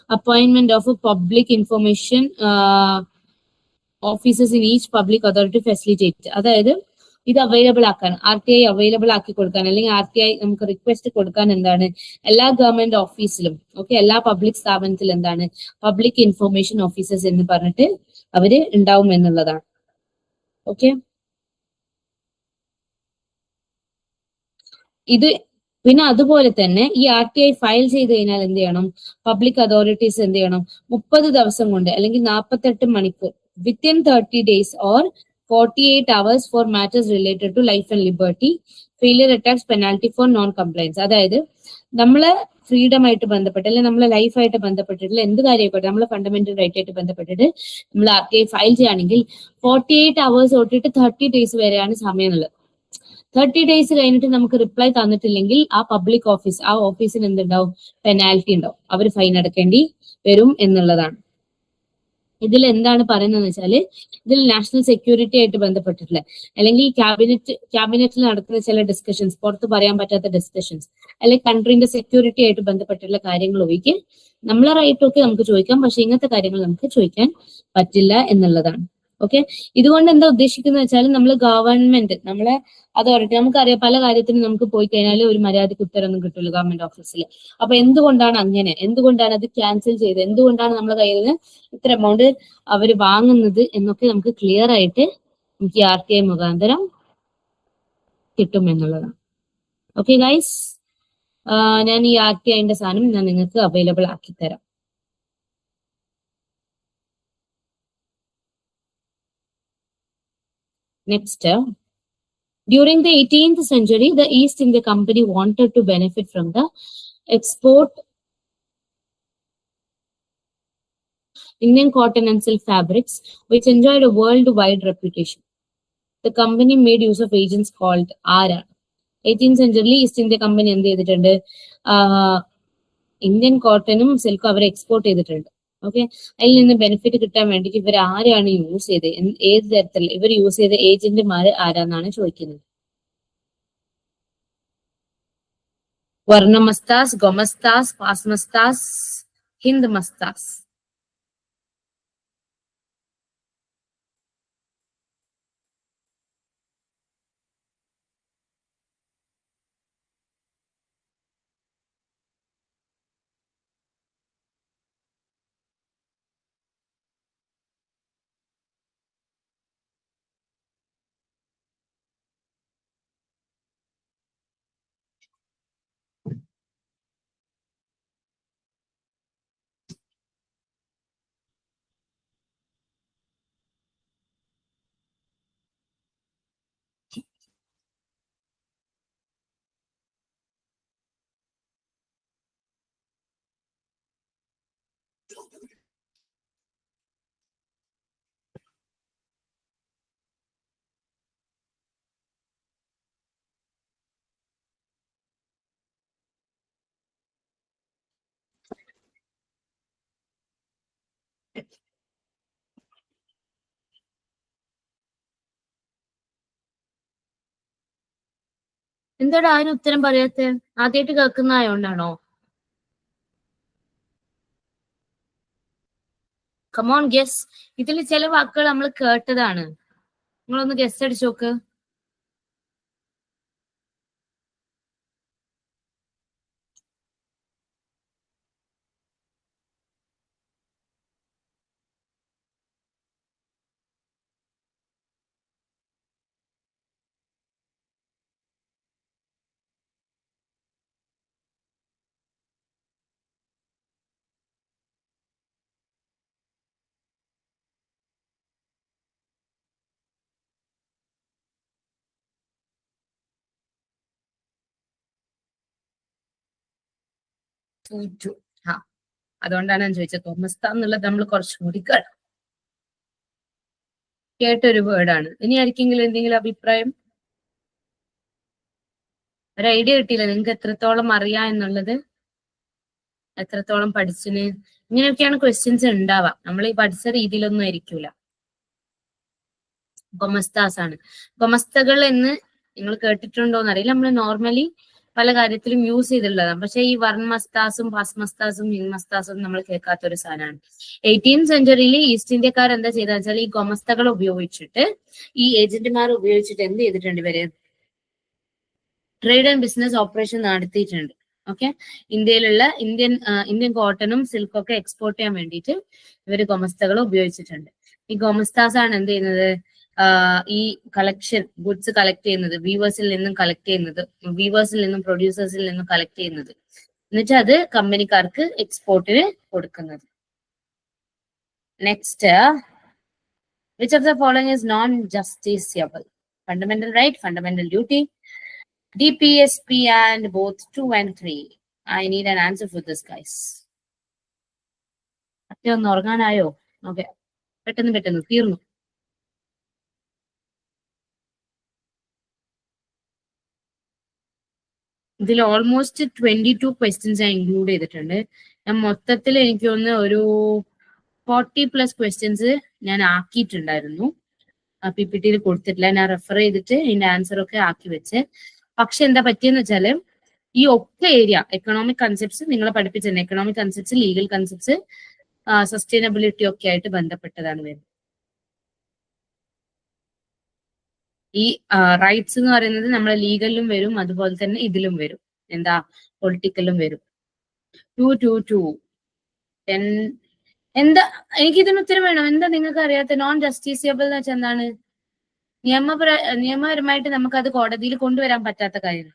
appointment of a public information officers in each public authority facilitate. അതായത് ഇത് available ആക്കാൻ, RTI available ആക്കി കൊടുക്കാൻ, അല്ലെങ്കിൽ RTI നമുക്ക് request കൊടുക്കാൻ എന്താണ് എല്ലാ ഗവൺമെന്റ് ഓഫീസിലും, ഓക്കെ, എല്ലാ പബ്ലിക് സ്ഥാപനത്തിലും എന്താണ് പബ്ലിക് ഇൻഫർമേഷൻ ഓഫീസേഴ്സ് എന്ന് പറഞ്ഞിട്ട് അവര് ഉണ്ടാവും എന്നുള്ളതാണ്. ഓക്കെ, ഇത് പിന്നെ അതുപോലെ തന്നെ ഈ RTI ഫയൽ ചെയ്ത് കഴിഞ്ഞാൽ എന്ത് ചെയ്യണം, പബ്ലിക് അതോറിറ്റീസ് എന്ത് ചെയ്യണം, 30 ദിവസം കൊണ്ട് അല്ലെങ്കിൽ 48 മണിക്കൂർ within 30 days or 48 hours for matters related to life and liberty, failure attacks penalty for non compliance. അതായത് നമ്മളെ ഫ്രീഡം ആയിട്ട് ബന്ധപ്പെട്ട് അല്ലെങ്കിൽ നമ്മളെ ലൈഫായിട്ട് ബന്ധപ്പെട്ടിട്ടുള്ള എന്ത് കാര്യമായിക്കോട്ടെ, നമ്മളെ ഫണ്ടമെന്റൽ റൈറ്റ് ആയിട്ട് ബന്ധപ്പെട്ടിട്ട് നമ്മൾ RTI ഫയൽ ചെയ്യുകയാണെങ്കിൽ 48 hours തൊട്ടിട്ട് 30 days വരെയാണ് സമയമുള്ളത്. 30 days കഴിഞ്ഞിട്ട് നമുക്ക് റിപ്ലൈ തന്നിട്ടില്ലെങ്കിൽ ആ പബ്ലിക് ഓഫീസ്, ആ ഓഫീസിന് എന്തുണ്ടാവും, പെനാൽറ്റി ഉണ്ടാവും, അവർ ഫൈൻ അടക്കേണ്ടി വരും എന്നുള്ളതാണ്. ഇതിൽ എന്താണ് പറയുന്നത് വെച്ചാല്, ഇതിൽ നാഷണൽ സെക്യൂരിറ്റി ആയിട്ട് ബന്ധപ്പെട്ടിട്ടുള്ള അല്ലെങ്കിൽ ക്യാബിനറ്റിൽ നടക്കുന്ന ചില ഡിസ്കഷൻസ്, പുറത്ത് പറയാൻ പറ്റാത്ത ഡിസ്കഷൻസ്, അല്ലെങ്കിൽ കൺട്രീന്റെ സെക്യൂരിറ്റി ആയിട്ട് ബന്ധപ്പെട്ടുള്ള കാര്യങ്ങൾ ഒഴികെ നമ്മളെ റൈറ്റ് ഒക്കെ നമുക്ക് ചോദിക്കാം, പക്ഷെ ഇങ്ങനത്തെ കാര്യങ്ങൾ നമുക്ക് ചോദിക്കാൻ പറ്റില്ല എന്നുള്ളതാണ്. ഓക്കെ, ഇതുകൊണ്ട് എന്താ ഉദ്ദേശിക്കുന്നത് വെച്ചാൽ നമ്മൾ ഗവൺമെന്റ്, നമ്മളെ അതോറിറ്റി, നമുക്കറിയാം പല കാര്യത്തിനും നമുക്ക് പോയി കഴിഞ്ഞാൽ ഒരു മര്യാദയ്ക്ക് ഉത്തരവൊന്നും കിട്ടില്ല ഗവൺമെന്റ് ഓഫീസിൽ. അപ്പൊ എന്തുകൊണ്ടാണ് അങ്ങനെ, എന്തുകൊണ്ടാണ് അത് ക്യാൻസൽ ചെയ്ത്, എന്തുകൊണ്ടാണ് നമ്മളെ കയ്യിൽ നിന്ന് ഇത്ര എമൗണ്ട് അവർ വാങ്ങുന്നത് എന്നൊക്കെ നമുക്ക് ക്ലിയർ ആയിട്ട് നമുക്ക് ഈ RTI മുഖാന്തരം കിട്ടും എന്നുള്ളതാണ്. ഓക്കെ ഗൈസ്, ഞാൻ ഈ RTIന്റെ സാധനം ഞാൻ നിങ്ങൾക്ക് അവൈലബിൾ ആക്കി തരാം. Next, during the 18th century, the East India Company wanted to benefit from the export Indian cotton and silk fabrics, which enjoyed a worldwide reputation. The company made use of agents called ARA. 18th century East India Company എന്ത് ചെയ്തിട്ടുണ്ട്, Indian കോട്ടനും സിൽക്കും അവർ export ചെയ്തിട്ടുണ്ട്. Okay, അതിൽ നിന്ന് benefit കിട്ടാൻ വേണ്ടിയിട്ട് ഇവർ ആരെയാണ് use ചെയ്തത്, ഏത് തരത്തിൽ ഇവർ യൂസ് ചെയ്ത ഏജന്റുമാര് ആരാന്നാണ് ചോദിക്കുന്നത്. വർണ്ണമസ്താസ്, ഗൊമസ്താസ്, പാസ്മസ്താസ്, ഹിന്ദ് മസ്താസ്. എന്താണ് ആരും ഉത്തരം പറയാത്ത? ആദ്യമായിട്ട് കേൾക്കുന്നതായോണ്ടാണോ? Come on guess. ഇതിൽ ചില വാക്കുകൾ നമ്മൾ കേട്ടതാണ്, നിങ്ങളൊന്ന് ഗെസ് അടിച്ചു നോക്ക്. ആ, അതുകൊണ്ടാണ് ഞാൻ ചോദിച്ചത്. തോമസ്ത എന്നുള്ളത് നമ്മൾ കുറച്ചുകൂടി കേട്ടൊരു വേർഡാണ്. ഇനി ആർക്കെങ്കിലും എന്തെങ്കിലും അഭിപ്രായം, ഒരു ഐഡിയ കിട്ടിയില്ല നിങ്ങൾക്ക് എത്രത്തോളം അറിയാം എന്നുള്ളത്, എത്രത്തോളം പഠിച്ചിന്? ഇങ്ങനെയൊക്കെയാണ് ക്വസ്റ്റ്യൻസ് ഉണ്ടാവാം, നമ്മൾ ഈ പഠിച്ച രീതിയിലൊന്നും ആയിരിക്കൂല. ഗൊമസ്താസ് ആണ്. ഗൊമസ്തകൾ എന്ന് നിങ്ങൾ കേട്ടിട്ടുണ്ടോന്ന് അറിയില്ല. നമ്മൾ നോർമലി പല കാര്യത്തിലും യൂസ് ചെയ്തിട്ടുള്ളതാണ്. പക്ഷെ ഈ വർമ്മസ്താസും പാസ്മസ്താസും ഹിന്മസ്താസും നമ്മൾ കേൾക്കാത്ത ഒരു സാധനമാണ്. 18th സെഞ്ചുറിയിൽ ഈസ്റ്റ് ഇന്ത്യക്കാർ എന്താ ചെയ്തതെന്ന് വെച്ചാൽ ഈ ഗൊമസ്തകളെ ഉപയോഗിച്ചിട്ട്, ഈ ഏജന്റുമാർ ഉപയോഗിച്ചിട്ട് എന്ത് ചെയ്തിട്ടുണ്ട് ഇവര്? ട്രേഡ് ആൻഡ് ബിസിനസ് ഓപ്പറേഷൻ നടത്തിയിട്ടുണ്ട്. ഓക്കെ, ഇന്ത്യയിലുള്ള ഇന്ത്യൻ കോട്ടണും സിൽക്കും ഒക്കെ എക്സ്പോർട്ട് ചെയ്യാൻ വേണ്ടിയിട്ട് ഇവര് ഗൊമസ്തകളെ ഉപയോഗിച്ചിട്ടുണ്ട്. ഈ ഗൊമസ്താസ് ആണ് എന്ത് ചെയ്യുന്നത്? ഈ കളക്ഷൻ ഗുഡ്സ് കളക്ട് ചെയ്യുന്നത്, വീവേഴ്സിൽ നിന്നും കളക്ട് ചെയ്യുന്നത്, വീവേഴ്സിൽ നിന്നും പ്രൊഡ്യൂസേഴ്സിൽ നിന്നും കളക്ട് ചെയ്യുന്നത്, എന്നിട്ട് അത് കമ്പനിക്കാർക്ക് എക്സ്പോർട്ടിന് കൊടുക്കുന്നത്. Next, which of the following is non-justiciable? Fundamental right, fundamental duty, DPSP, and both 2 and 3. I need an answer for this, guys. ഒന്ന് ഉറങ്ങാനായോ? ഓക്കെ, പെട്ടെന്ന് തീർന്നു. ഇതിൽ ഓൾമോസ്റ്റ് 22 ക്വസ്റ്റ്യൻസ് ഞാൻ ഇൻക്ലൂഡ് ചെയ്തിട്ടുണ്ട്. ഞാൻ മൊത്തത്തിൽ എനിക്ക് തോന്നുന്നു ഒരു 40+ ക്വസ്റ്റ്യൻസ് ഞാൻ ആക്കിയിട്ടുണ്ടായിരുന്നു. PPT കൊടുത്തിട്ടില്ല, ഞാൻ റെഫർ ചെയ്തിട്ട് ഇതിന്റെ ആൻസർ ഒക്കെ ആക്കി വെച്ച്. പക്ഷെ എന്താ പറ്റിയെന്ന് വെച്ചാല് ഈ ഒക്കെ ഏരിയ എക്കണോമിക് കൺസെപ്റ്റ്സ് നിങ്ങളെ പഠിപ്പിച്ചിട്ടുണ്ട്. Economic concepts, legal concepts, sustainability ഒക്കെ ആയിട്ട് ബന്ധപ്പെട്ടതാണ് വരുന്നത്. ഈ റൈറ്റ്സ് എന്ന് പറയുന്നത് നമ്മളെ ലീഗലിലും വരും, അതുപോലെ തന്നെ ഇതിലും വരും, എന്താ പൊളിറ്റിക്കലും വരും. 2 എന്താ എനിക്ക് ഇതിന് ഉത്തരം വേണം. എന്താ നിങ്ങൾക്ക് അറിയാത്ത? നോൺ ജസ്റ്റിസിയബിൾ എന്ന് വെച്ചാൽ എന്താണ്? നിയമപരമായിട്ട് നമുക്ക് അത് കോടതിയിൽ കൊണ്ടുവരാൻ പറ്റാത്ത കാര്യം.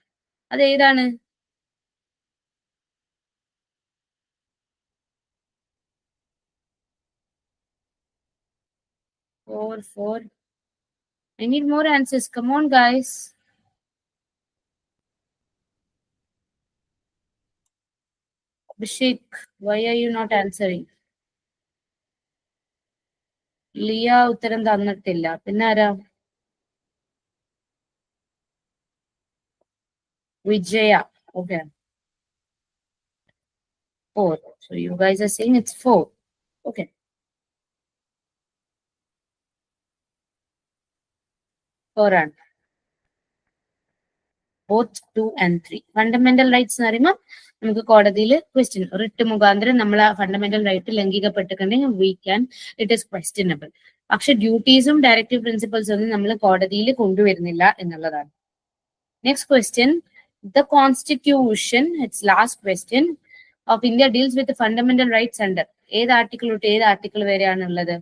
അത് ഏതാണ്? Four. I need more answers. Come on, guys. Abhishek, why are you not answering? Liya ഉത്തരം തന്നിട്ടില്ല. പിന്നെ ആരാ? Vijaya. Okay. 4. So you guys are saying it's 4. Okay. ആണ്. Both 2 and 3. ഫണ്ടമെന്റൽ റൈറ്റ്സ് എന്ന് പറയുമ്പോൾ നമുക്ക് കോടതിയിൽ ക്വസ്റ്റ്യൻ റിട്ട് മുഖാന്തരം നമ്മൾ ആ ഫണ്ടമെന്റൽ റൈറ്റ് ലംഘിക്കപ്പെട്ടിട്ടുണ്ടെങ്കിൽ ഇറ്റ് ഈസ് ക്വസ്റ്റ്യനബിൾ. പക്ഷെ ഡ്യൂട്ടീസും ഡയറക്റ്റീവ് പ്രിൻസിപ്പൾസും ഒന്നും നമ്മൾ കോടതിയിൽ കൊണ്ടുവരുന്നില്ല എന്നുള്ളതാണ്. Next question, the constitution, it's last question, of India deals with fundamental rights under ഏത് ആർട്ടിക്കിൾ തൊട്ട് ഏത് ആർട്ടിക്കിൾ വരെയാണ് ഉള്ളത്?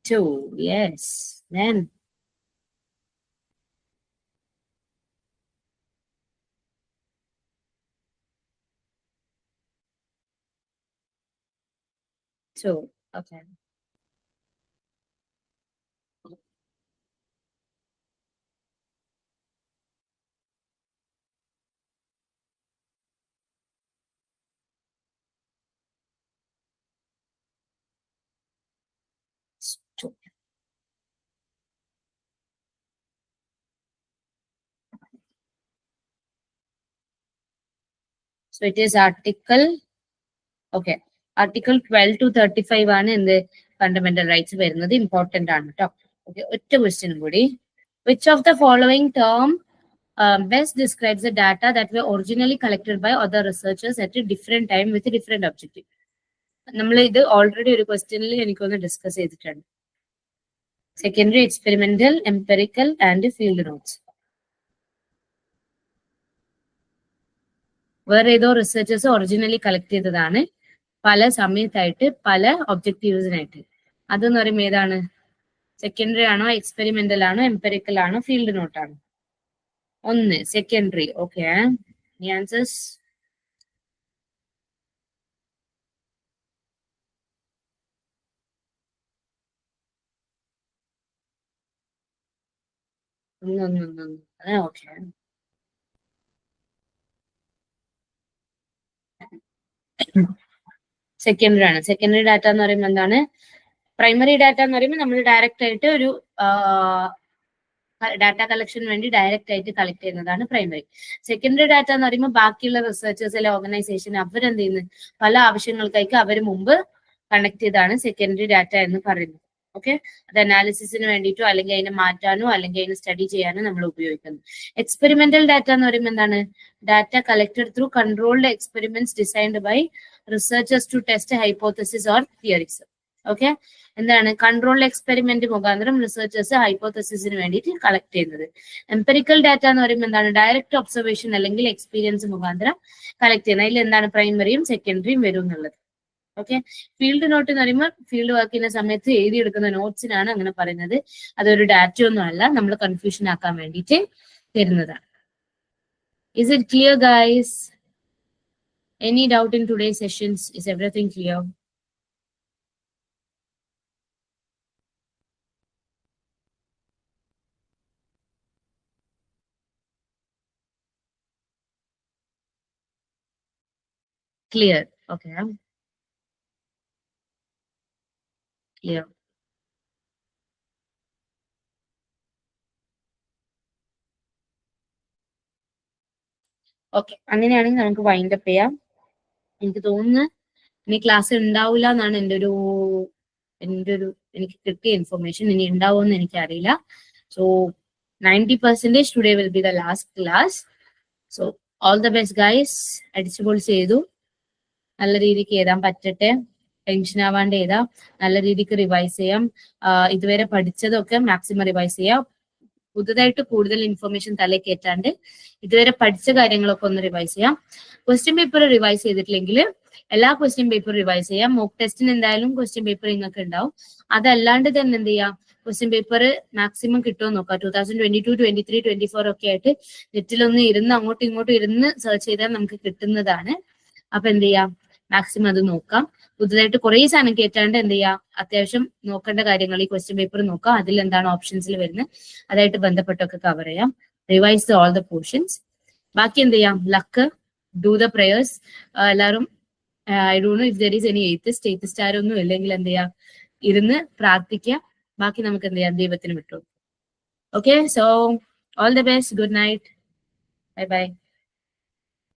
2. Yes. Then okay. So it is article, okay, article 12 to 35 ആണ് എന്ത് ഫണ്ടമെന്റൽ റൈറ്റ്സ് വരുന്നത്. ഇമ്പോർട്ടന്റ് ആണ് കേട്ടോ. ഓക്കെ, ഒറ്റ ക്വസ്റ്റ്യനും കൂടി. Which of the following term best describes the data that were originally collected by other researchers at a different time with a different objective? നമ്മൾ ഇത് ഓൾറെഡി ഒരു ക്വസ്റ്റ്യനിൽ എനിക്കൊന്ന് ഡിസ്കസ് ചെയ്തിട്ടുണ്ട്. Secondary, experimental, empirical and field notes. വേറെ ഏതോ researchers originally collect ചെയ്തതാണ് പല സമയത്തായിട്ട് പല ഒബ്ജക്റ്റീവ്സിനായിട്ട്. അതെന്ന് പറയുമ്പോൾ ഏതാണ്? സെക്കൻഡറി ആണോ, എക്സ്പെരിമെന്റൽ ആണോ, എംപെറിക്കൽ ആണോ, ഫീൽഡ് നോട്ടാണോ? ഒന്ന് secondary. Okay, answers? Okay, secondary ആണ്. സെക്കൻഡറി ഡാറ്റ എന്ന് പറയുമ്പോൾ എന്താണ്? പ്രൈമറി ഡാറ്റ എന്ന് പറയുമ്പോൾ നമ്മൾ ഡയറക്റ്റ് ആയിട്ട് ഒരു ഡാറ്റ കളക്ഷന് വേണ്ടി ഡയറക്റ്റ് ആയിട്ട് കളക്ട് ചെയ്യുന്നതാണ് പ്രൈമറി. സെക്കൻഡറി ഡാറ്റ എന്ന് പറയുമ്പോൾ ബാക്കിയുള്ള റിസർച്ചേഴ്സ് അല്ലെ ഓർഗനൈസേഷൻ അവരെന്ത് ചെയ്യുന്നത്? പല ആവശ്യങ്ങൾക്കായിട്ട് അവർ മുമ്പ് കണക്ട് ചെയ്താണ് സെക്കൻഡറി ഡാറ്റ എന്ന് പറയുന്നത്. ഓക്കെ, അത് അനാലിസിസിന് വേണ്ടിയിട്ടോ അല്ലെങ്കിൽ അതിനെ മാറ്റാനോ അല്ലെങ്കിൽ അതിനെ സ്റ്റഡി ചെയ്യാനോ നമ്മൾ ഉപയോഗിക്കുന്നു. എക്സ്പെരിമെന്റൽ ഡാറ്റ എന്ന് പറയുമ്പോൾ എന്താണ്? Data collected through controlled experiments designed by researchers to test hypothesis or theories. Okay, എന്താണ്? കൺട്രോൾഡ് എക്സ്പെരിമെന്റ് മുഖാന്തരം റിസർച്ചേഴ്സ് ഹൈപ്പോത്തസിസിന് വേണ്ടിയിട്ട് കളക്ട് ചെയ്യുന്നത്. എംപെരിക്കൽ ഡാറ്റ എന്ന് പറയുമ്പോൾ എന്താണ്? ഡയറക്റ്റ് ഒബ്സർവേഷൻ അല്ലെങ്കിൽ എക്സ്പീരിയൻസ് മുഖാന്തരം കളക്ട് ചെയ്യുന്നത്. അതിൽ എന്താണ്? പ്രൈമറിയും സെക്കൻഡറിയും വരും എന്നുള്ളത്. ഓക്കെ, ഫീൽഡ് നോട്ട് എന്ന് പറയുമ്പോൾ ഫീൽഡ് വർക്ക് ചെയ്യുന്ന സമയത്ത് എഴുതിയെടുക്കുന്ന നോട്ട്സിനാണ് അങ്ങനെ പറയുന്നത്. അതൊരു ഡാറ്റ ഒന്നും അല്ല, നമ്മൾ കൺഫ്യൂഷൻ ആക്കാൻ വേണ്ടിയിട്ട് തരുന്നതാണ്. Is it clear, guys? Any doubt in today's sessions? Is everything clear? Clear. Okay. Clear. Okay, അങ്ങനെയാണെങ്കിൽ നമുക്ക് വൈൻഡ് അപ്പ് ചെയ്യാം. എനിക്ക് തോന്നുന്നു ഇനി ക്ലാസ് ഉണ്ടാവില്ല എന്നാണ് എൻ്റെ ഒരു എനിക്ക് കിട്ടിയ ഇൻഫർമേഷൻ. ഇനി ഉണ്ടാവുമെന്ന് എനിക്കറിയില്ല. So 90% today will be the last class. So all the best guys. അടിച്ചുപൊളിച്ച് ചെയ്തു. നല്ല രീതിക്ക് എഴുതാൻ പറ്റട്ടെ. ടെൻഷൻ ആവാണ്ട് എഴുതാം. നല്ല രീതിക്ക് റിവൈസ് ചെയ്യാം. ഇതുവരെ പഠിച്ചതൊക്കെ മാക്സിമം റിവൈസ് ചെയ്യാം. പുതുതായിട്ട് കൂടുതൽ ഇൻഫർമേഷൻ തലയിൽ കയറ്റാണ്ട് ഇതുവരെ പഠിച്ച കാര്യങ്ങളൊക്കെ ഒന്ന് റിവൈസ് ചെയ്യാം. ക്വസ്റ്റ്യൻ പേപ്പർ റിവൈസ് ചെയ്തിട്ടില്ലെങ്കിൽ എല്ലാ ക്വസ്റ്റ്യൻ പേപ്പർ റിവൈസ് ചെയ്യാം. മോക്ക് ടെസ്റ്റിന് എന്തായാലും ക്വസ്റ്റ്യൻ പേപ്പർ നിങ്ങൾക്ക് ഉണ്ടാവും. അതല്ലാണ്ട് തന്നെ എന്ത് ചെയ്യാം? ക്വസ്റ്റ്യൻ പേപ്പർ മാക്സിമം കിട്ടുമോ നോക്കാം. 2022, 23, 24 ഒക്കെ ആയിട്ട് നെറ്റിലൊന്ന് ഇരുന്ന് അങ്ങോട്ടും ഇങ്ങോട്ടും ഇരുന്ന് സെർച്ച് ചെയ്താൽ നമുക്ക് കിട്ടുന്നതാണ്. അപ്പൊ എന്ത് ചെയ്യാം? മാക്സിമം അത് നോക്കാം. പുതുതായിട്ട് കുറെ സാധനം കേട്ടാണ്ട് എന്ത് ചെയ്യാം? അത്യാവശ്യം നോക്കേണ്ട കാര്യങ്ങൾ ഈ ക്വസ്റ്റ്യൻ പേപ്പർ നോക്കാം. അതിൽ എന്താണ് ഓപ്ഷൻസിൽ വരുന്നത് അതായിട്ട് ബന്ധപ്പെട്ടൊക്കെ കവർ ചെയ്യാം. Revise all the portions. ബാക്കി എന്ത് ചെയ്യാം? Luck, do the prayers. എല്ലാവരും I don't know if there is any atheist ആരൊന്നും ഇല്ലെങ്കിൽ എന്ത് ചെയ്യാം? ഇരുന്ന് പ്രാർത്ഥിക്കുക. ബാക്കി നമുക്ക് എന്ത് ചെയ്യാം? ദൈവത്തിന് വിട്ടു. Okay, so all the best. Good night. Bye bye.